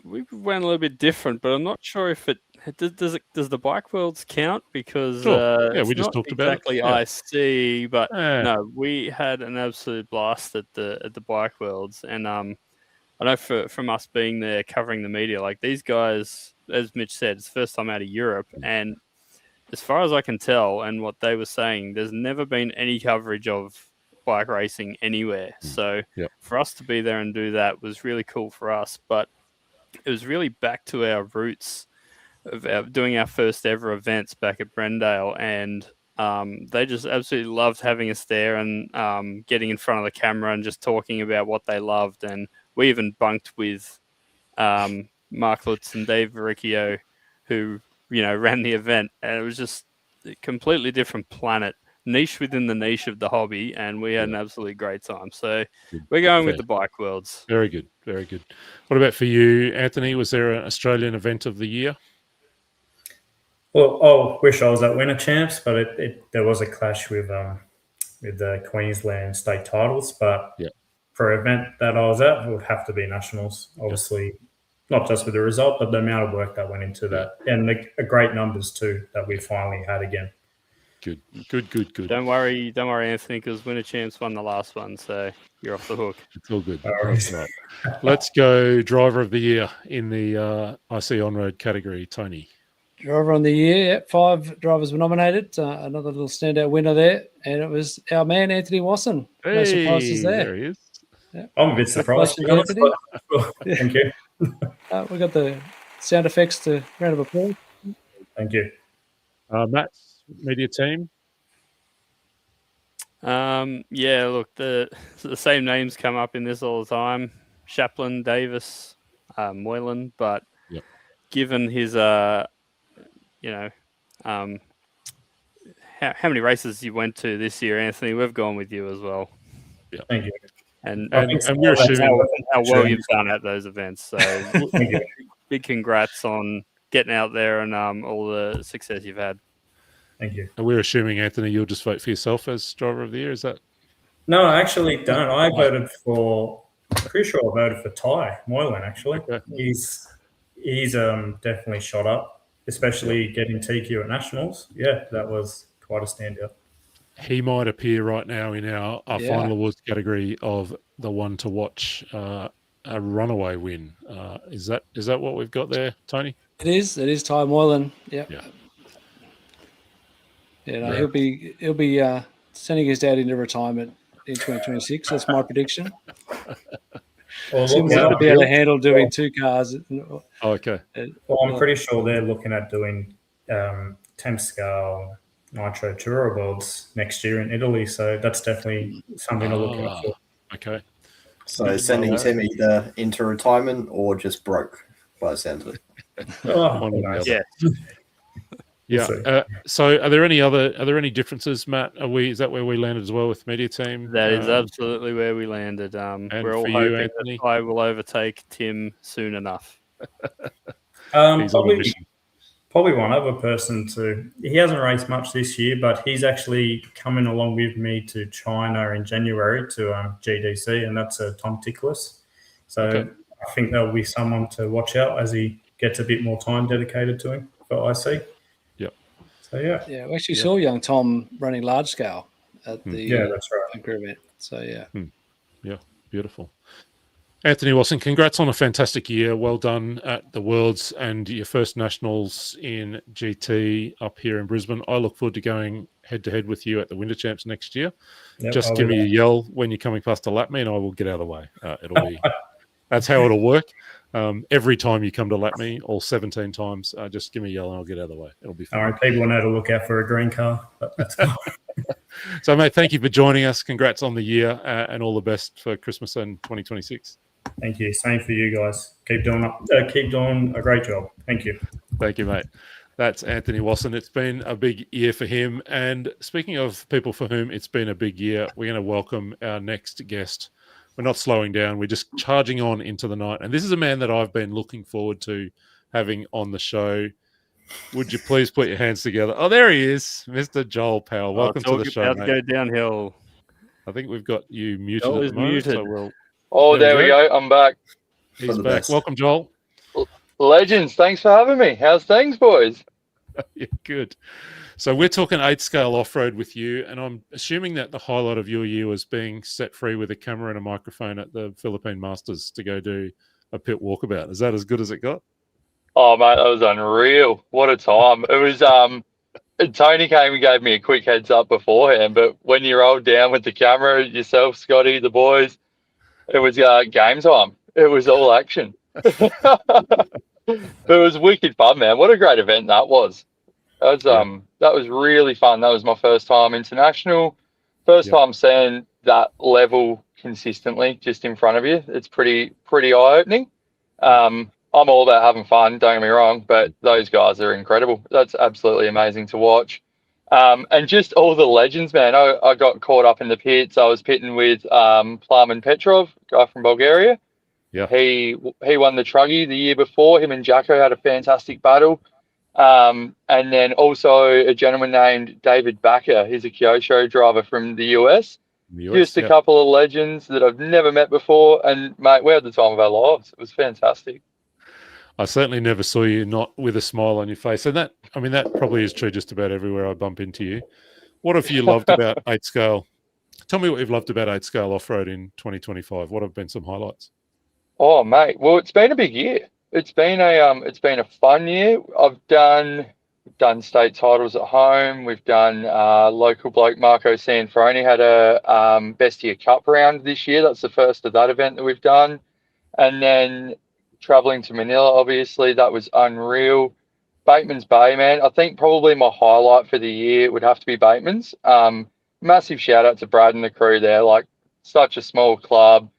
We went a little bit different, but I'm not sure if does the Bike Worlds count, because Sure. Yeah, it's we just not talked about it. exactly Yeah. IC, but Eh, no, we had an absolute blast at the Bike Worlds, and I know from us being there covering the media, like these guys, as Mitch said, it's the first time out of Europe, and as far as I can tell, and what they were saying, there's never been any coverage of bike racing anywhere. So Yep. for us to be there and do that was really cool for us, but it was really back to our roots of doing our first ever events back at Brendale, and they just absolutely loved having us there and getting in front of the camera and just talking about what they loved. And we even bunked with Mark Lutz and Dave Verricchio, who ran the event, and it was just a completely different planet, niche within the niche of the hobby, and we had an absolutely great time. So we're going with the Bike Worlds. Very good. Very good. What about for you, Anthony? Was there an Australian event of the year? Well, I wish I was at Winter Champs, but there was a clash with the Queensland state titles. But for an event that I was at, it would have to be Nationals. Obviously, not just with the result, but the amount of work that went into that, and the great numbers too that we finally had again. Good. Don't worry, Anthony, because Winter Champs won the last one, so you're off the hook. It's all good. Right. Right. Let's go driver of the year in the IC on-road category, Tony. Driver on the year, 5 drivers were nominated. Another little standout winner there, and it was our man Anthony Wasson. No surprises there. There he is. Yeah. I'm a bit surprised. Anthony. Thank you. We got the sound effects to round of applause. Thank you. Matt's media team. Yeah, look, the same names come up in this all the time: Chaplin, Davis, Moylan. But given his, how many races you went to this year, Anthony, we've gone with you as well. Yeah, thank you. And we're assuming how well you've done at those events. So big congrats on getting out there and all the success you've had. Thank you. And we're assuming, Anthony, you'll just vote for yourself as driver of the year. Is that? No, I actually don't. I voted for. Pretty sure I voted for Ty Moylan. Actually, he's definitely shot up, especially getting TQ at Nationals. Yeah, that was quite a standout. He might appear right now in our final awards category of the one to watch, a runaway win. Is that what we've got there, Tony? It is Ty Moylan. Yep. Yeah. Yeah, he'll be sending his dad into retirement in 2026. That's my prediction. Well, Seems to be able to handle doing 2 cars. Okay. Well, I'm pretty sure they're looking at doing 10 scale Nitro Tour Worlds next year in Italy, so that's definitely something to look out for. Okay. So sending Tim either into retirement or just broke, by the sound of it. Yeah. Yeah. So, are there any differences, Matt? Is that where we landed as well with media team? That is absolutely where we landed. We're all hoping that I will overtake Tim soon enough. Probably one other person too. He hasn't raced much this year, but he's actually coming along with me to China in January to GDC, and that's Tom Ticklis. So I think there'll be someone to watch out as he gets a bit more time dedicated to him for IC. So we actually saw young Tom running large scale at the that's right. event. So Yeah, beautiful. Anthony Watson, congrats on a fantastic year. Well done at the Worlds and your first Nationals in GT up here in Brisbane. I look forward to going head-to-head with you at the Winter Champs next year. Yep, Just I'll give be me a there. yell when you're coming past to lap me, and I will get out of the way. That's how it'll work. Every time you come to lap me, all 17 times, just give me a yell and I'll get out of the way. It'll be fun. All right, people know to look out for a green car. But that's fine. So, mate, thank you for joining us. Congrats on the year and all the best for Christmas and 2026. Thank you. Same for you guys. Keep doing a great job. Thank you. Thank you, mate. That's Anthony Watson. It's been a big year for him. And speaking of people for whom it's been a big year, we're going to welcome our next guest. We're not slowing down. We're just charging on into the night. And this is a man that I've been looking forward to having on the show. Would you please put your hands together? Oh, there he is, Mr. Joel Powell. Welcome to the show, mate. Go downhill. I think we've got you muted Joel at is the moment. muted. So we'll, Oh, there we go. I'm back. He's back. Welcome, Joel. Legends. Thanks for having me. How's things, boys? Yeah, good. So we're talking 8-scale off-road with you, and I'm assuming that the highlight of your year was being set free with a camera and a microphone at the Philippine Masters to go do a pit walkabout. Is that as good as it got? Oh, mate, that was unreal. What a time. It was, Tony came and gave me a quick heads up beforehand, but when you rolled down with the camera, yourself, Scotty, the boys, it was game time. It was all action. But it was wicked fun, man. What a great event that was. That was really fun. That was my first time international. First time seeing that level consistently just in front of you. It's pretty eye-opening. I'm all about having fun, don't get me wrong, but those guys are incredible. That's absolutely amazing to watch. And just all the legends, man. I got caught up in the pits. I was pitting with Plamen Petrov, guy from Bulgaria. Yeah. He won the Truggy the year before. Him and Jacko had a fantastic battle. And then also a gentleman named David Backer. He's a Kyosho driver from the US. Just a couple of legends that I've never met before. And, mate, we had the time of our lives. It was fantastic. I certainly never saw you not with a smile on your face. And that probably is true just about everywhere I bump into you. What have you loved about 8-scale? Tell me what you've loved about 8-scale off-road in 2025. What have been some highlights? Oh, mate. Well, it's been a big year. It's been a fun year. I've done state titles at home. We've done local bloke Marco Sanfroni had a Bestia Cup round this year. That's the first of that event that we've done. And then traveling to Manila, obviously, that was unreal. Bateman's Bay, man. I think probably my highlight for the year would have to be Bateman's. Massive shout out to Brad and the crew there. Like, such a small club,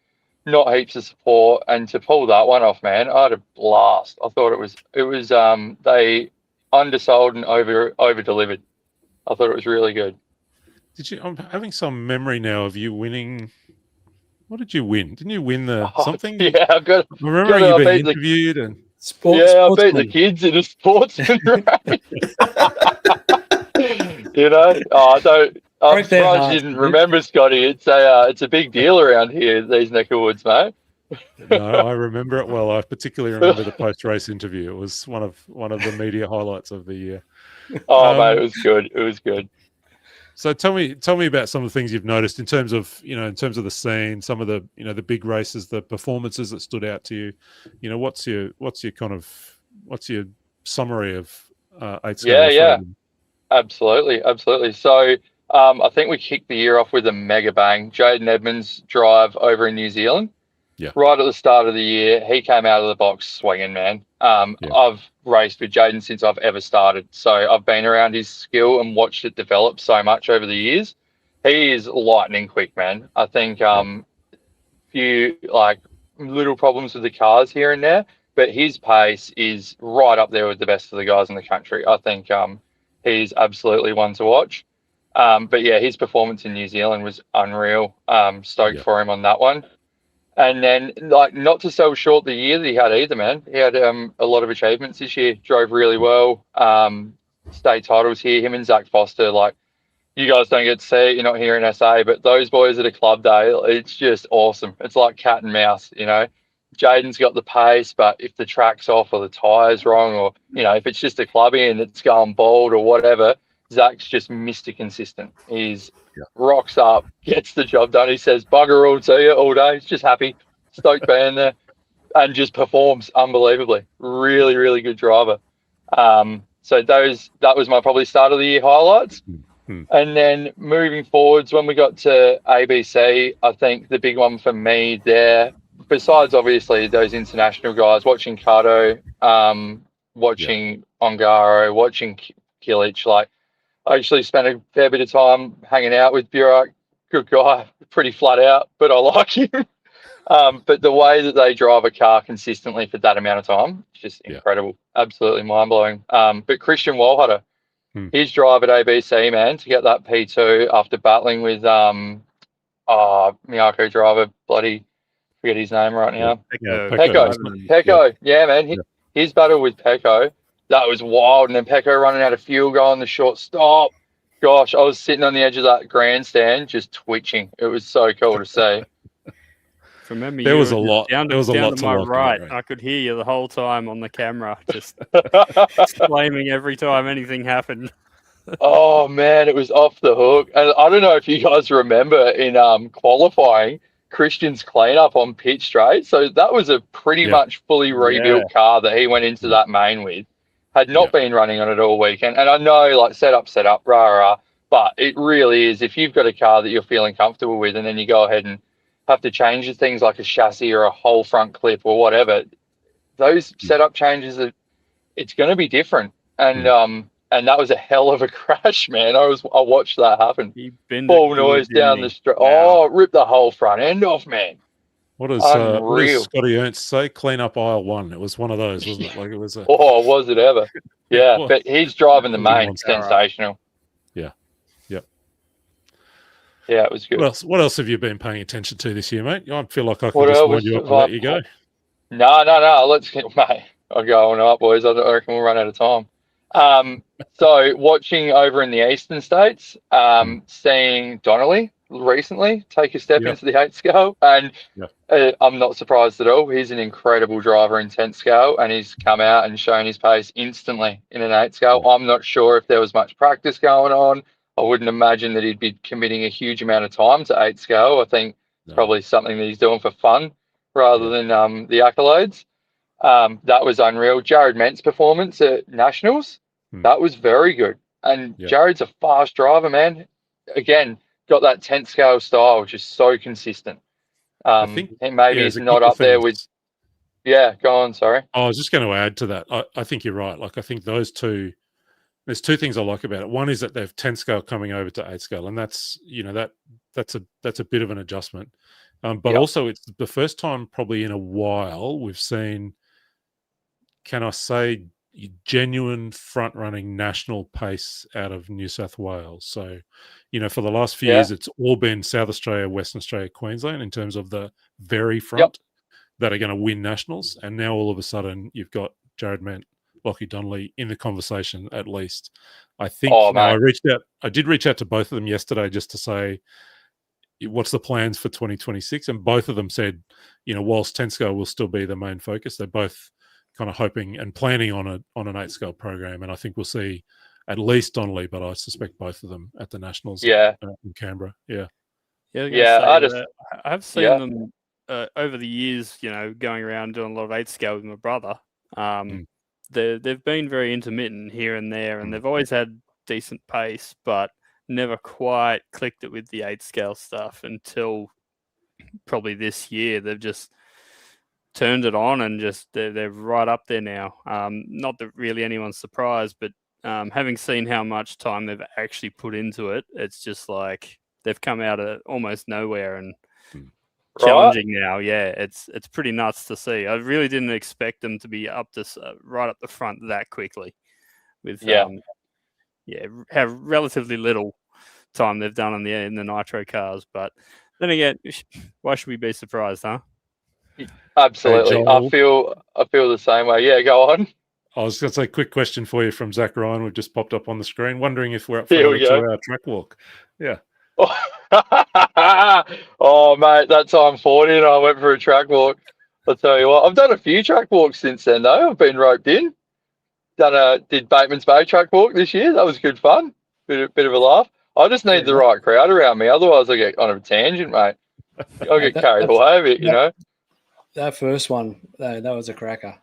not heaps of support, and to pull that one off, man, I had a blast. I thought it was they undersold and over delivered. I thought it was really good. I'm having some memory now of you winning. What did you win? Didn't you win something? Yeah, I've got. I remember you being interviewed and I beat the kids in a sportsman race. You know, I'm surprised you didn't remember, Scotty. It's a big deal around here, these neck of woods, mate. No, I remember it well. I particularly remember the post-race interview. It was one of the media highlights of the year. Oh, mate, it was good. It was good. So tell me about some of the things you've noticed in terms of the scene, some of the the big races, the performances that stood out to you. You know, what's your summary of 8-scale? Yeah, absolutely. So I think we kicked the year off with a mega bang. Jaden Edmonds' drive over in New Zealand. Yeah. Right at the start of the year, he came out of the box swinging, man. I've raced with Jaden since I've ever started. So I've been around his skill and watched it develop so much over the years. He is lightning quick, man. I think few little problems with the cars here and there, but his pace is right up there with the best of the guys in the country. I think he's absolutely one to watch. But yeah, his performance in New Zealand was unreal. Stoked for him on that one. And then, not to sell short the year that he had either, man. He had a lot of achievements this year. Drove really well. State titles here. Him and Zach Foster, you guys don't get to see it. You're not here in SA, but those boys at a club day, it's just awesome. It's like cat and mouse, you know. Jaden's got the pace, but if the track's off or the tire's wrong, or, if it's just a clubby and it's going bald or whatever, Zach's just Mr. Consistent. He's rocks up, gets the job done. He says, bugger all to you all day. He's just happy, stoked being there, and just performs unbelievably. Really, really good driver. So that was my probably start of the year highlights. And then moving forwards, when we got to ABC, I think the big one for me there, besides obviously those international guys, watching Kato, watching Ongaro, watching Kilic, like I actually spent a fair bit of time hanging out with Burak. Good guy, pretty flat out, but I like him. But the way that they drive a car consistently for that amount of time, just incredible, absolutely mind-blowing. But Christian Walhutter, his drive at ABC, man, to get that P2 after battling with Miyako driver, bloody forget his name right now. Pecco. Yeah, man. His battle with Pecco, that was wild. And then Pecco running out of fuel going the short stop. Gosh, I was sitting on the edge of that grandstand just twitching. It was so cool to see. From memory, there was a lot. Down there was a lot to my right. I could hear you the whole time on the camera, just exclaiming every time anything happened. Oh man, it was off the hook. And I don't know if you guys remember in qualifying, Christian's cleanup on pit straight. So that was a pretty much fully rebuilt car that he went into that main with. Had not been running on it all weekend. And I know, like, set up, rah. But it really is, if you've got a car that you're feeling comfortable with and then you go ahead and have to change things like a chassis or a whole front clip or whatever, those setup changes, it's going to be different. And that was a hell of a crash, man. I watched that happen. Ball noise down the street. Oh, ripped the whole front end off, man. What does Scotty Ernst say? Clean up aisle one. It was one of those, wasn't it? Like it was. Was it ever? Yeah, but he's driving the main. Sensational. Yeah, it was good. What else have you been paying attention to this year, mate? I feel like I can just wind you up and let you go. No. Let's get, mate. I'll go on up, boys. I reckon we'll run out of time. So watching over in the eastern states, seeing Donnelly recently take a step into the 8 scale, and I'm not surprised at all. He's an incredible driver in 10 scale, and he's come out and shown his pace instantly in an 8 scale. I'm not sure if there was much practice going on. I wouldn't imagine that he'd be committing a huge amount of time to 8 scale. I think it's probably something that he's doing for fun rather than the accolades. That was unreal. Jared Ment's performance at Nationals, that was very good. And Jared's a fast driver, man. Again, got that 10th scale style, which is so consistent. I think maybe he's not up there with. Yeah, go on. Sorry. I was just going to add to that. I think you're right. Like I think those two. There's two things I like about it. One is that they've 10 scale coming over to 8 scale, and that's that's a bit of an adjustment. But also it's the first time probably in a while we've seen, can I say, genuine front running national pace out of New South Wales. So, for the last few years, it's all been South Australia, Western Australia, Queensland in terms of the very front that are going to win nationals. And now all of a sudden you've got Jared Ment, Lockie Donnelly in the conversation at least. I think I did reach out to both of them yesterday just to say, what's the plans for 2026? And both of them said, whilst 10 scale will still be the main focus, they're both kind of hoping and planning on an 8 scale program. And I think we'll see at least Donnelly, but I suspect both of them at the Nationals in Canberra. I've seen them over the years, going around doing a lot of 8 scale with my brother. They've been very intermittent here and there, and they've always had decent pace, but never quite clicked it with the 8 scale stuff until probably this year. They've just turned it on and just they're right up there now. Not that really anyone's surprised, but having seen how much time they've actually put into it, it's just like they've come out of almost nowhere and challenging now. Yeah, it's pretty nuts to see. I really didn't expect them to be up this right up the front that quickly with have relatively little time they've done in the nitro cars. But then again, why should we be surprised, huh? Absolutely. I feel the same way. Yeah, go on. I was going to say, quick question for you from Zach Ryan. We've just popped up on the screen, wondering if we're up for a 2-hour track walk. Yeah. Oh, mate, that time 40 and I went for a track walk. I'll tell you what, I've done a few track walks since then, though. I've been roped in. Did Bateman's Bay track walk this year. That was good fun. Bit of a laugh. I just need the right crowd around me. Otherwise, I get on a tangent, mate. I'll get carried away a bit, you know. That first one, that was a cracker.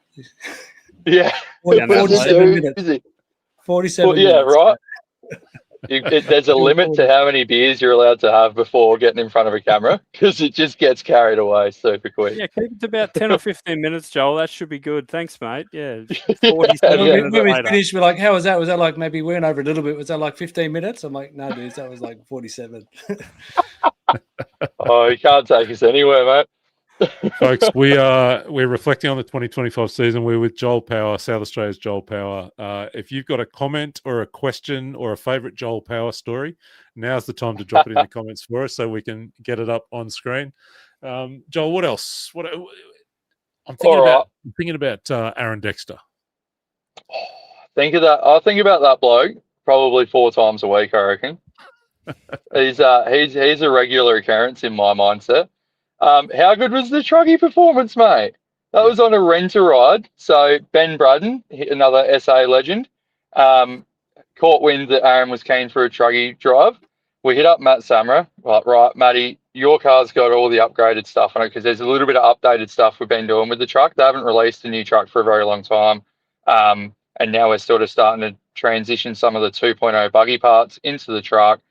Yeah. 47 minutes. 47 yeah, minutes. right. There's a limit to how many beers you're allowed to have before getting in front of a camera because it just gets carried away super quick. Yeah, keep it to about 10 or 15 minutes, Joel. That should be good. Thanks, mate. Yeah. 47 minutes when we later. finished, we're like, how was that? Was that like maybe we went over a little bit? Was that like 15 minutes? I'm like, no, dudes, that was like 47. Oh, you can't take us anywhere, mate. Folks, we're reflecting on the 2025 season. We're with Joel Power, South Australia's Joel Power. If you've got a comment or a question or a favourite Joel Power story, now's the time to drop it in the comments for us so we can get it up on screen. Joel, what else? I'm thinking about Aaron Dexter. Think of that. I think about that bloke probably 4 times a week, I reckon. He's a regular occurrence in my mindset. How good was the Truggy performance, mate? That was on a rent-a-ride. So Ben Braddon, another SA legend, caught wind that Aaron was keen for a Truggy drive. We hit up Matt Samra. Like, right, Matty, your car's got all the upgraded stuff on it because there's a little bit of updated stuff we've been doing with the truck. They haven't released a new truck for a very long time. And now we're sort of starting to transition some of the 2.0 buggy parts into the truck.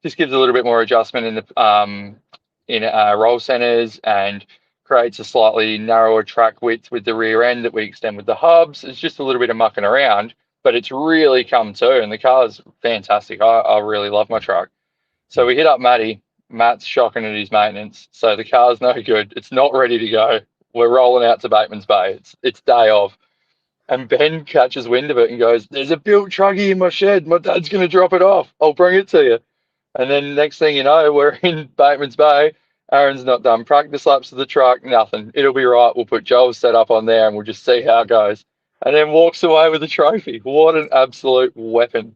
Just gives a little bit more adjustment in the roll centers and creates a slightly narrower track width with the rear end that we extend with the hubs. It's just a little bit of mucking around, but it's really come to, and the car's fantastic. I really love my truck. So we hit up Matty. Matt's shocking at his maintenance. So the car's no good. It's not ready to go. We're rolling out to Bateman's Bay. It's day of. And Ben catches wind of it and goes, there's a built Truggy in my shed. My dad's going to drop it off. I'll bring it to you. And then next thing you know, we're in Bateman's Bay. Aaron's not done practice laps of the truck, nothing. It'll be right. We'll put Joel's set up on there and we'll just see how it goes. And then walks away with the trophy. What an absolute weapon.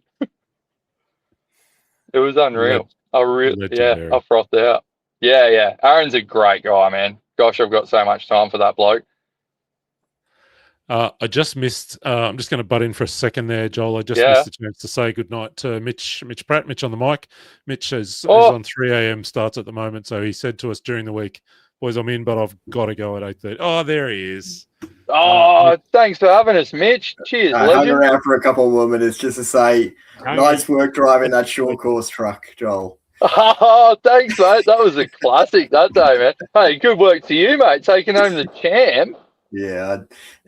It was unreal. I frothed out. Yeah. Aaron's a great guy, man. Gosh, I've got so much time for that bloke. I just missed. I'm just going to butt in for a second there, Joel. I just missed the chance to say goodnight to Mitch Pratt. Mitch on the mic. Mitch is on 3 a.m. starts at the moment, so he said to us during the week, "Boys, I'm in, but I've got to go at 8:30." Oh, there he is. Thanks for having us, Mitch. Cheers, I hung around for a couple more minutes just to say, nice work driving that short course truck, Joel. Oh, thanks, mate. That was a classic that day, man. Hey, good work to you, mate. Taking home the champ. Yeah,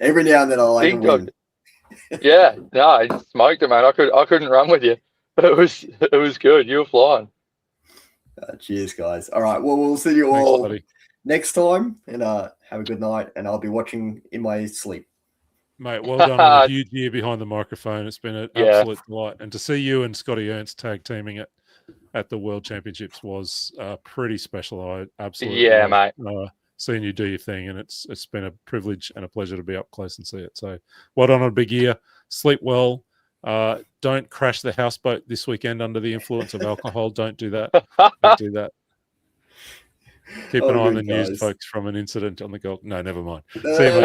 every now and then I like to win. Yeah, no, I smoked it, man. I couldn't run with you. It was good. You were flying. Cheers, guys. All right, well, we'll see you all next time, and have a good night. And I'll be watching in my sleep. Mate, well done on a huge year behind the microphone. It's been an absolute delight, and to see you and Scotty Ernst tag teaming it at the World Championships was pretty special. I absolutely mate. Seeing you do your thing, and it's been a privilege and a pleasure to be up close and see it. So well done on a big year. Sleep well. Don't crash the houseboat this weekend under the influence of alcohol. Don't do that. Don't do that. Keep an eye on the news, folks, from an incident on the Gulf. No, never mind. See you,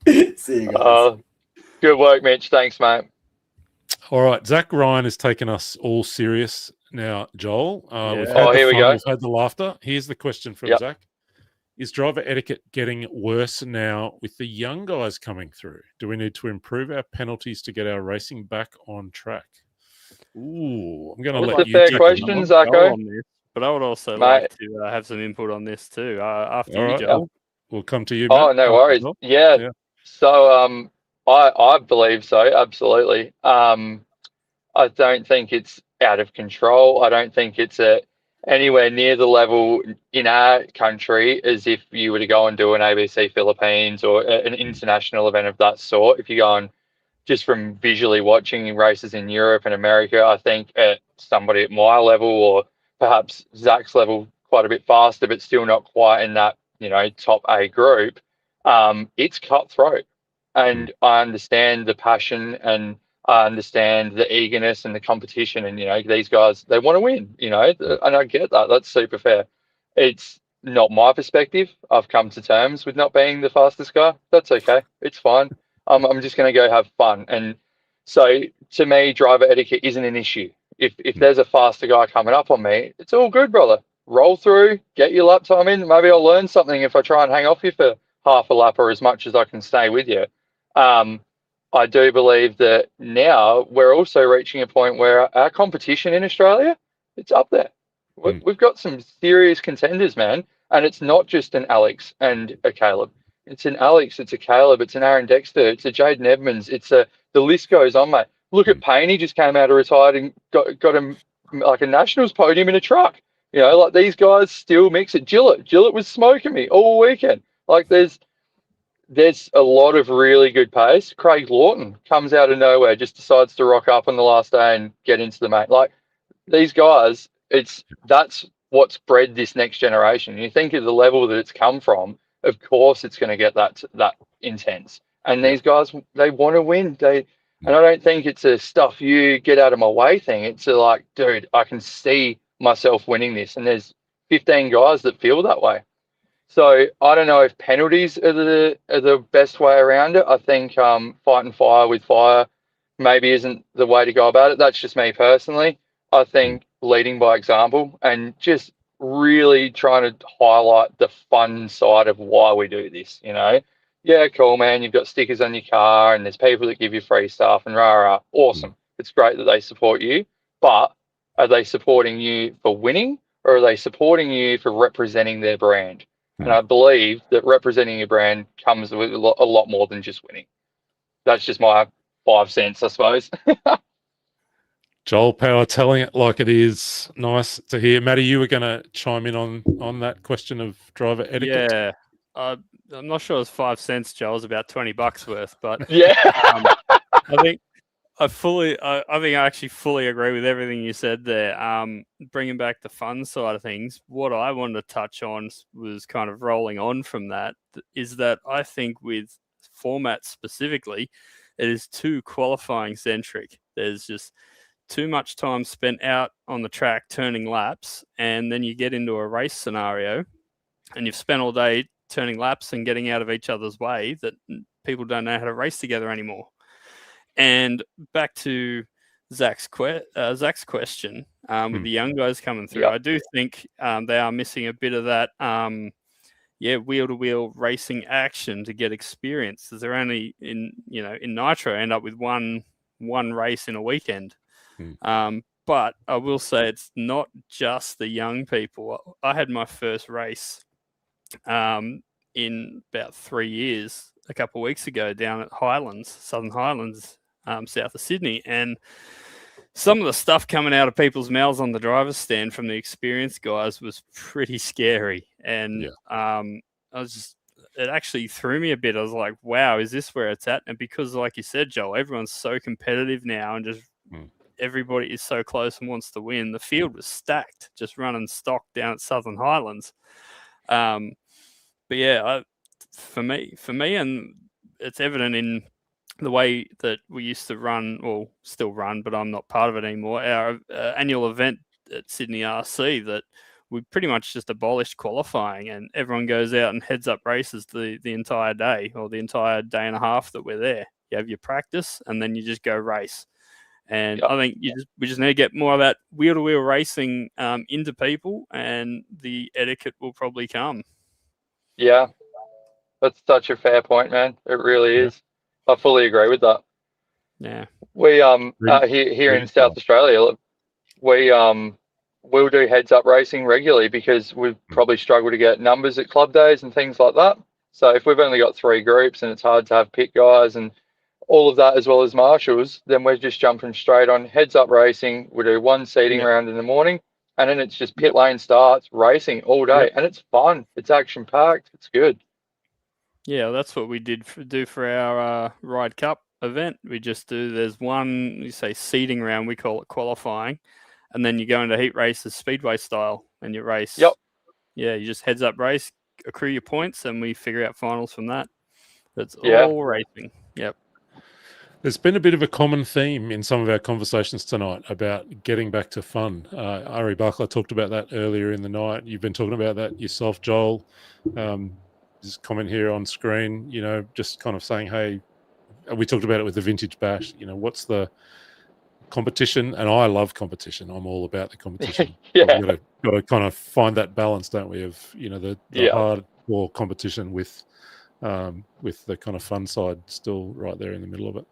mate. See you guys. Good work, Mitch. Thanks, mate. All right, Zach Ryan has taken us all serious now, Joel. We've had the laughter. Here's the question from Zach. Is driver etiquette getting worse now with the young guys coming through? Do we need to improve our penalties to get our racing back on track? Ooh, I'm going to let you take fair question, Zacko. But I would also like to have some input on this too. After you, Joel. We'll come to you, Matt. No worries. Yeah. So I believe so, absolutely. I don't think it's out of control. I don't think it's anywhere near the level in our country as if you were to go and do an ABC Philippines or an international event of that sort. If you go on just from visually watching races in Europe and America, I think at somebody at my level or perhaps Zach's level, quite a bit faster, but still not quite in that, top A group, it's cutthroat. And I understand the passion and I understand the eagerness and the competition, and these guys, they want to win, and I get that. That's super fair. It's not my perspective. I've come to terms with not being the fastest guy. That's okay. It's fine. I'm just going to go have fun. And so to me, driver etiquette isn't an issue. if there's a faster guy coming up on me, it's all good, brother. Roll through, get your lap time in. Maybe I'll learn something if I try and hang off you for half a lap or as much as I can stay with you. I do believe that now we're also reaching a point where our competition in Australia, it's up there. We've got some serious contenders, man. And it's not just an Alex and a Caleb. It's an Alex, it's a Caleb, it's an Aaron Dexter, it's a Jaden Edmonds. The list goes on, mate. Look at Payne, he just came out of retired and got him like a Nationals podium in a truck. You know, like these guys still mix it. Gillett was smoking me all weekend. Like there's a lot of really good pace. Craig Lawton comes out of nowhere, just decides to rock up on the last day and get into the main. Like these guys, that's what's bred this next generation. You think of the level that it's come from, of course it's going to get that intense. And these guys, they want to win. And I don't think it's a stuff you get out of my way thing. It's like, dude, I can see myself winning this. And there's 15 guys that feel that way. So I don't know if penalties are the best way around it. I think fighting fire with fire maybe isn't the way to go about it. That's just me personally. I think leading by example and just really trying to highlight the fun side of why we do this, you know. Yeah, cool, man. You've got stickers on your car and there's people that give you free stuff and rah. Awesome. It's great that they support you. But are they supporting you for winning or are they supporting you for representing their brand? And I believe that representing your brand comes with a lot more than just winning. That's just my 5 cents, I suppose. Joel Power telling it like it is. Nice to hear. Matty, you were going to chime in on that question of driver etiquette. Yeah. I'm not sure it's 5 cents, Joel. It's about $20 worth. But yeah, I think I actually fully agree with everything you said there. Bringing back the fun side of things, what I wanted to touch on was kind of rolling on from that, is that I think with formats specifically, it is too qualifying centric. There's just too much time spent out on the track turning laps, and then you get into a race scenario and you've spent all day turning laps and getting out of each other's way that people don't know how to race together anymore. And back to Zach's question with the young guys coming through, I do think they are missing a bit of that, wheel-to-wheel racing action to get experience. They're only in Nitro end up with one race in a weekend. But I will say it's not just the young people. I had my first race in about 3 years a couple of weeks ago down at Southern Highlands, south of Sydney, and some of the stuff coming out of people's mouths on the driver's stand from the experienced guys was pretty scary. And it actually threw me a bit. I was like, wow, is this where it's at? And because, like you said, Joel, everyone's so competitive now and just everybody is so close and wants to win. The field was stacked, just running stock down at Southern Highlands. But yeah, for me, and it's evident in the way that we used to run, or still run, but I'm not part of it anymore, our annual event at Sydney RC, that we pretty much just abolished qualifying and everyone goes out and heads up races the entire day, or the entire day and a half that we're there. You have your practice and then you just go race. And I think we just need to get more of that wheel-to-wheel racing into people, and the etiquette will probably come. Yeah, that's such a fair point, man. It really is. I fully agree with that. Yeah, we here in South Australia, we'll do heads-up racing regularly because we've probably struggled to get numbers at club days and things like that. So if we've only got 3 groups and it's hard to have pit guys and all of that as well as marshals, then we're just jumping straight on heads-up racing. We do 1 seating round in the morning, and then it's just pit lane starts, racing all day, and it's fun. It's action-packed. It's good. Yeah, that's what we do for our Ride Cup event. We just there's one, you say seeding round, we call it qualifying, and then you go into heat races speedway style and you race. Yep. Yeah, you just heads up race, accrue your points, and we figure out finals from that. It's all racing. Yep. There's been a bit of a common theme in some of our conversations tonight about getting back to fun. Ari Buckler talked about that earlier in the night. You've been talking about that yourself, Joel. This comment here on screen, just kind of saying, hey, we talked about it with the Vintage Bash. What's the competition, and I love competition. I'm all about the competition. Yeah. We've got to kind of find that balance, don't we? Of the hardcore competition with the kind of fun side still right there in the middle of it.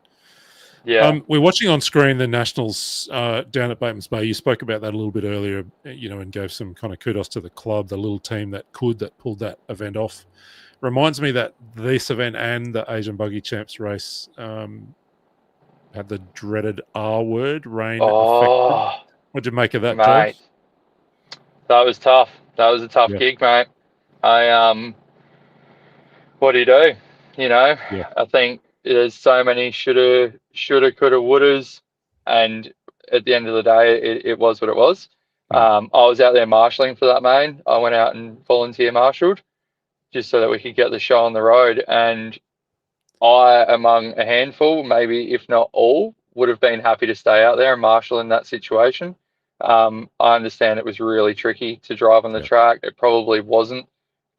Yeah. We're watching on screen the Nationals down at Batemans Bay. You spoke about that a little bit earlier, and gave some kind of kudos to the club, the little team that pulled that event off. Reminds me that this event and the Asian Buggy Champs race had the dreaded R word, rain affected. What'd you make of that, mate? Joe? That was tough. That was a tough gig, mate. What do you do? I think there's so many shoulda, coulda, wouldas, and at the end of the day, it was what it was. I was out there marshalling for that main. I went out and volunteer marshaled just so that we could get the show on the road. And I, among a handful, maybe if not all, would have been happy to stay out there and marshal in that situation. I understand it was really tricky to drive on the track. It probably wasn't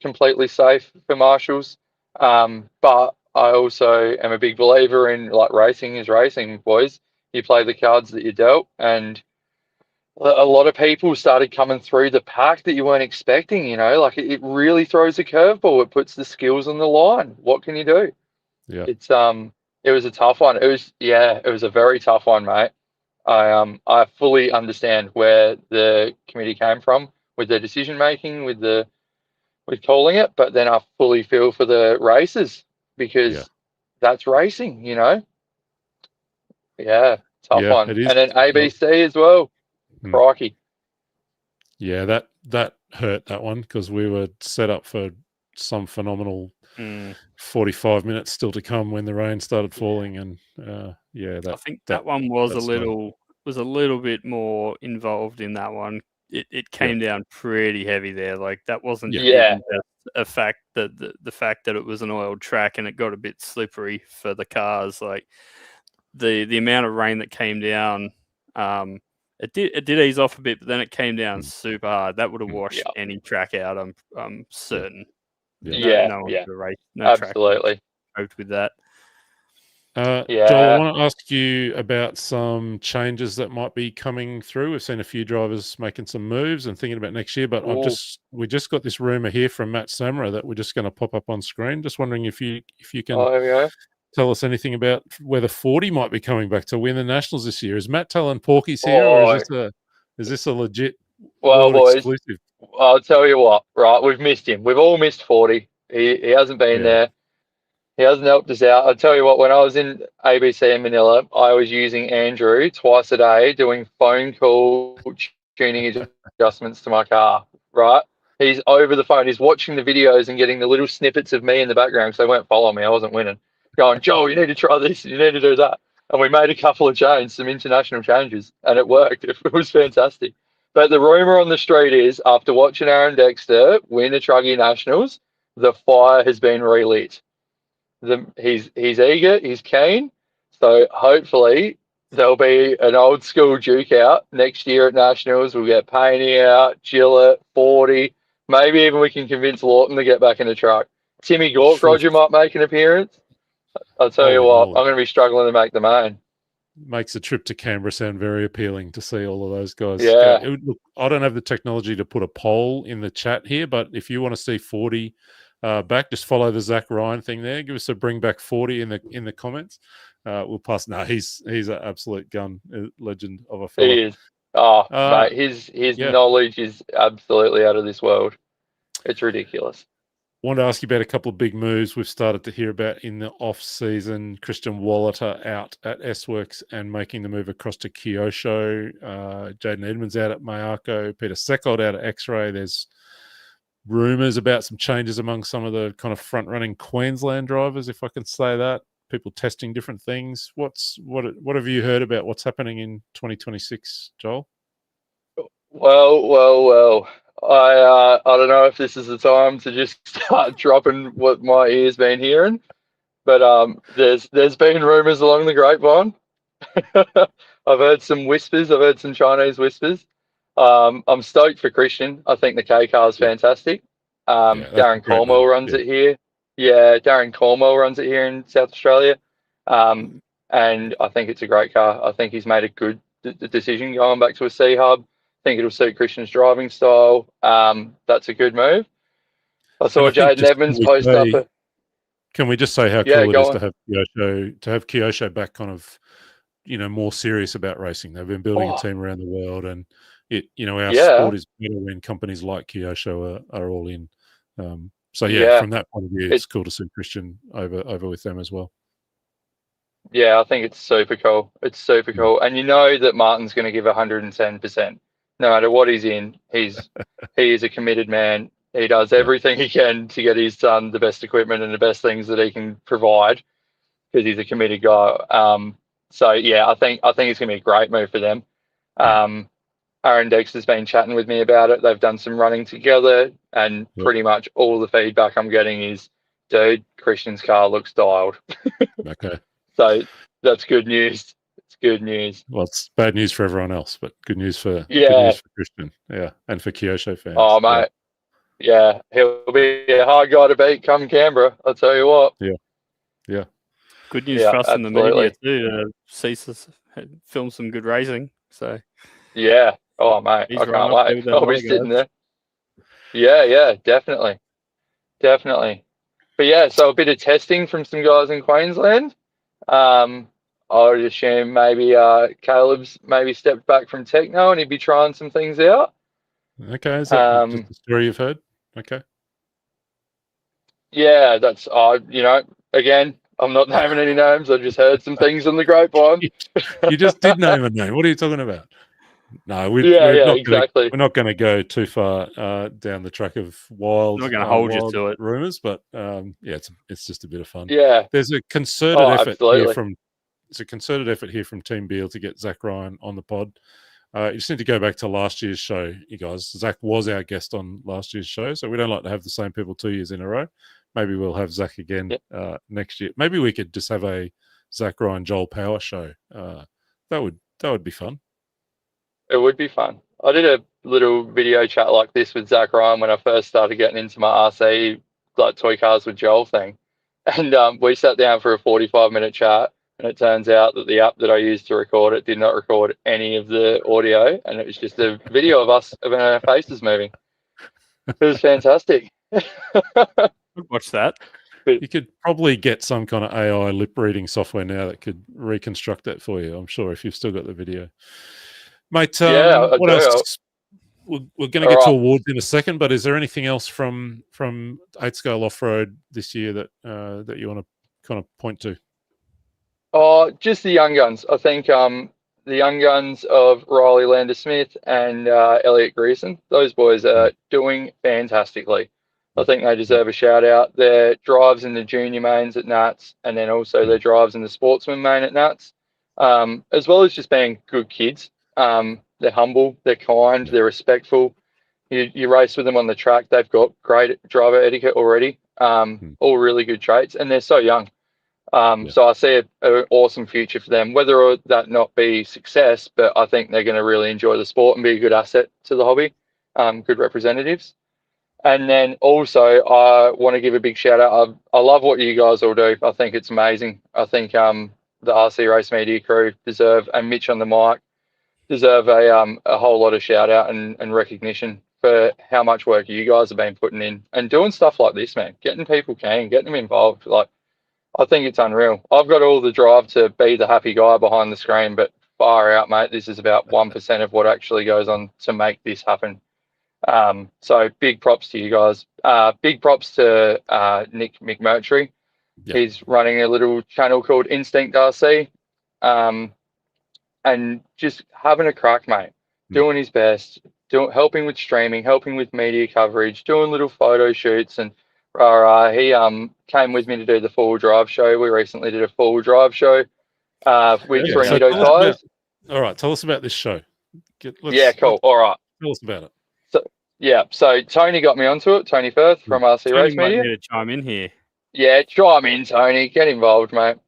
completely safe for marshals. But I also am a big believer in racing is racing, boys. You play the cards that you're dealt, and a lot of people started coming through the pack that you weren't expecting. It really throws a curveball. It puts the skills on the line. What can you do? Yeah, it was a tough one. It was a very tough one, mate. I fully understand where the committee came from with their decision making, with calling it, but then I fully feel for the racers because that's racing, Yeah, tough one. It is. And then ABC as well. Crikey. Yeah, that hurt, that one, because we were set up for some phenomenal 45 minutes still to come when the rain started falling, and I think that one was a little bit more involved in that one. It came down pretty heavy there. That wasn't even just a fact that the fact that it was an oiled track and it got a bit slippery for the cars. The amount of rain that came down, it did ease off a bit, but then it came down super hard. That would have washed any track out. I'm certain. No one could have raced. No absolutely. Track coped with that. Joel, I want to ask you about some changes that might be coming through. We've seen a few drivers making some moves and thinking about next year, but we just got this rumor here from Matt Samra that we're just going to pop up on screen. Just wondering if you can tell us anything about whether 40 might be coming back to win the Nationals this year. Is Matt telling Porky's here, or is this a legit boys, exclusive? I'll tell you what, right? We've missed him. We've all missed 40. He hasn't been there. He hasn't helped us out. I'll tell you what, when I was in ABC in Manila, I was using Andrew twice a day doing phone call tuning adjustments to my car, right? He's over the phone. He's watching the videos and getting the little snippets of me in the background because they weren't following me. I wasn't winning. Going, Joel, you need to try this. You need to do that. And we made a couple of changes, some international changes, and it worked. It was fantastic. But the rumour on the street is, after watching Aaron Dexter win the Truggy Nationals, the fire has been relit. He's eager, he's keen. So hopefully there'll be an old school Duke out next year at Nationals. We'll get Payne out, Gillett, 40. Maybe even we can convince Lawton to get back in the truck. Timmy Gork, Roger might make an appearance. I'll tell you what, I'm going to be struggling to make the main. Makes a trip to Canberra sound very appealing to see all of those guys. Yeah. Look, I don't have the technology to put a poll in the chat here, but if you want to see 40 back, just follow the Zach Ryan thing there. Give us a bring back 40 in the comments. We'll pass. No, he's an absolute gun, legend of a fella. He is. Mate, his knowledge is absolutely out of this world. It's ridiculous. Wanted to ask you about a couple of big moves we've started to hear about in the off-season. Christian Wallater out at S-Works and making the move across to Kyosho. Jaden Edmonds out at Mayako. Peter Seckold out at X-Ray. There's rumours about some changes among some of the kind of front-running Queensland drivers, if I can say that. People testing different things. What have you heard about what's happening in 2026, Joel? Well. I don't know if this is the time to just start dropping what my ear's been hearing, but there's been rumours along the grapevine. I've heard some whispers. I've heard some Chinese whispers. I'm stoked for Christian. I think the K car is fantastic. Darren Cornwell runs it here. Yeah, Darren Cornwell runs it here in South Australia, and I think it's a great car. I think he's made a good the decision going back to a C hub. I think it'll suit Christian's driving style. That's a good move. I saw Jaden Evans post up. Can we just say how cool it is to have Kyosho back, kind of, more serious about racing? They've been building a team around the world, and our sport is better when companies like Kyosho are all in. From that point of view, it's cool to see Christian over with them as well. Yeah, I think it's super cool. It's super cool, and you know that Martin's going to give 110%, no matter what he's in. He is a committed man. He does everything he can to get his son the best equipment and the best things that he can provide, because he's a committed guy. I think it's going to be a great move for them. Aaron Dexter's been chatting with me about it. They've done some running together, and pretty much all the feedback I'm getting is, dude, Christian's car looks dialed. Okay. So that's good news. It's good news. Well, it's bad news for everyone else, but good news for Christian. Yeah, and for Kyosho fans. Oh, mate. Yeah, he'll be a hard guy to beat come Canberra, I'll tell you what. Yeah. Good news for us in the media too. Ceases film some good racing. So yeah. Oh, mate, I can't wait. I'll be sitting there. Yeah, definitely. But yeah, so a bit of testing from some guys in Queensland. I would assume maybe Caleb's maybe stepped back from Techno and he'd be trying some things out. Okay, is that just the story you've heard? Okay. Yeah, that's again, I'm not naming any names. I just heard some things on the grapevine. You just did name a name. What are you talking about? No, we're not going to go too far down the track of wild. I'm not going to hold you to it. Rumors, but it's just a bit of fun. Yeah, there's a concerted effort here from Team Beale to get Zach Ryan on the pod. You just need to go back to last year's show, you guys. Zach was our guest on last year's show, so we don't like to have the same people 2 years in a row. Maybe we'll have Zach again next year. Maybe we could just have a Zach Ryan Joel Power show. That would be fun. It would be fun. I did a little video chat like this with Zach Ryan when I first started getting into my RC, like toy cars with Joel thing. And we sat down for a 45-minute chat, and it turns out that the app that I used to record it did not record any of the audio, and it was just a video of us, of our faces moving. It was fantastic. Watch that. You could probably get some kind of AI lip reading software now that could reconstruct that for you, I'm sure, if you've still got the video. Mate, what else? We're going to get to awards in a second, but is there anything else from 8 Scale Off-Road this year that you want to kind of point to? Oh, just the young guns. I think the young guns of Riley Lander-Smith and Elliot Grierson, those boys are doing fantastically. I think they deserve a shout out. Their drives in the junior mains at Nats, and then also their drives in the sportsman main at Nats, as well as just being good kids. They're humble, they're kind, they're respectful. You race with them on the track, they've got great driver etiquette already, all really good traits, and they're so young. So I see an awesome future for them, whether or that not be success, but I think they're going to really enjoy the sport and be a good asset to the hobby, good representatives. And then also I want to give a big shout out. I love what you guys all do. I think it's amazing. I think the RC Race Media crew deserve, and Mitch on the mic, deserve a whole lot of shout out and recognition for how much work you guys have been putting in and doing stuff like this, man. Getting people keen, getting them involved. Like, I think it's unreal. I've got all the drive to be the happy guy behind the screen, but far out, mate. This is about 1% of what actually goes on to make this happen. So big props to you guys. Big props to Nick McMurtry. Yep. He's running a little channel called Instinct RC. And just having a crack, mate, doing his best, helping with streaming, helping with media coverage, doing little photo shoots, and he came with me to do the four-wheel drive show. We recently did a four-wheel drive show with Tornado Tires. All right, tell us about this show. Cool. All right, tell us about it. So Tony got me onto it. Tony Firth from RC Race Media. To chime in here. Yeah, chime in, Tony. Get involved, mate.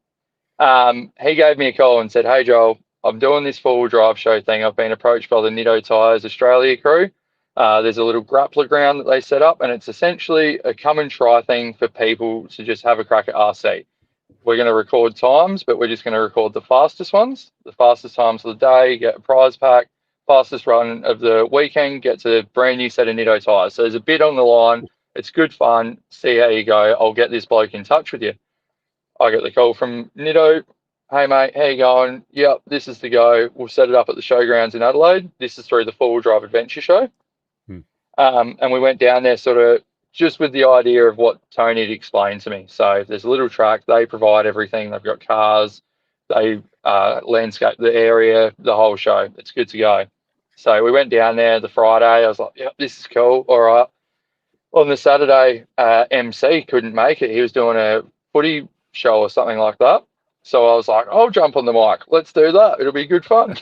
He gave me a call and said, "Hey, Joel, I'm doing this four-wheel drive show thing. I've been approached by the Nitto Tires Australia crew. There's a little grappler ground that they set up, and it's essentially a come and try thing for people to just have a crack at RC. we're going to record times, but we're just going to record the fastest ones, the fastest times of the day, get a prize pack, fastest run of the weekend, gets a brand new set of Nitto tyres. So there's a bid on the line. It's good fun. See how you go. I'll get this bloke in touch with you. I get the call from Nitto. Hey, mate, how you going? Yep, this is the go. We'll set it up at the showgrounds in Adelaide. This is through the Four-Wheel Drive Adventure Show. And we went down there sort of just with the idea of what Tony had explained to me. So there's a little track. They provide everything. They've got cars. They landscape the area, the whole show. It's good to go. So we went down there the Friday. I was like, yep, this is cool. All right. On the Saturday, MC couldn't make it. He was doing a footy show or something like that. So I was like, I'll jump on the mic. Let's do that. It'll be good fun.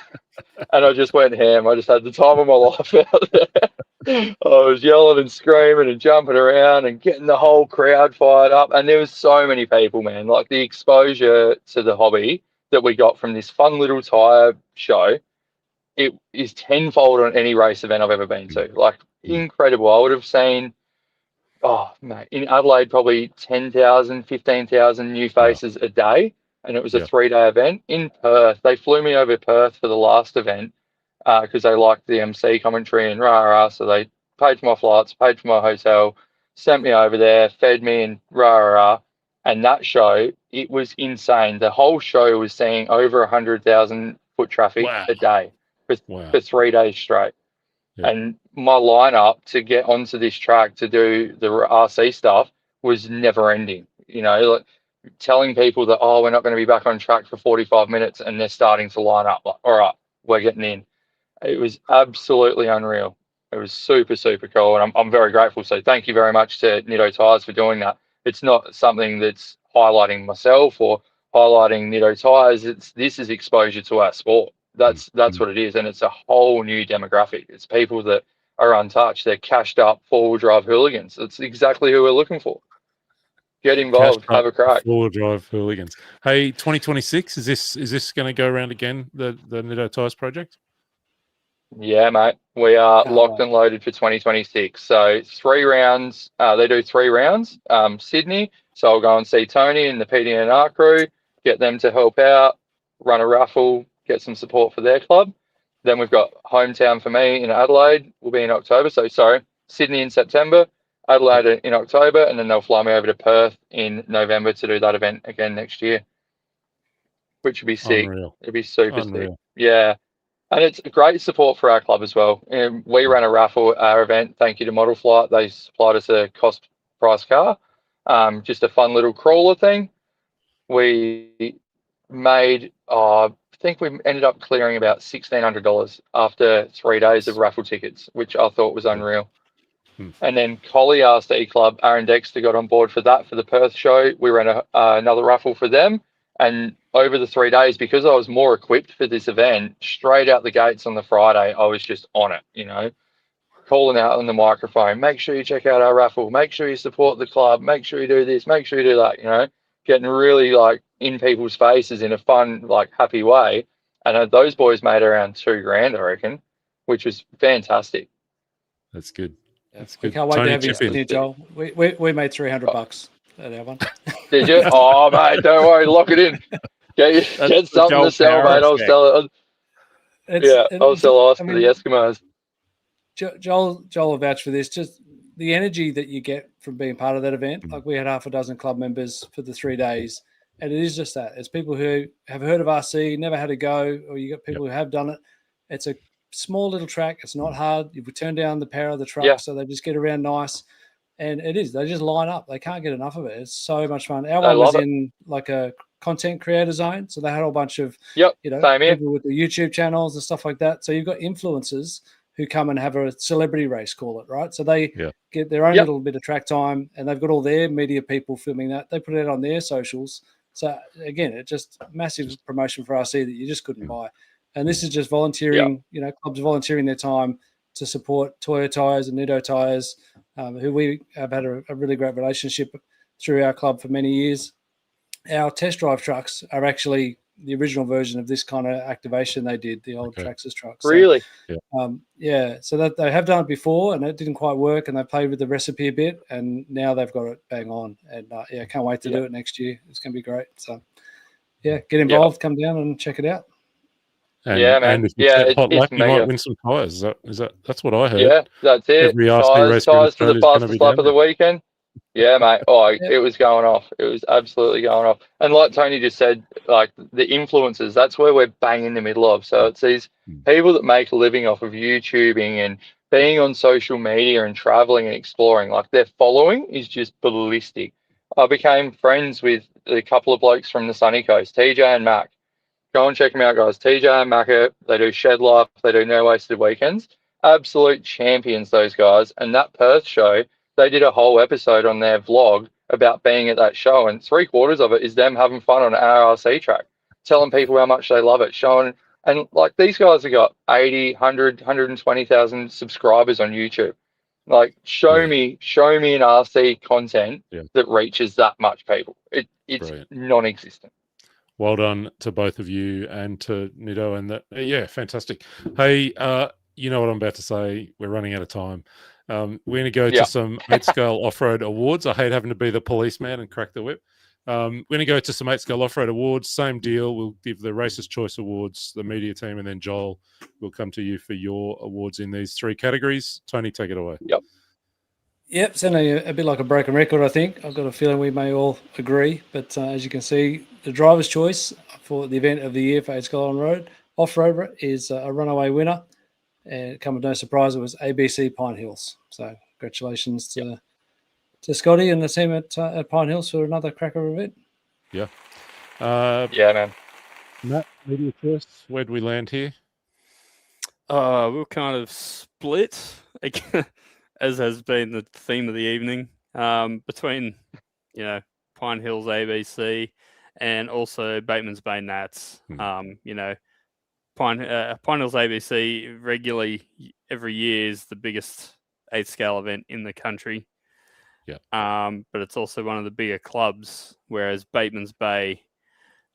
And I just went ham. I just had the time of my life out there. I was yelling and screaming and jumping around and getting the whole crowd fired up. And there was so many people, man. Like the exposure to the hobby that we got from this fun little tyre show, it is tenfold on any race event I've ever been to. Like incredible. I would have seen, oh, mate, in Adelaide, probably 10,000, 15,000 new faces a day. And it was a 3-day event. In Perth, they flew me over Perth for the last event because they liked the MC commentary and rah-rah. So they paid for my flights, paid for my hotel, sent me over there, fed me and rah-rah. And that show, it was insane. The whole show was seeing over 100,000 foot traffic a day for 3 days straight. Yeah. And my lineup to get onto this track to do the RC stuff was never ending. You know, like, telling people that, oh, we're not going to be back on track for 45 minutes and they're starting to line up. Like, all right, we're getting in. It was absolutely unreal. It was super, super cool. And I'm very grateful. So thank you very much to Nitto Tyres for doing that. It's not something that's highlighting myself or highlighting Nitto Tyres. This is exposure to our sport. That's what it is. And it's a whole new demographic. It's people that are untouched. They're cashed up four-wheel drive hooligans. That's exactly who we're looking for. Get involved, have a crack. Four-wheel drive hooligans. Hey, 2026, is this going to go around again, the Nitto Tyres project? Yeah, mate. We are locked and loaded for 2026. So 3 rounds. They do 3 rounds. Sydney. So I'll go and see Tony and the PDNR crew, get them to help out, run a raffle, get some support for their club. Then we've got hometown for me in Adelaide. Will be in October. So sorry, Sydney in September, Adelaide in October, and then they'll fly me over to Perth in November to do that event again next year, which would be sick. Unreal. It'd be super sick. Yeah. And it's great support for our club as well. And we ran a raffle at our event. Thank you to Model Flight. They supplied us a cost price car, just a fun little crawler thing. We made, I think we ended up clearing about $1,600 after 3 days of raffle tickets, which I thought was unreal. And then Collie RC Club, Aaron Dexter got on board for that for the Perth show. We ran another raffle for them. And over the 3 days, because I was more equipped for this event, straight out the gates on the Friday, I was just on it, you know, calling out on the microphone, make sure you check out our raffle, make sure you support the club, make sure you do this, make sure you do that, you know, getting really like in people's faces in a fun, like happy way. And those boys made around $2,000, I reckon, which was fantastic. That's good. That's We good. can't wait Tony, to have you chip in. here, Joel. We made $300 at our one. Did you? Oh, mate, don't worry, lock it in. Get something to sell, mate. I'll sell it. I'll sell ice for the Eskimos. Joel will vouch for this. Just the energy that you get from being part of that event. Like we had half a dozen club members for the 3 days, and it is just that. It's people who have heard of RC, never had a go, or you got people who have done it. It's a small little track. It's not hard. You turn down the power of the truck, so they just get around nice. And it is. They just line up. They can't get enough of it. It's so much fun. Our one was in like a content creator zone, so they had a whole bunch of people with the YouTube channels and stuff like that. So you've got influencers who come and have a celebrity race, call it, right? So they get their own little bit of track time, and they've got all their media people filming that. They put it on their socials. So again, it's just massive promotion for RC that you just couldn't buy. And this is just volunteering. You know, clubs volunteering their time to support Toyo Tyres and Nitto Tyres, who we have had a really great relationship through our club for many years. Our test drive trucks are actually the original version of this kind of activation they did, the old Traxxas truck. So, Really? So that they have done it before and it didn't quite work, and they played with the recipe a bit, and now they've got it bang on. And can't wait to do it next year. It's going to be great. So get involved, come down and check it out. And, man. And if you set hot luck, you might win some tyres. That's what I heard. Yeah, that's it. Every RC race tyres for the fastest lap of the weekend. Yeah, mate. It was going off. It was absolutely going off. And like Tony just said, like the influencers, that's where we're bang in the middle of. So it's these people that make a living off of YouTubing and being on social media and traveling and exploring. Like their following is just ballistic. I became friends with a couple of blokes from the sunny coast, TJ and Mac. Go and check them out, guys. TJ and Mac, they do Shed Life, they do No Wasted Weekends. Absolute champions, those guys. And that Perth show, they did a whole episode on their vlog about being at that show, and 3/4 of it is them having fun on an RRC track, telling people how much they love it, showing. And like these guys have got 80, 100, 120,000 subscribers on YouTube. Like, show me an RC content that reaches that much people. It's non-existent. Well done to both of you and to Nido, and that, fantastic. Hey, you know what I'm about to say. We're running out of time. We're going to go to some 8-scale off-road awards. I hate having to be the policeman and crack the whip. We're going to go to some 8-scale off-road awards. Same deal. We'll give the Racers' Choice Awards, the media team, and then Joel will come to you for your awards in these 3 categories. Tony, take it away. Yep, sounding a bit like a broken record, I think. I've got a feeling we may all agree. But as you can see, the driver's choice for the event of the year for 8-scale off-road is a runaway winner. And come with no surprise, it was ABC Pine Hills. So congratulations to Scotty and the team at Pine Hills for another cracker event. Yeah. Man. Matt, media choice, where do we land here? We'll kind of split, as has been the theme of the evening, between, Pine Hills ABC and also Bateman's Bay Nats. Pine Hills ABC regularly every year is the biggest 8-scale event in the country. But it's also one of the bigger clubs, whereas Bateman's Bay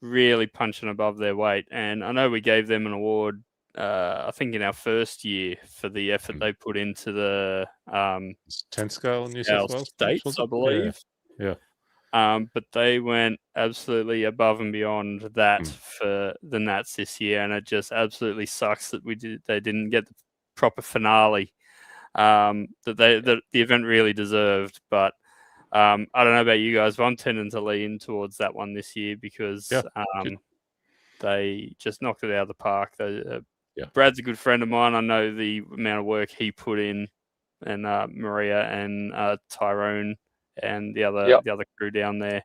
really punching above their weight. And I know we gave them an award, I think in our first year, for the effort they put into the 10-scale New South Wales states, I believe. Yeah. But they went absolutely above and beyond that for the Nats this year, and it just absolutely sucks that they didn't get the proper finale that the event really deserved. But I don't know about you guys, but I'm tending to lean towards that one this year because they just knocked it out of the park. Brad's a good friend of mine. I know the amount of work he put in, and Maria and Tyrone and the other crew down there.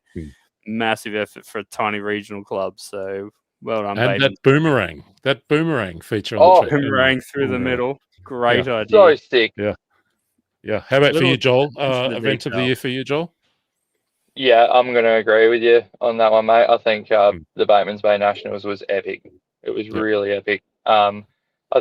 Massive effort for a tiny regional club. So well done, and Bateman. that boomerang feature on the boomerang through the middle. Great idea. So sick. Yeah. How about for you, Joel? Event of the year for you, Joel? Yeah, I'm going to agree with you on that one, mate. I think the Bateman's Bay Nationals was epic. It was really epic. I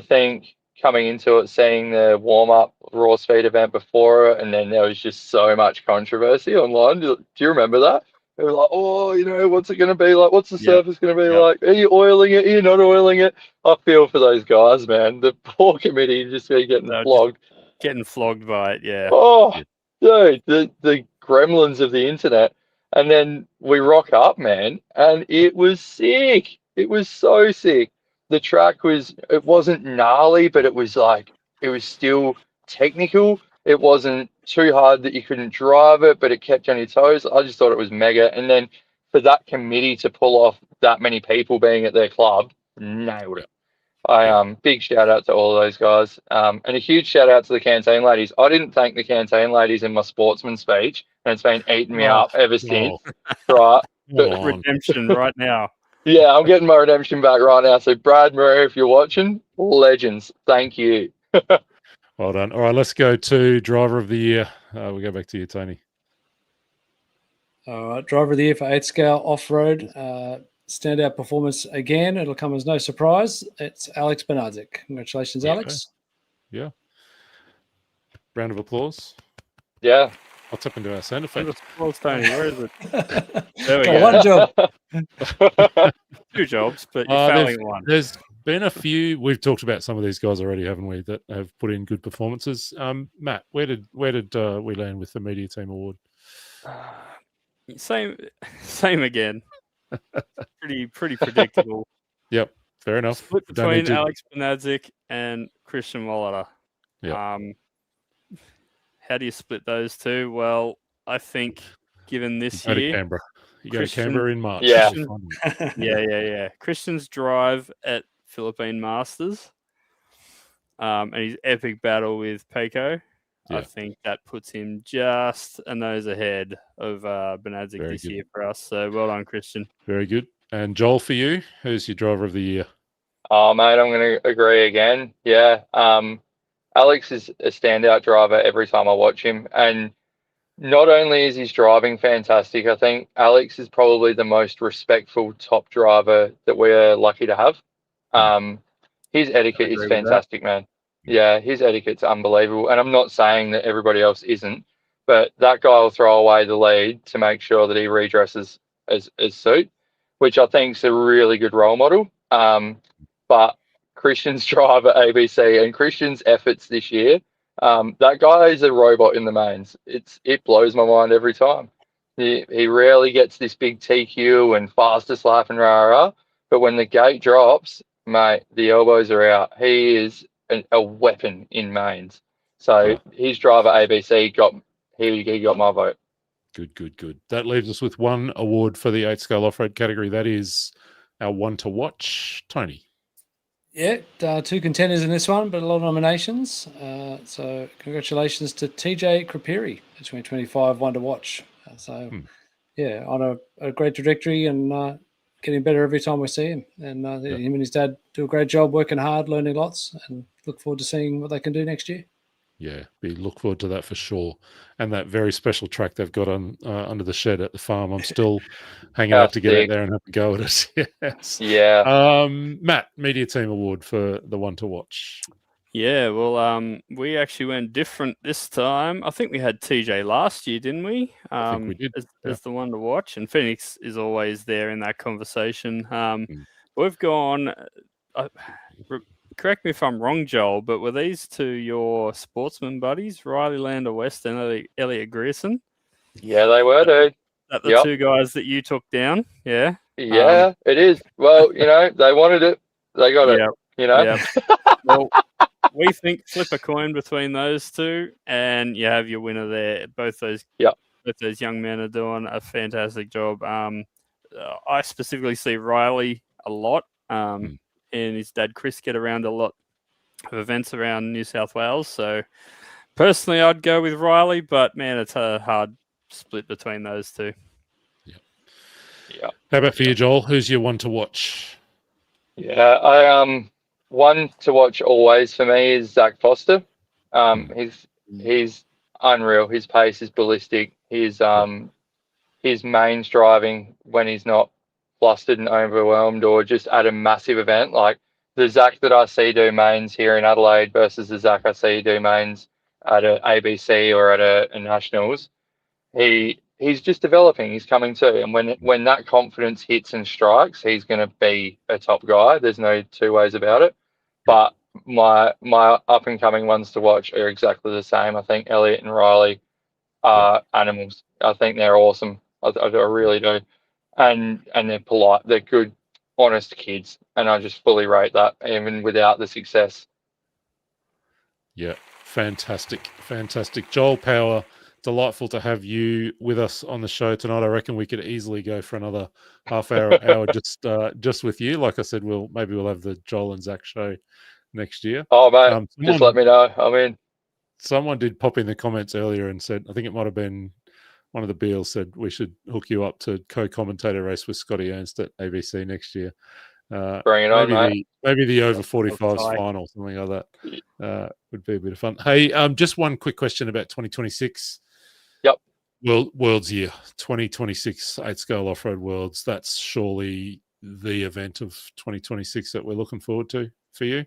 think coming into it, seeing the warm-up raw speed event before it, and then there was just so much controversy online. Do you remember that? It was like, what's it going to be like? What's the surface going to be like? Are you oiling it? Are you not oiling it? I feel for those guys, man. The poor committee just be getting flogged. Getting flogged by it, yeah. Oh, dude, the gremlins of the internet. And then we rock up, man, and it was sick. It was so sick. The track it wasn't gnarly, but it was still technical. It wasn't too hard that you couldn't drive it, but it kept you on your toes. I just thought it was mega. And then for that committee to pull off that many people being at their club, nailed it. Big shout out to all of those guys. And a huge shout out to the canteen ladies. I didn't thank the canteen ladies in my sportsman speech, and it's been eating me up ever since. Right. Redemption right now. Yeah, I'm getting my redemption back right now. So, Brad Murray, if you're watching, legends. Thank you. Well done. All right, let's go to Driver of the Year. We'll go back to you, Tony. All right, Driver of the Year for 8-scale off-road. Standout performance again. It'll come as no surprise. It's Alex Bernardzik. Congratulations, Alex. Yeah. Round of applause. Yeah. What's happened to our sound effect? Applause, Tony. Where is it? There we go. One job. 2 jobs, but you're failing one. There's been a few. We've talked about some of these guys already, haven't we? That have put in good performances. Matt, where did we land with the media team award? Same again. pretty predictable. Yep, fair enough. Split between Alex Benadzik and Christian Molitor. Yep. How do you split those two? Well, I think given this You year, go to Canberra in March. Yeah. yeah. Christian's drive at Philippine Masters, and his epic battle with Peiko. Yeah. I think that puts him just a nose ahead of Benadzik this year for us. So well done, Christian. Very good. And Joel, for you, who's your driver of the year? Oh, mate, I'm going to agree again. Yeah. Alex is a standout driver every time I watch him. And not only is his driving fantastic, I think Alex is probably the most respectful top driver that we're lucky to have. His etiquette is fantastic, man. Yeah, his etiquette's unbelievable. And I'm not saying that everybody else isn't, but that guy will throw away the lead to make sure that he redresses as suit, which I think is a really good role model. But Christian's drive at ABC and Christian's efforts this year, that guy is a robot in the mains. It blows my mind every time. He rarely gets this big TQ and fastest lap and rah-rah, but when the gate drops, mate, the elbows are out. He is a weapon in mains. So his drive at ABC got my vote. Good. That leaves us with one award for the 8 Scale Off-Road category. That is our one to watch. Tony. Yeah, 2 contenders in this one, but a lot of nominations. So congratulations to TJ Kripiri, the 2025 one to watch. Yeah, on a great trajectory and getting better every time we see him. And him and his dad do a great job, working hard, learning lots, and look forward to seeing what they can do next year. Yeah, we look forward to that for sure. And that very special track they've got on under the shed at the farm. I'm still hanging out to get out there and have a go at it. Yes. Yeah. Matt, media team award for the one to watch. Yeah, well, we actually went different this time. I think we had TJ last year, didn't we? I think we did. As the one to watch, and Phoenix is always there in that conversation. We've gone. Correct me if I'm wrong, Joel, but were these 2 your sportsman buddies, Riley Lander West and Elliot Grierson? Yeah, they were, dude. That the 2 guys that you took down? Yeah. Yeah, it is. Well, they wanted it. They got it. Yeah. Well, we think flip a coin between those 2, and you have your winner there. Both those young men are doing a fantastic job. I specifically see Riley a lot. And his dad Chris get around a lot of events around New South Wales. So personally, I'd go with Riley, but man, it's a hard split between those 2. Yeah. How about for you, Joel? Who's your one to watch? Yeah, I one to watch always for me is Zach Foster. He's unreal. His pace is ballistic. His mains driving when he's not flustered and overwhelmed or just at a massive event, like the Zach that I see do mains here in Adelaide versus the Zach I see do mains at a ABC or at a Nationals, he's just developing. He's coming too, and when that confidence hits and strikes, he's going to be a top guy. There's no 2 ways about it. But my up and coming ones to watch are exactly the same. I think Elliot and Riley are animals. I think they're awesome. I really do. And they're polite. They're good, honest kids. And I just fully rate that, even without the success. Yeah, fantastic. Joel Power, delightful to have you with us on the show tonight. I reckon we could easily go for another half hour just with you. Like I said, we'll have the Joel and Zach show next year. Oh, mate, just let me know. I'm in. Someone did pop in the comments earlier and said, I think it might have been one of the Beals said we should hook you up to co-commentate a race with Scotty Ernst at ABC next year. Bring it on, mate. Maybe the over 45s final, something like that. Would be a bit of fun. Hey, just one quick question about 2026. Yep. Worlds year, 2026 8 Scale Off-Road Worlds. That's surely the event of 2026 that we're looking forward to for you.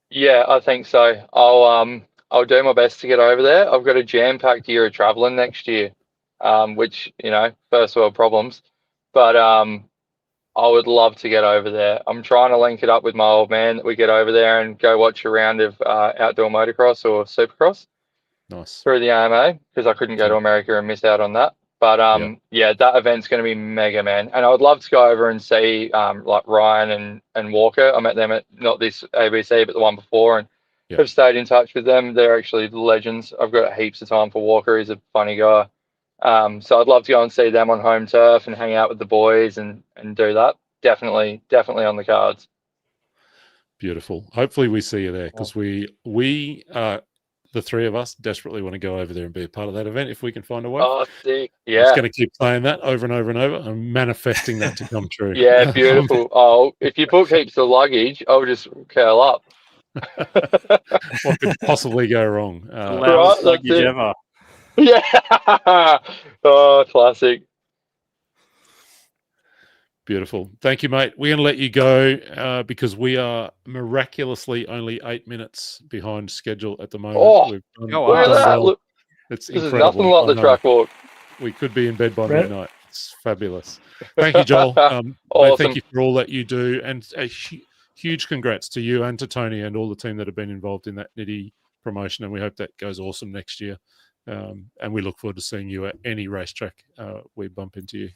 Yeah, I think so. I'll do my best to get over there. I've got a jam-packed year of traveling next year, which, first world problems. But I would love to get over there. I'm trying to link it up with my old man that we get over there and go watch a round of outdoor motocross or supercross. Nice. Through the AMA, because I couldn't go to America and miss out on that. But yeah, that event's going to be mega, man. And I would love to go over and see like Ryan and Walker. I met them at not this ABC, but the one before, and have stayed in touch with them. They're actually legends. I've got heaps of time for Walker. He's a funny guy. So I'd love to go and see them on home turf and hang out with the boys and do that. Definitely on the cards. Beautiful. Hopefully we see you there, because we the three of us desperately want to go over there and be a part of that event if we can find a way. Oh, sick. Yeah. I'm just going to keep playing that over and over and over. I'm manifesting that to come true. Yeah, beautiful. If you book heaps of luggage, I'll just curl up. What could possibly go wrong? Loudest luggage ever. Yeah. Oh, classic. Beautiful. Thank you, mate. We're going to let you go because we are miraculously only 8 minutes behind schedule at the moment. Oh, look at that. Look, it's this incredible. is nothing like the track walk. We could be in bed by midnight. It's fabulous. Thank you, Joel. Awesome. Mate, thank you for all that you do. And a huge congrats to you and to Tony and all the team that have been involved in that Nitty promotion. And we hope that goes awesome next year. And we look forward to seeing you at any racetrack we bump into you.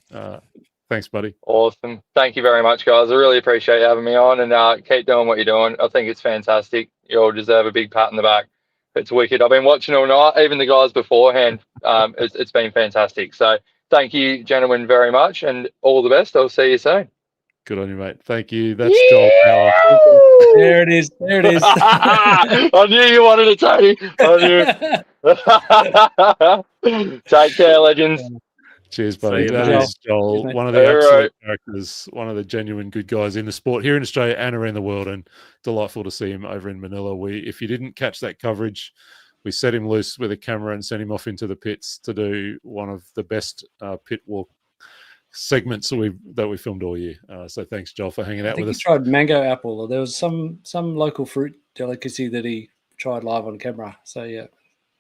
Thanks, buddy. Awesome. Thank you very much, guys. I really appreciate you having me on, and keep doing what you're doing. I think it's fantastic. You all deserve a big pat in the back. It's wicked. I've been watching all night, even the guys beforehand. It's been fantastic. So thank you, gentlemen, very much, and all the best. I'll see you soon. Good on you, mate. Thank you. That's Joel Power. There it is. I knew you wanted it, Tony. I knew. Take care, legends. Cheers, buddy. See you, That Joel. is Joel, Cheers, one of the absolute characters, one of the genuine good guys in the sport here in Australia and around the world, and delightful to see him over in Manila. If you didn't catch that coverage, we set him loose with a camera and sent him off into the pits to do one of the best pit walk segments that we filmed all year. So thanks, Joel, for hanging out with us. He tried mango apple. There was some local fruit delicacy that he tried live on camera. So yeah,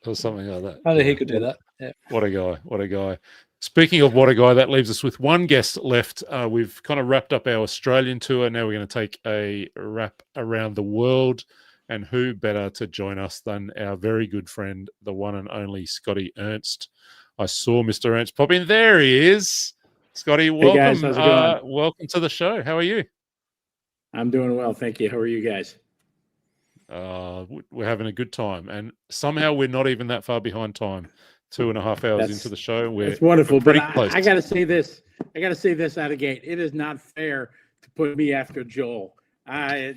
or something like that. Only he could do that. Yeah. What a guy! What a guy! Speaking of what a guy, that leaves us with one guest left. We've kind of wrapped up our Australian tour. Now we're going to take a wrap around the world. And who better to join us than our very good friend, the one and only Scotty Ernst. I saw Mr. Ernst pop in. There he is. Scotty, welcome. Hey guys, how's it going? Welcome to the show. How are you? I'm doing well, thank you. How are you guys? We're having a good time. And somehow we're not even that far behind time. 2.5 hours into the show. It's wonderful, but close. I got to say this. I got to say this out of gate. It is not fair to put me after Joel.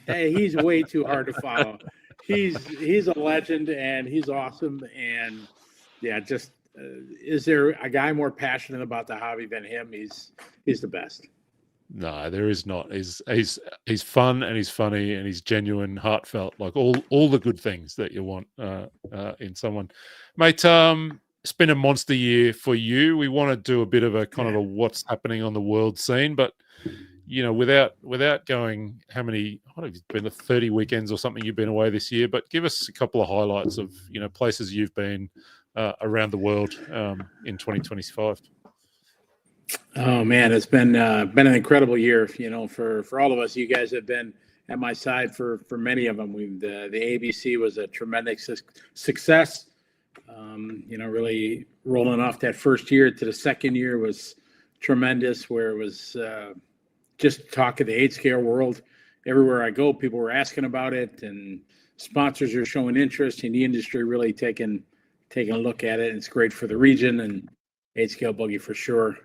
He's way too hard to follow. He's a legend and he's awesome. And yeah, just is there a guy more passionate about the hobby than him? He's the best. No, there is not. He's fun and he's funny and he's genuine, heartfelt, like all the good things that you want in someone, mate. It's been a monster year for you. We want to do a bit of a kind of a what's happening on the world scene, but you know, without going, how many? What have you been? 30 weekends or something you've been away this year? But give us a couple of highlights of places you've been around the world in 2025. Oh man, it's been an incredible year. For all of us, you guys have been at my side for many of them. The ABC was a tremendous success. Really rolling off that first year to the second year was tremendous, where it was just talk of the 8-scale world. Everywhere I go, people were asking about it, and sponsors are showing interest in the industry, really taking a look at it. And it's great for the region and 8-scale buggy for sure.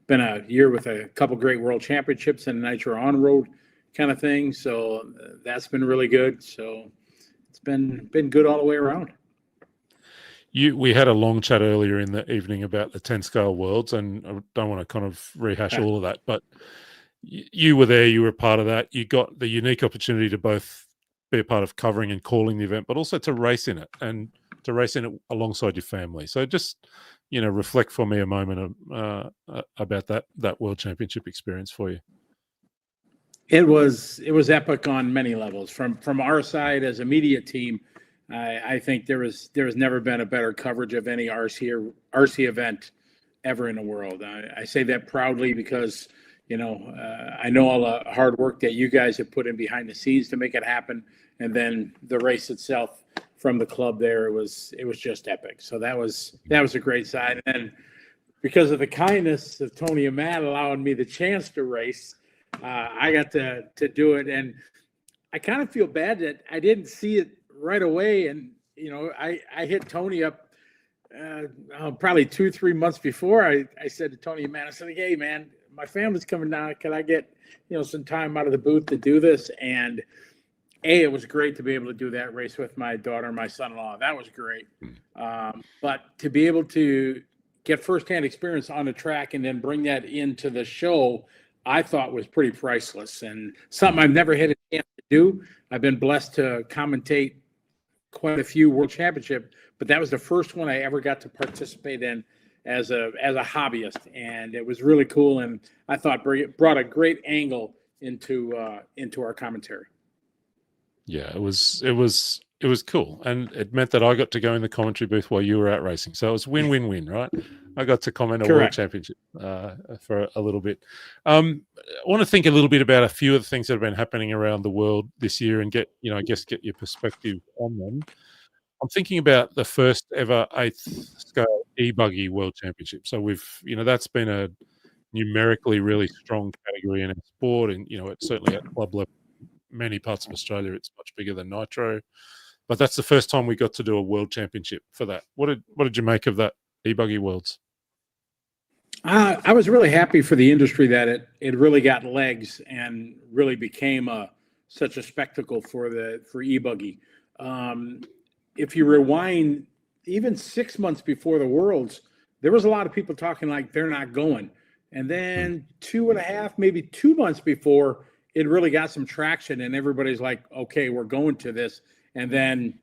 Been a year with a couple great world championships and Nitro on-road kind of thing. So that's been really good. So it's been good all the way around. We had a long chat earlier in the evening about the 10-scale worlds, and I don't want to kind of rehash all of that, but you were there, you were a part of that. You got the unique opportunity to both be a part of covering and calling the event, but also to race in it and to race in it alongside your family. So just, reflect for me a moment about that World Championship experience for you. It was epic on many levels. From our side as a media team, I think there has never been a better coverage of any RC event ever in the world. I say that proudly because, I know all the hard work that you guys have put in behind the scenes to make it happen. And then the race itself from the club there, it was just epic. So that was a great side. And because of the kindness of Tony and Matt allowing me the chance to race, I got to do it. And I kind of feel bad that I didn't see it right away. And, I hit Tony up probably 2-3 months before. I said to Tony and Matt, I said, hey, man, my family's coming down. Can I get, some time out of the booth to do this? And it was great to be able to do that race with my daughter and my son-in-law. That was great. But to be able to get firsthand experience on the track and then bring that into the show, I thought was pretty priceless and something I've never had a chance to do. I've been blessed to commentate quite a few World Championship, but that was the first one I ever got to participate in as a hobbyist, and it was really cool. And I thought brought a great angle into our commentary. Yeah, it was cool, and it meant that I got to go in the commentary booth while you were out racing. So it was win-win-win, right? I got to comment on World Championship for a little bit. I want to think a little bit about a few of the things that have been happening around the world this year and get your perspective on them. I'm thinking about the first ever 8th scale e-buggy World Championship. So that's been a numerically really strong category in our sport, and it's certainly at club level. Many parts of Australia, it's much bigger than Nitro, but that's the first time we got to do a World Championship for that. What did you make of that e-buggy Worlds? I was really happy for the industry that it really got legs and really became such a spectacle for e-buggy. If you rewind even 6 months before the Worlds, there was a lot of people talking like they're not going, and then 2.5, maybe 2 months before, it really got some traction and everybody's like, okay, we're going to this. And then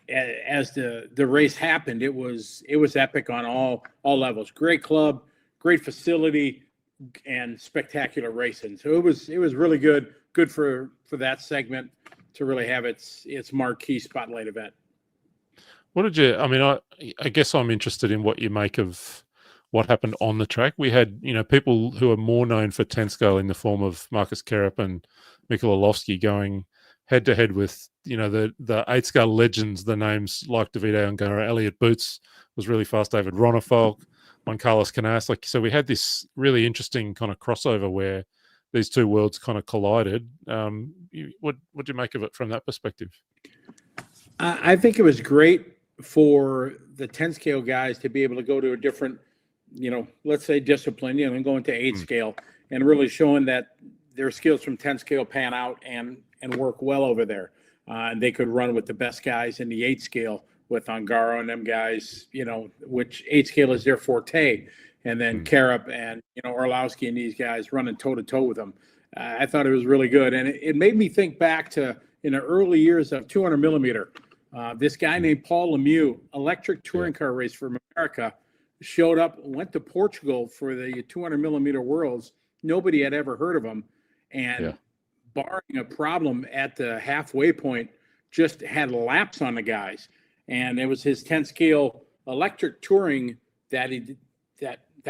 as the race happened, it was epic on all levels. Great club, great facility, and spectacular racing. So it was really good for that segment to really have its marquee spotlight event. What did you, I guess I'm interested in what you make of what happened on the track. We had, people who are more known for 10 scale in the form of Marcus Kerup and Mikkel Orlovsky going head to head with, the 8 scale legends, the names like Davide Ongaro, Elliot Boots was really fast, David Ronnefalk, Juan Carlos Canas. So we had this really interesting kind of crossover where these two worlds kind of collided. What do you make of it from that perspective? I think it was great for the 10 scale guys to be able to go to a different, let's say discipline, and going to 8 scale and really showing that their skills from 10 scale pan out and work well over there. And they could run with the best guys in the 8 scale with Ongaro and them guys, which 8 scale is their forte. And then Kerup and, Orlowski and these guys running toe to toe with them. I thought it was really good. And it made me think back to in the early years of 200 millimeter. This guy named Paul Lemieux, electric touring car race from America, showed up, went to Portugal for the 200 millimeter Worlds. Nobody had ever heard of him. And barring a problem at the halfway point, just had laps on the guys. And it was his 10 scale electric touring that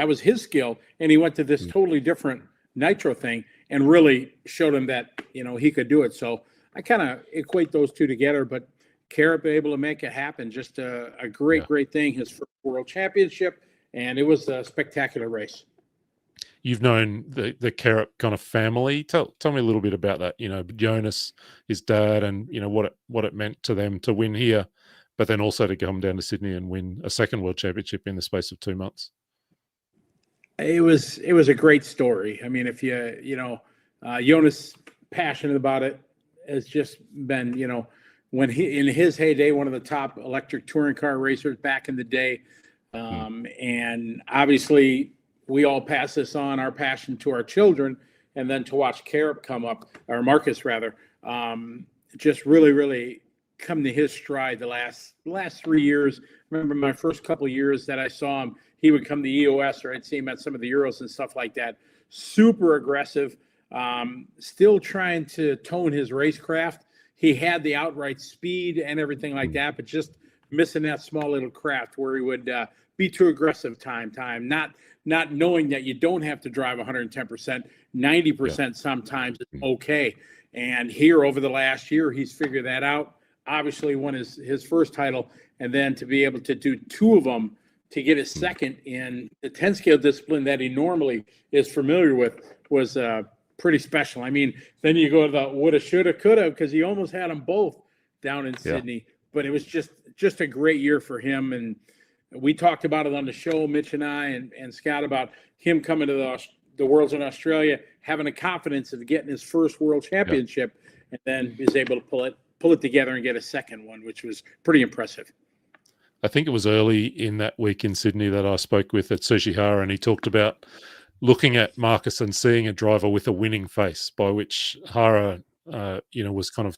was his skill. And he went to this totally different Nitro thing and really showed him that, he could do it. So I kind of equate those two together, but Kerup able to make it happen. Just a great thing. His first World Championship, and it was a spectacular race. You've known the Kerup kind of family. Tell me a little bit about that. Jonas, his dad, and what it meant to them to win here, but then also to come down to Sydney and win a second World Championship in the space of 2 months. It was a great story. I mean, if Jonas passionate about it, has just been when he in his heyday, one of the top electric touring car racers back in the day. And obviously we all pass this on, our passion, to our children, and then to watch Kerup come up, or Marcus rather, just really come to his stride the last 3 years. I remember my first couple of years that I saw him, he would come to EOS, or I'd see him at some of the Euros and stuff like that. Super aggressive, still trying to tone his racecraft. He had the outright speed and everything like that, but just missing that small little craft where he would be too aggressive time, not knowing that you don't have to drive 110%, 90% sometimes is okay. And here over the last year, he's figured that out. Obviously won his first title, and then to be able to do two of them to get his second in the 10 scale discipline that he normally is familiar with was pretty special. I mean, then you go to the woulda, shoulda, coulda, because he almost had them both down in Sydney, but it was just a great year for him. And we talked about it on the show, Mitch and I and Scott, about him coming to the Worlds in Australia, having the confidence of getting his first World Championship, and then is able to pull it together and get a second one, which was pretty impressive. I think it was early in that week in Sydney that I spoke with at Tsuchihara, and he talked about looking at Marcus and seeing a driver with a winning face, by which Hara, was kind of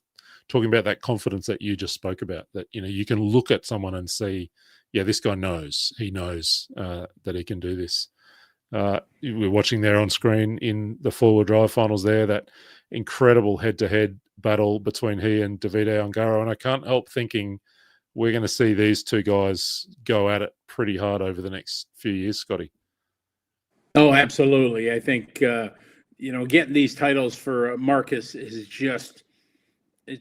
talking about that confidence that you just spoke about, that, you can look at someone and see, this guy knows. He knows that he can do this. We're watching there on screen in the four-wheel drive finals there, that incredible head-to-head battle between he and Davide Ongaro, and I can't help thinking we're going to see these two guys go at it pretty hard over the next few years, Scotty. Oh, absolutely. I think, getting these titles for Marcus is just going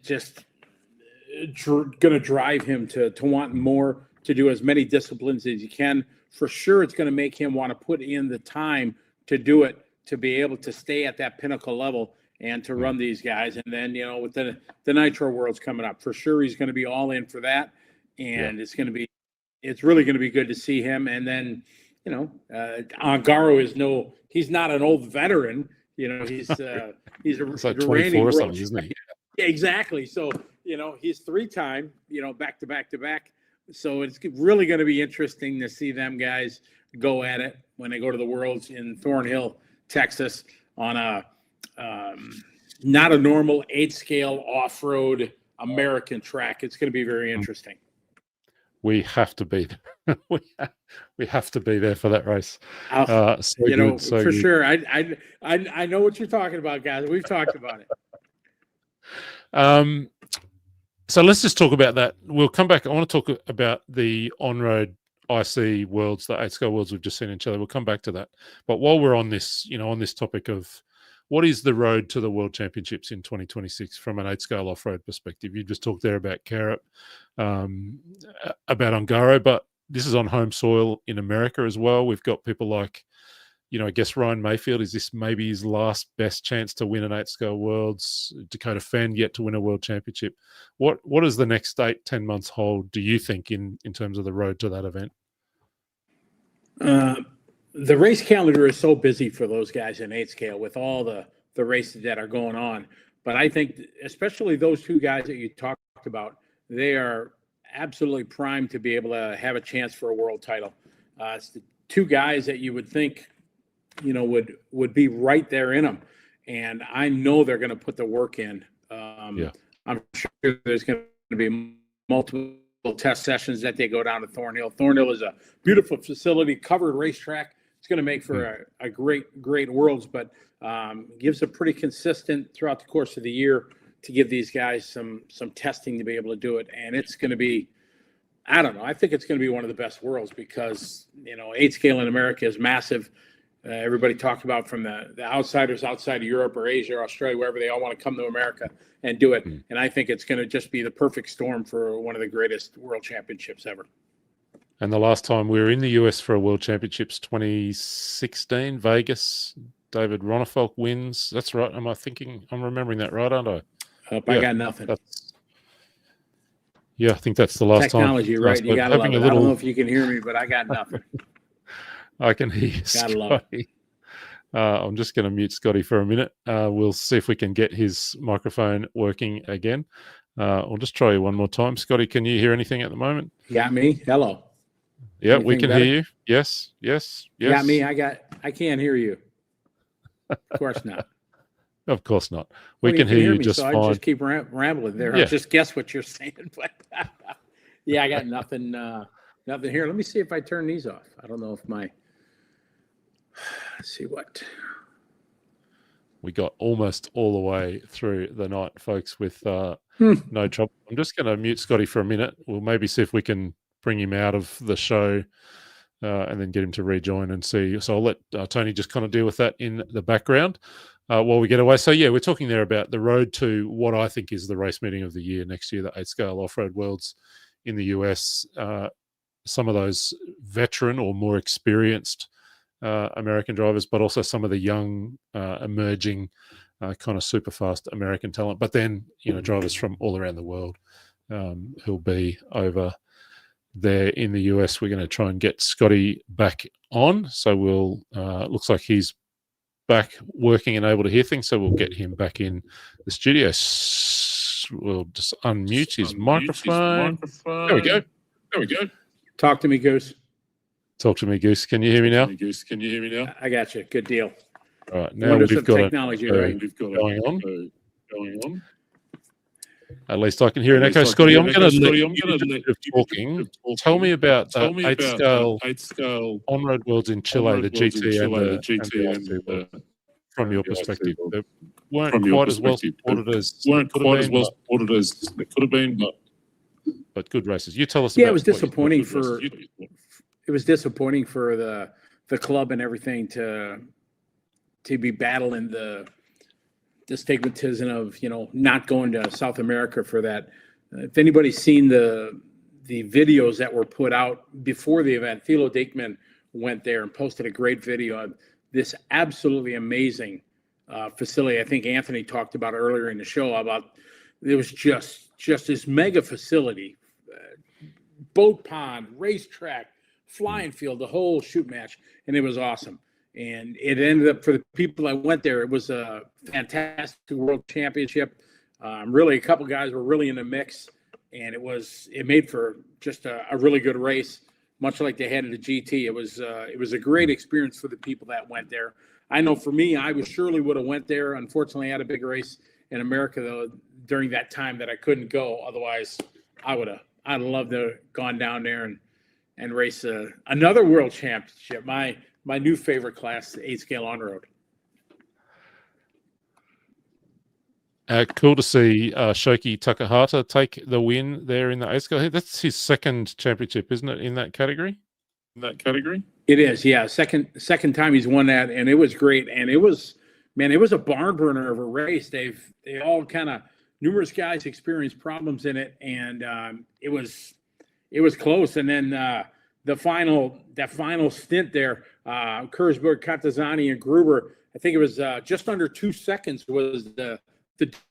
to drive him to want more, to do as many disciplines as he can. For sure, it's going to make him want to put in the time to do it, to be able to stay at that pinnacle level and to run these guys. And then, with the Nitro Worlds coming up, for sure he's going to be all in for that. And it's really going to be good to see him. And then, Ongaro he's not an old veteran. He's a like 24 or something, isn't he? Yeah, exactly. So, he's three-time, back to back to back. So it's really going to be interesting to see them guys go at it when they go to the Worlds in Thornhill, Texas, on a not a normal 8-scale off-road American track. It's going to be very interesting. We have to be there. we have to be there for that race. Sure. I know what you're talking about, guys. We've talked about it. So let's just talk about that. We'll come back. I want to talk about the on-road IC Worlds, the 8-scale Worlds we've just seen in Chile. We'll come back to that. But while we're on this, on this topic of what is the road to the World Championships in 2026 from an 8-scale off-road perspective, you just talked there about Carrot, about Ongaro, but this is on home soil in America as well. We've got people like, I guess Ryan Mayfield, is this maybe his last best chance to win an 8-scale Worlds? Dakota Fenn yet to win a World Championship. What does the next 8-10 months hold, do you think, in terms of the road to that event? The race calendar is so busy for those guys in 8-scale with all the races that are going on. But I think especially those two guys that you talked about, they are absolutely primed to be able to have a chance for a world title. It's the two guys that you would think, would be right there in them. And I know they're going to put the work in. I'm sure there's going to be multiple test sessions that they go down to Thornhill. Thornhill is a beautiful facility, covered racetrack. It's going to make for a great Worlds, but gives a pretty consistent throughout the course of the year to give these guys some testing to be able to do it. And it's going to be, I don't know, I think it's going to be one of the best Worlds because, 8-scale in America is massive. Everybody talked about from the outsiders outside of Europe or Asia or Australia, wherever, they all want to come to America and do it. And I think it's going to just be the perfect storm for one of the greatest World Championships ever. And the last time we were in the US for a World Championships, 2016, Vegas, David Ronnefalk wins. That's right. I'm remembering that right, aren't I? I got nothing. I think that's the last Technology, time. right? You got to love it. I don't know if you can hear me, but I got nothing. I can hear you, Gotta love Scotty. I'm just going to mute Scotty for a minute. We'll see if we can get his microphone working again. I'll just try you one more time. Scotty, can you hear anything at the moment? You got me? Hello. Yeah, we can hear you. Yes. You got me? I can't hear you. Of course not. Of course not. We can hear you just fine. I just keep rambling there. Yeah. I just guess what you're saying. But I got nothing. Nothing here. Let me see if I turn these off. I don't know if let's see what. We got almost all the way through the night, folks, with no trouble. I'm just going to mute Scotty for a minute. We'll maybe see if we can bring him out of the show and then get him to rejoin and see. So I'll let Tony just kind of deal with that in the background while we get away. So yeah, we're talking there about the road to what I think is the race meeting of the year next year, the 8-Scale Off-Road Worlds in the US. Some of those veteran or more experienced American drivers, but also some of the young emerging kind of super fast American talent. But then, drivers from all around the world who'll be over there in the US. We're going to try and get Scotty back on. So we'll, looks like he's back working and able to hear things. So we'll get him back in the studio. We'll just unmute his microphone. There we go. Talk to me, Goose. Talk to me, Goose. Can you hear me now? I got you. Good deal. All right. Now Wonders we've of got technology, right? going on. At least I can hear an echo. Scotty, I'm going to let you do a bit of talking. Tell me about 8-Scale On-Road Worlds in Chile, the GT and the from your perspective. They weren't quite as well supported as they could have been, but good races. You tell us. Yeah, it was disappointing for the club and everything to be battling the stigmatism of not going to South America for that. If anybody's seen the videos that were put out before the event, Thilo Diekman went there and posted a great video of this absolutely amazing facility. I think Anthony talked about earlier in the show about it was just this mega facility, boat pond, racetrack, flying field, the whole shoot match, and it was awesome. And it ended up, for the people that went there, it was a fantastic world championship. Really, a couple guys were really in the mix, and it made for just a really good race, much like they had in the GT. It was a great experience for the people that went there. I know for me, I surely would have went there. Unfortunately, I had a big race in America though during that time that I couldn't go. Otherwise, I'd love to have gone down there and race another world championship. My new favorite class, the 8-Scale On-Road. Cool to see Shoki Takahata take the win there in the 8-Scale. That's his second championship, isn't it, in that category? It is, yeah. Second time he's won that, and it was great. And it was a barn burner of a race. They all kind of, numerous guys experienced problems in it, and it was close. And then that final stint there, Kurzberg, Katazani, and Gruber, I think it was just under 2 seconds was the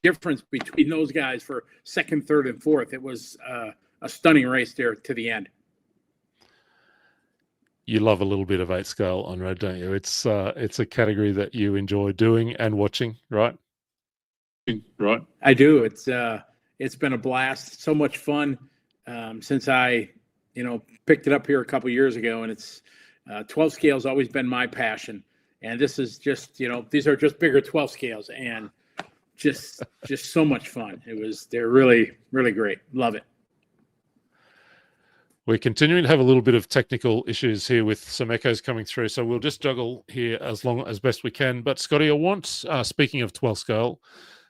difference between those guys for second, third, and fourth. It was a stunning race there to the end. You love a little bit of 8-Scale On-Road, don't you? It's a category that you enjoy doing and watching, right? I do. It's been a blast. So much fun since I picked it up here a couple years ago, and it's 12 scales always been my passion. And this is just, these are just bigger 12 scales and just so much fun. They're really, really great. Love it. We're continuing to have a little bit of technical issues here with some echoes coming through, so we'll just juggle here as best we can. But Scotty, I want, speaking of 12 scale,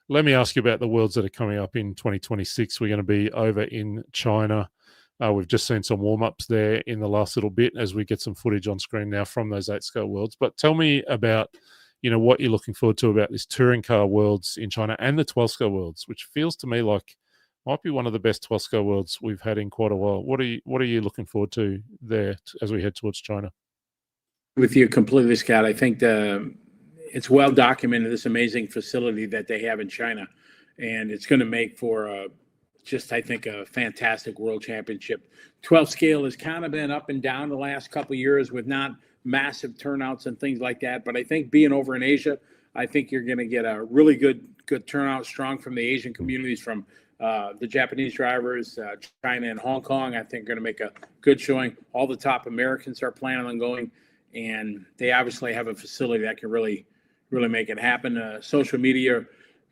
let me ask you about the worlds that are coming up in 2026. We're going to be over in China. We've just seen some warm-ups there in the last little bit as we get some footage on screen now from those 8-Scale worlds. But tell me about, what you're looking forward to about this touring car worlds in China and the 12-Scale worlds, which feels to me like might be one of the best 12-Scale worlds we've had in quite a while. What are you looking forward to there as we head towards China? With you completely, Scott. I think it's well documented, this amazing facility that they have in China, and it's going to make for I think a fantastic world championship. 12 scale has kind of been up and down the last couple of years with not massive turnouts and things like that. But I think being over in Asia, I think you're going to get a really good turnout, strong from the Asian communities, from the Japanese drivers, China and Hong Kong. I think are going to make a good showing. All the top Americans are planning on going, and they obviously have a facility that can really, really make it happen. Social media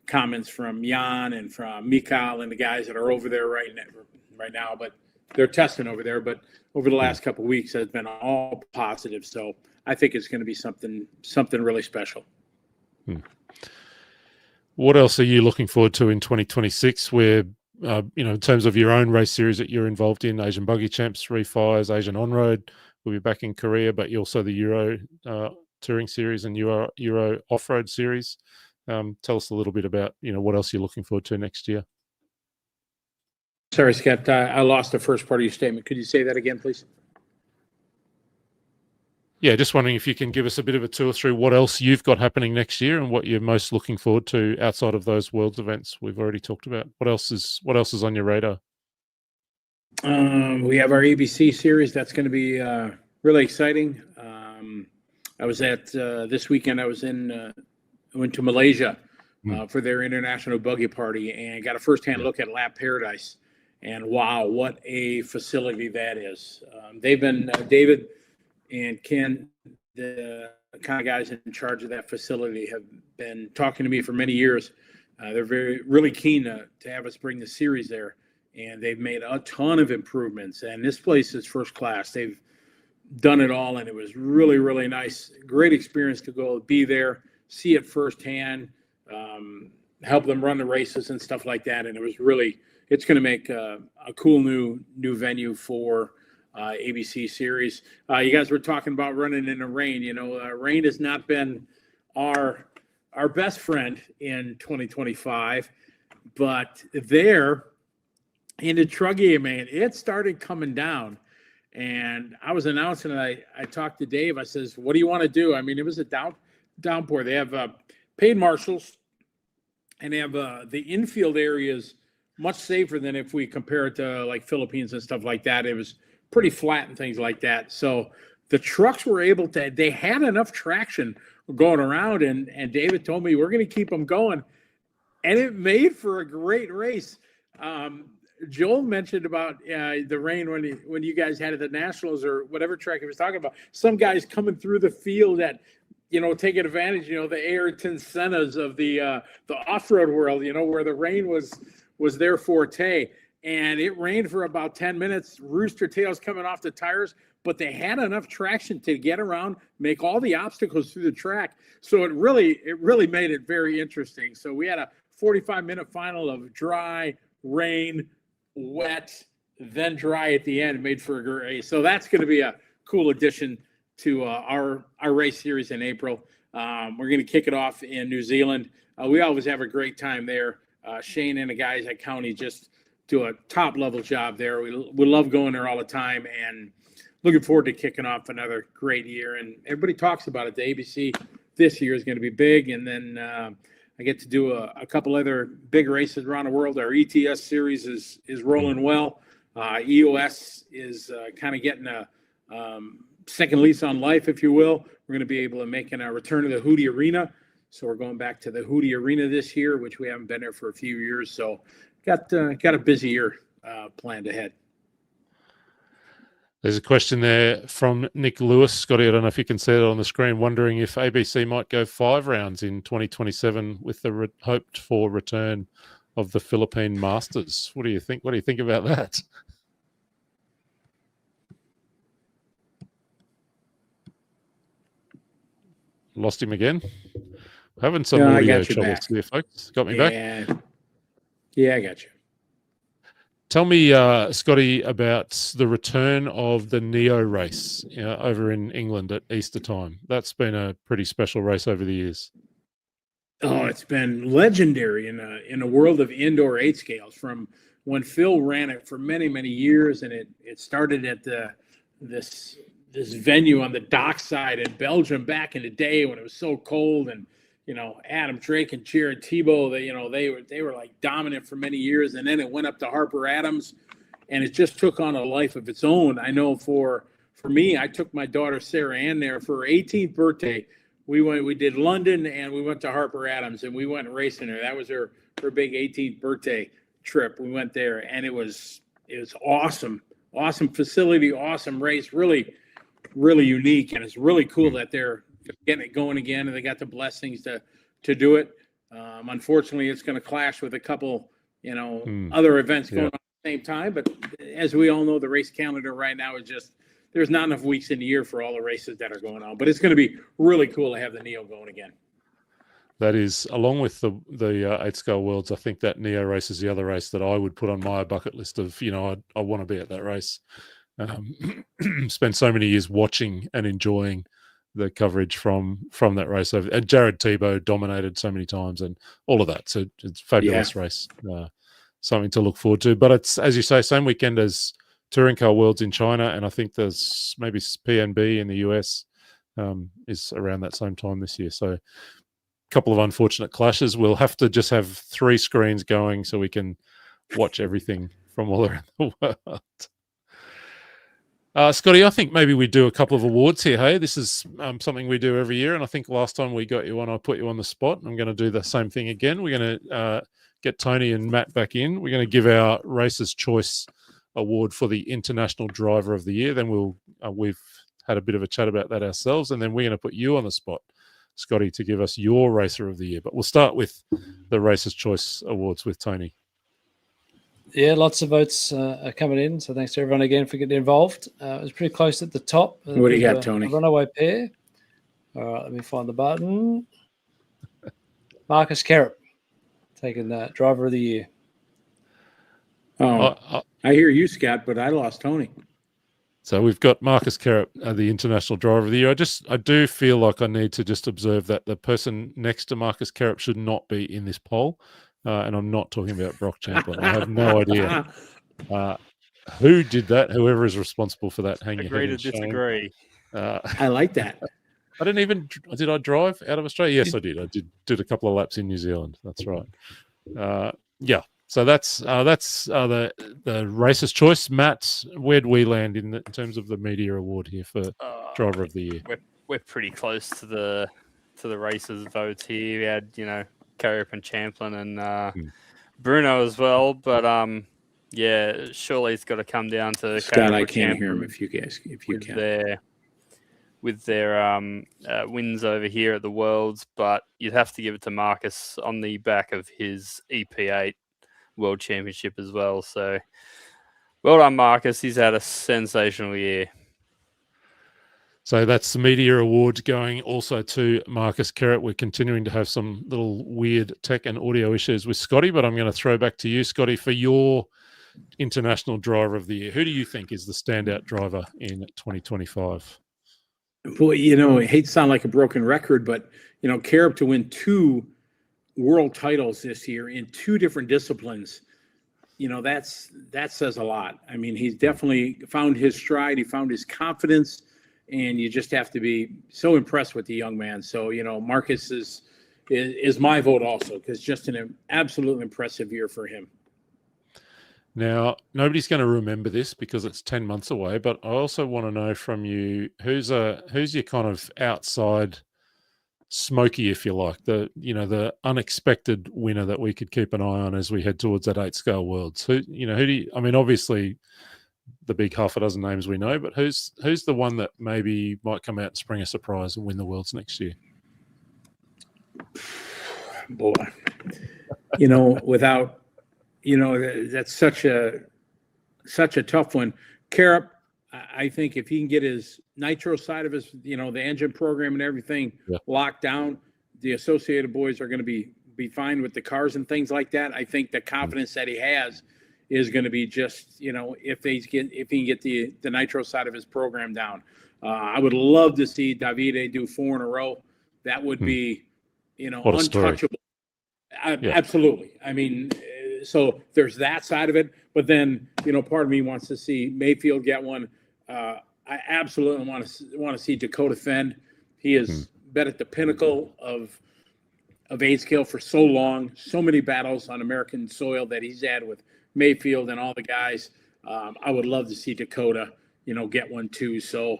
comments from Jan and from Mikhail and the guys that are over there right now, but they're testing over there. But over the last couple of weeks, has been all positive. So I think it's going to be something really special. What else are you looking forward to in 2026? Where in terms of your own race series that you're involved in, Asian Buggy Champs, Refires, Asian On-Road, will be back in Korea, but also the Euro Touring Series and Euro Off-Road Series. Tell us a little bit about, what else you're looking forward to next year. Sorry, Scott, I lost the first part of your statement. Could you say that again, please? Yeah, just wondering if you can give us a bit of a tour through what else you've got happening next year and what you're most looking forward to outside of those Worlds events we've already talked about. What else is on your radar? We have our ABC series. That's going to be really exciting. I was at this weekend. I went to Malaysia for their international buggy party and got a firsthand look at Lap Paradise. And wow, what a facility that is! They've been David and Ken, the kind of guys in charge of that facility, have been talking to me for many years. They're really keen to have us bring the series there, and they've made a ton of improvements. And this place is first class. They've done it all, and it was really, really nice. Great experience to go be there, see it firsthand, help them run the races and stuff like that. And it's going to make a cool new venue for ABC series. You guys were talking about running in the rain. Rain has not been our best friend in 2025, but there in the Truggy, man, it started coming down. And I was announcing it. I talked to Dave. I says, what do you want to do? I mean, it was a downpour. They have paid marshals, and they have the infield areas much safer than if we compare it to like Philippines and stuff like that. It was pretty flat and things like that. So the trucks were they had enough traction going around, and David told me we're going to keep them going. And it made for a great race. Joel mentioned about the rain when you guys had at the Nationals or whatever track he was talking about. Some guys coming through the field that, taking advantage, the Ayrton Sennas of the off-road world, where the rain was their forte. And it rained for about 10 minutes, rooster tails coming off the tires, but they had enough traction to get around, make all the obstacles through the track. So it really made it very interesting. So we had a 45-minute final of dry, rain, wet, then dry at the end. It made for a great race. So that's going to be a cool addition to our race series in April. We're going to kick it off in New Zealand. We always have a great time there. Shane and the guys at County just do a top level job there. We love going there all the time, and looking forward to kicking off another great year. And everybody talks about it. The ABC this year is going to be big. And then I get to do a couple other big races around the world. Our ETS series is rolling well. EOS is kind of getting a second lease on life, if you will. We're going to be able to make a return to the Hootie Arena. So we're going back to the Hootie Arena this year, which we haven't been there for a few years. So got a busy year planned ahead. There's a question there from Nick Lewis. Scotty, I don't know if you can see it on the screen, wondering if ABC might go 5 rounds in 2027 with the hoped for return of the Philippine Masters. What do you think? What do you think about that? Lost him again. Having some audio troubles here, folks. Got me back? Yeah, I got you. Tell me, Scotty, about the return of the Neo race over in England at Easter time. That's been a pretty special race over the years. Oh, it's been legendary in a world of indoor 8 scales from when Phil ran it for many, many years. And it started at this venue on the dockside in Belgium back in the day when it was so cold. And Adam Drake and Jared Tebow, they were like dominant for many years, and then it went up to Harper Adams, and it just took on a life of its own. I know for me, I took my daughter Sarah Ann there for her 18th birthday. We did London, and we went to Harper Adams, and we went racing there. That was her big 18th birthday trip. We went there, and it was awesome facility, awesome race, really, really unique, and it's really cool that they're getting it going again, and they got the blessings to do it. Unfortunately, it's going to clash with a couple, other events going on at the same time. But as we all know, the race calendar right now is just there's not enough weeks in the year for all the races that are going on. But it's going to be really cool to have the Neo going again. That is, along with the 8 Scale Worlds, I think that Neo race is the other race that I would put on my bucket list of, I want to be at that race. spent so many years watching and enjoying the coverage from that race. And Jared Tebow dominated so many times and all of that. So it's a fabulous race, something to look forward to. But it's, as you say, same weekend as Touring Car Worlds in China, and I think there's maybe PNB in the US is around that same time this year. So a couple of unfortunate clashes. We'll have to just have 3 screens going so we can watch everything from all around the world. Scotty, I think maybe we do a couple of awards here. Hey, this is something we do every year, and I think last time we got you on, I put you on the spot. I'm going to do the same thing again. We're going to get Tony and Matt back in. We're going to give our Racer's Choice Award for the International Driver of the Year. Then we've had a bit of a chat about that ourselves, and then we're going to put you on the spot, Scotty, to give us your Racer of the Year. But we'll start with the Racer's Choice Awards with Tony. Yeah, lots of votes are coming in. So thanks to everyone again for getting involved. It was pretty close at the top. What do you got, Tony? A runaway pair. All right, let me find the button. Marcus Kerrup, taking that Driver of the Year. Oh, I hear you, Scott, but I lost Tony. So we've got Marcus Kerrup, the International Driver of the Year. I do feel like I need to just observe that the person next to Marcus Kerrup should not be in this poll. And I'm not talking about Brock Champlin. I have no idea who did that. Whoever is responsible for that. Agree to disagree. I like that. I didn't even. Did I drive out of Australia? Yes, I did. I did a couple of laps in New Zealand. That's right. Yeah. So that's the Racer's Choice. Matt, where'd we land in terms of the media award here for Driver of the Year? We're pretty close to the racers' votes here. We had Kerrup and Champlin and Bruno as well, but surely it's got to come down to Scott. I can't hear him if you can. With their wins over here at the Worlds, but you'd have to give it to Marcus on the back of his EP8 World Championship as well. So well done, Marcus. He's had a sensational year. So that's the media award going also to Marcus Kerrup. We're continuing to have some little weird tech and audio issues with Scotty, but I'm going to throw back to you, Scotty, for your International Driver of the Year. Who do you think is the standout driver in 2025? Boy, I hate to sound like a broken record, but, Kerrup to win 2 world titles this year in 2 different disciplines, that says a lot. I mean, he's definitely found his stride. He found his confidence. And you just have to be so impressed with the young man. So, Marcus is my vote also, because just an absolutely impressive year for him. Now, nobody's going to remember this because it's 10 months away, but I also want to know from you, who's your kind of outside smoky, if you like, the unexpected winner that we could keep an eye on as we head towards that 8-scale Worlds? Who do you, I mean, obviously the big half a dozen names we know, but who's the one that maybe might come out and spring a surprise and win the Worlds next year? Boy, that's such a tough one. Kerrup, I think if he can get his nitro side of his, the engine program and everything locked down, the Associated boys are going to be fine with the cars and things like that. I think the confidence that he has is going to be just, if he can get the nitro side of his program down. I would love to see Davide do 4 in a row. That would be, untouchable. Absolutely. I mean, so there's that side of it. But then, part of me wants to see Mayfield get one. I absolutely want to see Dakota Fenn. He has been at the pinnacle of 8-scale for so long, so many battles on American soil that he's had with Mayfield and all the guys. I would love to see Dakota, get one too. So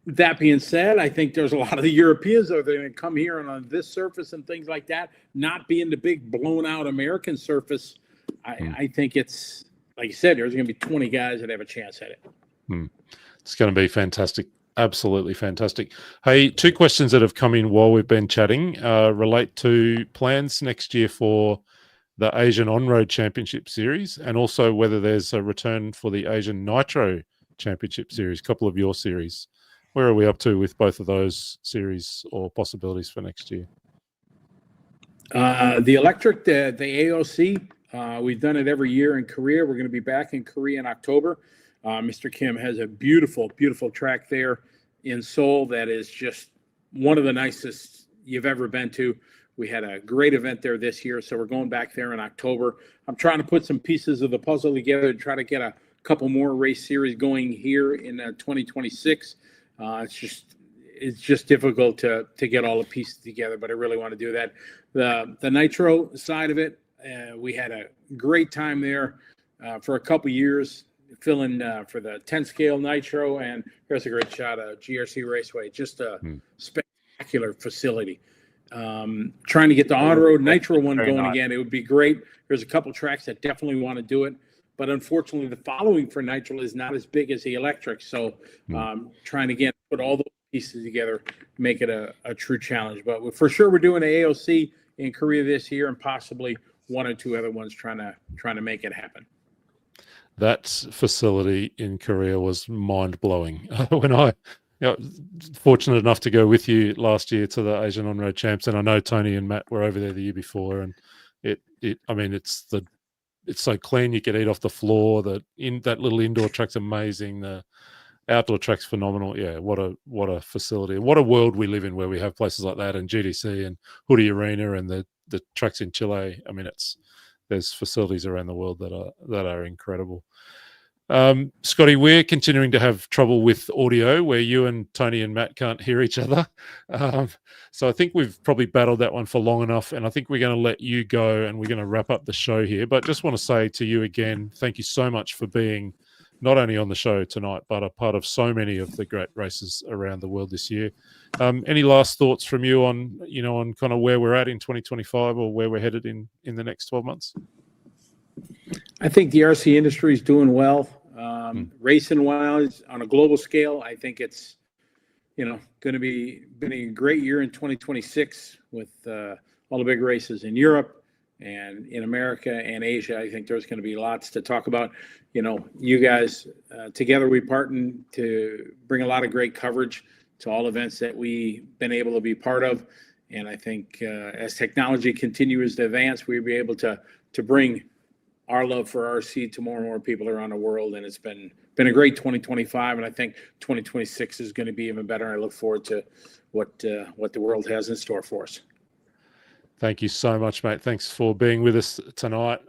that being said, I think there's a lot of the Europeans that are going to come here and on this surface and things like that, not being the big blown out American surface. I think it's, like you said, there's going to be 20 guys that have a chance at it. It's going to be fantastic. Absolutely fantastic. Hey, 2 questions that have come in while we've been chatting relate to plans next year for the Asian On-Road Championship Series, and also whether there's a return for the Asian Nitro Championship Series, a couple of your series. Where are we up to with both of those series or possibilities for next year? The electric, the AOC, we've done it every year in Korea. We're going to be back in Korea in October. Mr. Kim has a beautiful, beautiful track there in Seoul that is just one of the nicest you've ever been to. We had a great event there this year, so we're going back there in October. I'm trying to put some pieces of the puzzle together to try to get a couple more race series going here in 2026. It's just difficult to get all the pieces together, but I really want to do that. The nitro side of it, we had a great time there for a couple years, filling for the 10 scale nitro, and here's a great shot of GRC Raceway. Just a spectacular facility. Trying to get the on-road nitro one going again, it would be great. There's a couple tracks that definitely want to do it, but unfortunately the following for nitro is not as big as the electric, so trying to again put all those pieces together, make it a true challenge. But for sure we're doing an AOC in Korea this year, and possibly one or two other ones trying to make it happen. That facility in Korea was mind-blowing. When I fortunate enough to go with you last year to the Asian On-Road Champs, and I know Tony and Matt were over there the year before, and it's so clean, you could eat off the floor. That little indoor track's amazing. The outdoor track's phenomenal. Yeah, what a facility, and what a world we live in where we have places like that, and GDC and Hoodie Arena and the tracks in Chile. I mean, there's facilities around the world that are incredible. Scotty, we're continuing to have trouble with audio where you and Tony and Matt can't hear each other. So I think we've probably battled that one for long enough, and I think we're going to let you go and we're going to wrap up the show here. But just want to say to you again, thank you so much for being not only on the show tonight, but a part of so many of the great races around the world this year. Any last thoughts from you on kind of where we're at in 2025 or where we're headed in the next 12 months? I think the RC industry is doing well. Racing wise on a global scale, I think it's going to be a great year in 2026 with all the big races in Europe and in America and Asia. I think there's going to be lots to talk about. You guys together, we partnered to bring a lot of great coverage to all events that we've been able to be part of. And I think as technology continues to advance, we'll be able to bring our love for RC to more and more people around the world. And it's been a great 2025. And I think 2026 is going to be even better. I look forward to what the world has in store for us. Thank you so much, mate. Thanks for being with us tonight.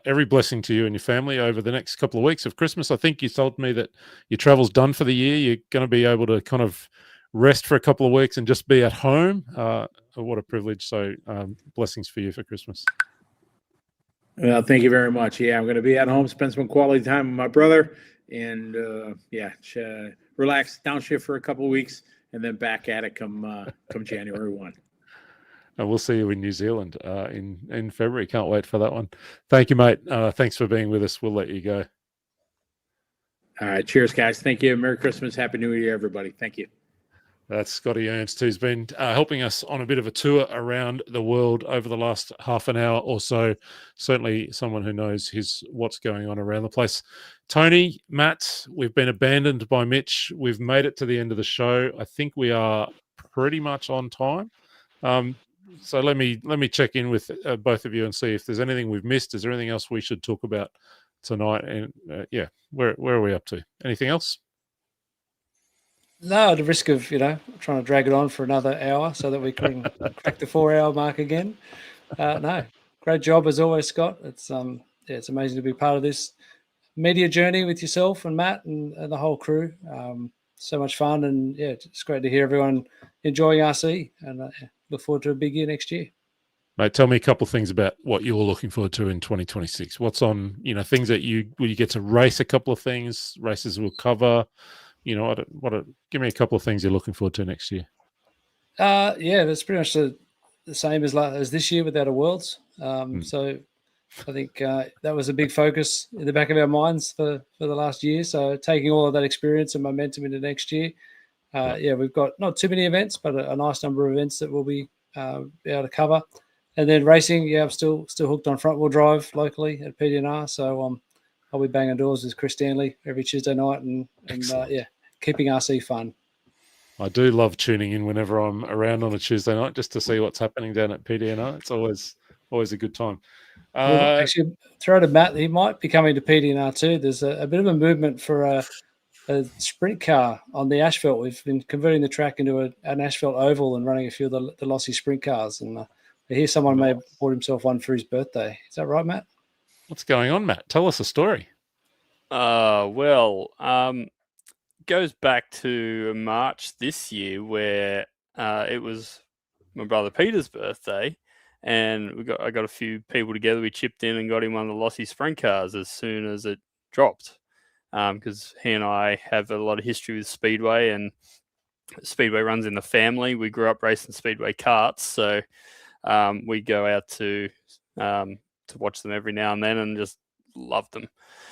Every blessing to you and your family over the next couple of weeks of Christmas. I think you told me that your travel's done for the year. You're going to be able to kind of rest for a couple of weeks and just be at home. What a privilege. So blessings for you for Christmas. Well, thank you very much. Yeah, I'm going to be at home, spend some quality time with my brother, and relax, downshift for a couple of weeks, and then back at it come January 1. And we'll see you in New Zealand in February. Can't wait for that one. Thank you, mate. Thanks for being with us. We'll let you go. All right. Cheers, guys. Thank you. Merry Christmas. Happy New Year, everybody. Thank you. That's Scotty Ernst, who's been helping us on a bit of a tour around the world over the last half an hour or so. Certainly someone who knows what's going on around the place. Tony, Matt, we've been abandoned by Mitch. We've made it to the end of the show. I think we are pretty much on time. So let me check in with both of you and see if there's anything we've missed. Is there anything else we should talk about tonight? And where are we up to? Anything else? No, at the risk of trying to drag it on for another hour so that we can crack the 4-hour mark again. No, great job as always, Scott. It's it's amazing to be part of this media journey with yourself and Matt and the whole crew. So much fun, and it's great to hear everyone enjoying RC, and look forward to a big year next year. Mate, tell me a couple of things about what you're looking forward to in 2026. What's on, things that will you get to race a couple of things, races we'll cover. Give me a couple of things you're looking forward to next year. That's pretty much the same as this year without a Worlds. So I think that was a big focus in the back of our minds for the last year. So taking all of that experience and momentum into next year. We've got not too many events, but a nice number of events that we'll be able to cover. And then racing, I'm still hooked on front wheel drive locally at PDNR. So I'll be banging doors with Chris Stanley every Tuesday night and keeping RC fun. I do love tuning in whenever I'm around on a Tuesday night just to see what's happening down at PDNR. It's always a good time. Actually, throw to Matt. He might be coming to PDNR too. There's a bit of a movement for a sprint car on the asphalt. We've been converting the track into an asphalt oval and running a few of the Lossy sprint cars. And I hear someone may have bought himself one for his birthday. Is that right, Matt? What's going on, Matt? Tell us a story. Goes back to March this year where it was my brother Peter's birthday, and I got a few people together. We chipped in and got him one of the Lossy sprint cars as soon as it dropped, because he and I have a lot of history with Speedway, and Speedway runs in the family. We grew up racing Speedway karts, so we go out to watch them every now and then, and just loved them.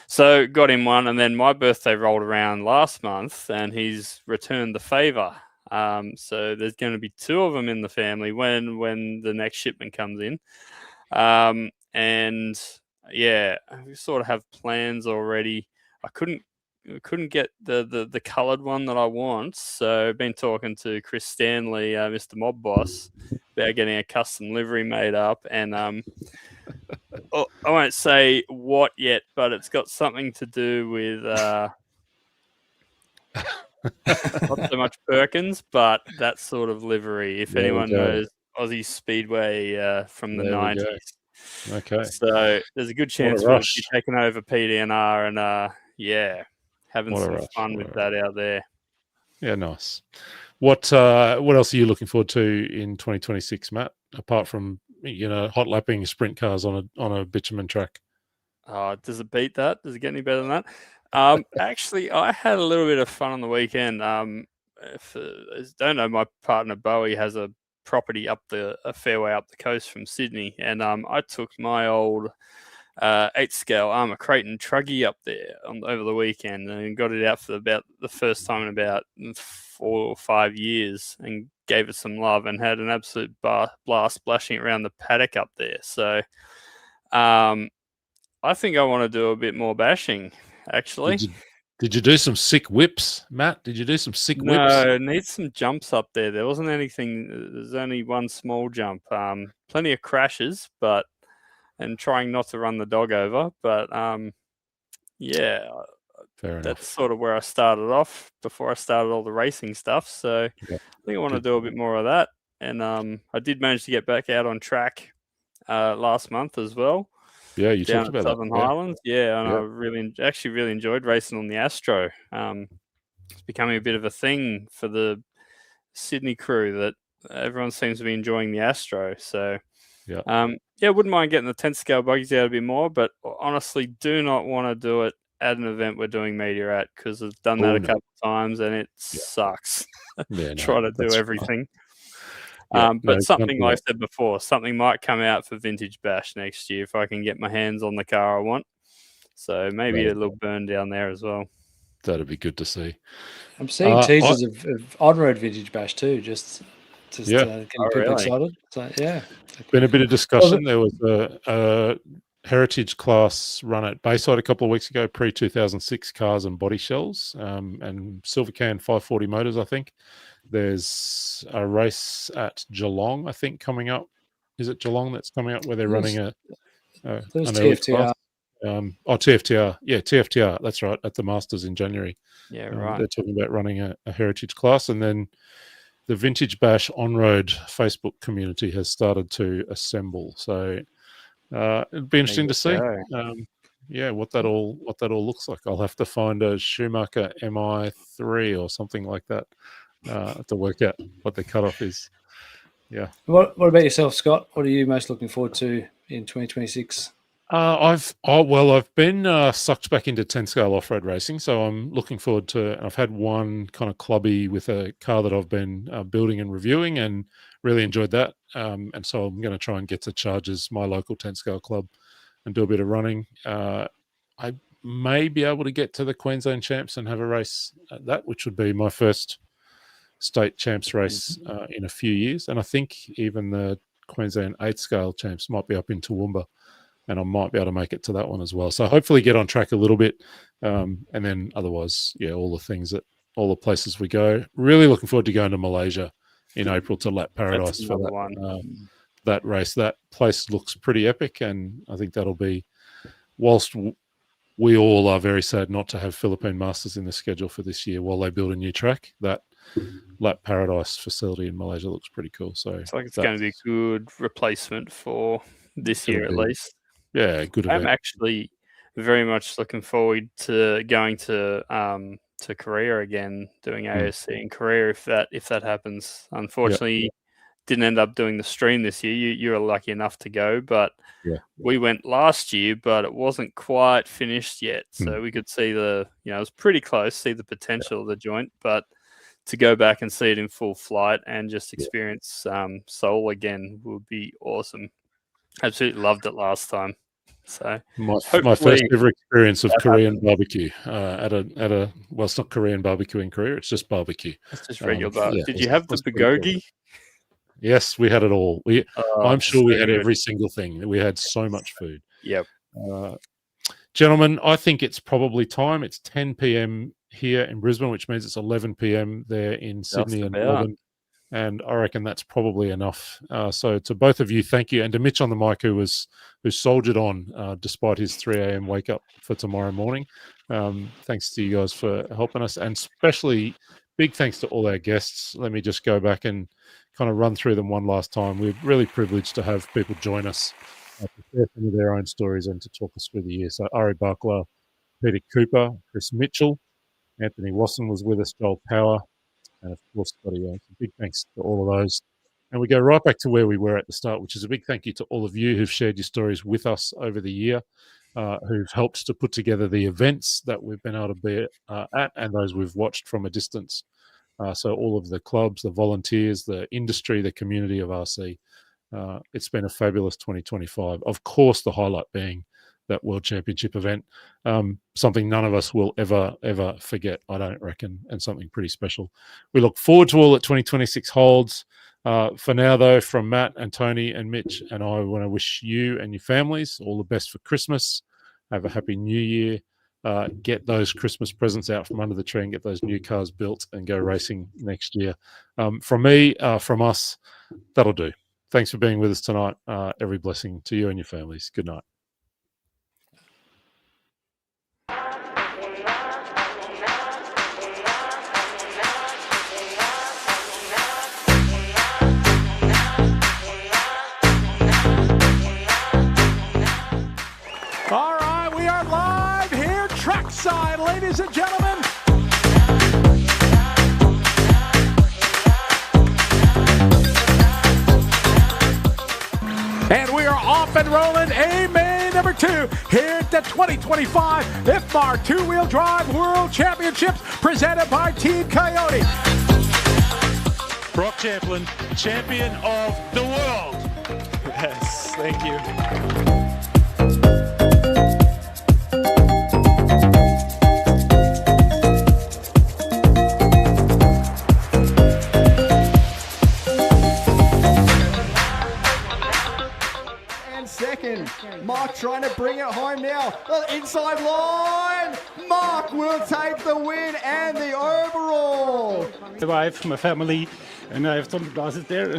So got him one, and then my birthday rolled around last month, and he's returned the favor. So there's going to be 2 of them in the family when the next shipment comes in. And yeah, we sort of have plans already. I couldn't get the coloured one that I want, so I've been talking to Chris Stanley, Mr. Mob Boss, about getting a custom livery made up, and I won't say what yet, but it's got something to do with not so much Perkins, but that sort of livery. If anyone knows Aussie Speedway from the 90s. Okay. So there's a good chance we'll be taking over PDNR and having some fun with that out there. Yeah, nice. What else are you looking forward to in 2026, Matt? Apart from hot lapping sprint cars on a bitumen track. Does it beat that? Does it get any better than that? Actually, I had a little bit of fun on the weekend. If you don't know, my partner Bowie has a property a fairway up the coast from Sydney, and I took my old 8-scale Armour Creighton Truggy up there over the weekend and got it out for about the first time in about 4 or 5 years, and gave it some love and had an absolute blast splashing around the paddock up there. So I think I want to do a bit more bashing, actually. Did you do some sick whips, Matt? Did you do some sick whips? No, need some jumps up there. There wasn't anything. There's only one small jump. Plenty of crashes, and trying not to run the dog over. But that's sort of where I started off before I started all the racing stuff. So I think I want to do a bit more of that. And I did manage to get back out on track last month as well. Yeah, you talked about Southern Highlands. Yeah, and I really enjoyed racing on the Astro. It's becoming a bit of a thing for the Sydney crew that everyone seems to be enjoying the Astro. So, wouldn't mind getting the 10-scale buggies out a bit more, but honestly, do not want to do it at an event we're doing media at, because I've done that a couple of times and it sucks. Try to do everything. But something like I said before, something might come out for Vintage Bash next year if I can get my hands on the car I want. So maybe a little burn down there as well. That'd be good to see. I'm seeing teasers of on-road Vintage Bash too, just getting people excited. So been a bit of discussion. There was a heritage class run at Bayside a couple of weeks ago, pre-2006 cars and body shells, and Silvercan 540 motors, I think. There's a race at Geelong, I think, coming up. Is it Geelong that's coming up where they're running an TFTR. TFTR. Yeah, TFTR. That's right, at the Masters in January. Yeah, right. They're talking about running a heritage class. And then the Vintage Bash on-road Facebook community has started to assemble. So it'd be interesting to see. What that all looks like. I'll have to find a Schumacher MI3 or something like that to work out what the cutoff is. Yeah. What about yourself, Scott? What are you most looking forward to in 2026? I've been sucked back into 10-scale off-road racing, so I'm looking forward to. I've had one kind of clubby with a car that I've been building and reviewing, and really enjoyed that. And so I'm going to try and get to Chargers, my local 10-scale club, and do a bit of running. I may be able to get to the Queensland Champs and have a race at that, which would be my first state champs race in a few years. And I think even the Queensland 8-scale champs might be up in Toowoomba, and I might be able to make it to that one as well. So hopefully get on track a little bit. And then otherwise, all the places we go. Really looking forward to going to Malaysia in April to Lap Paradise for that one. that race. That place looks pretty epic, and I think that'll be, whilst we all are very sad not to have Philippine Masters in the schedule for this year while they build a new track, that Lap Paradise facility in Malaysia looks pretty cool. So it's like it's going to be a good replacement for this year at least. Yeah, good event. I'm actually very much looking forward to going to Korea again, doing AOC in Korea if that happens. Unfortunately, didn't end up doing the stream this year. You were lucky enough to go, but we went last year, but it wasn't quite finished yet. So we could see it was pretty close, see the potential of the joint, but to go back and see it in full flight and just experience Seoul again would be awesome. Absolutely loved it last time. So my first ever experience of Korean barbecue at a well, it's not Korean barbecue in Korea, it's just barbecue. It's just regular barbecue. Did you have the bulgogi? Cool. Yes, we had it all. I'm sure we had every single thing. We had so much food. Yep. Gentlemen, I think it's probably time. It's 10 p.m. here in Brisbane, which means it's 11 p.m. there in Sydney and Melbourne. And I reckon that's probably enough. So to both of you, thank you. And to Mitch on the mic, who soldiered on despite his 3 a.m. wake up for tomorrow morning. Thanks to you guys for helping us. And especially big thanks to all our guests. Let me just go back and kind of run through them one last time. We're really privileged to have people join us to share some of their own stories and to talk us through the year. So Ari Barkla, Peter Cooper, Chris Mitchell, Anthony Wasson was with us, Joel Power, and of course, Scotty Young. Big thanks to all of those. And we go right back to where we were at the start, which is a big thank you to all of you who've shared your stories with us over the year, who've helped to put together the events that we've been able to be at and those we've watched from a distance. So all of the clubs, the volunteers, the industry, the community of RC. It's been a fabulous 2025. Of course, the highlight being that World Championship event, something none of us will ever forget, I don't reckon, and something pretty special. We look forward to all that 2026 holds. For now, though, from Matt and Tony and Mitch and I want to wish you and your families all the best for Christmas. Have a happy New Year. Get those Christmas presents out from under the tree and get those new cars built and go racing next year. From me, from us, that'll do. Thanks for being with us tonight. Every blessing to you and your families. Good night. All right, we are live here trackside, ladies and gentlemen. And we are off and rolling A-Main number 2 here at the 2025 IFMAR Two-Wheel Drive World Championships presented by Team Coyote. Brock Champlin, champion of the world. Yes, thank you. Mark trying to bring it home now. The inside line. Mark will take the win and the overall. My wife, my family, and I have some glasses there.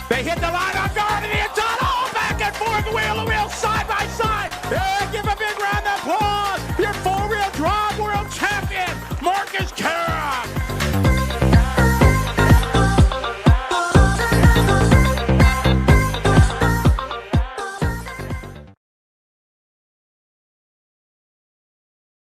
They hit the line on guard and the inside. Oh, back and forth, wheel to wheel, side by side.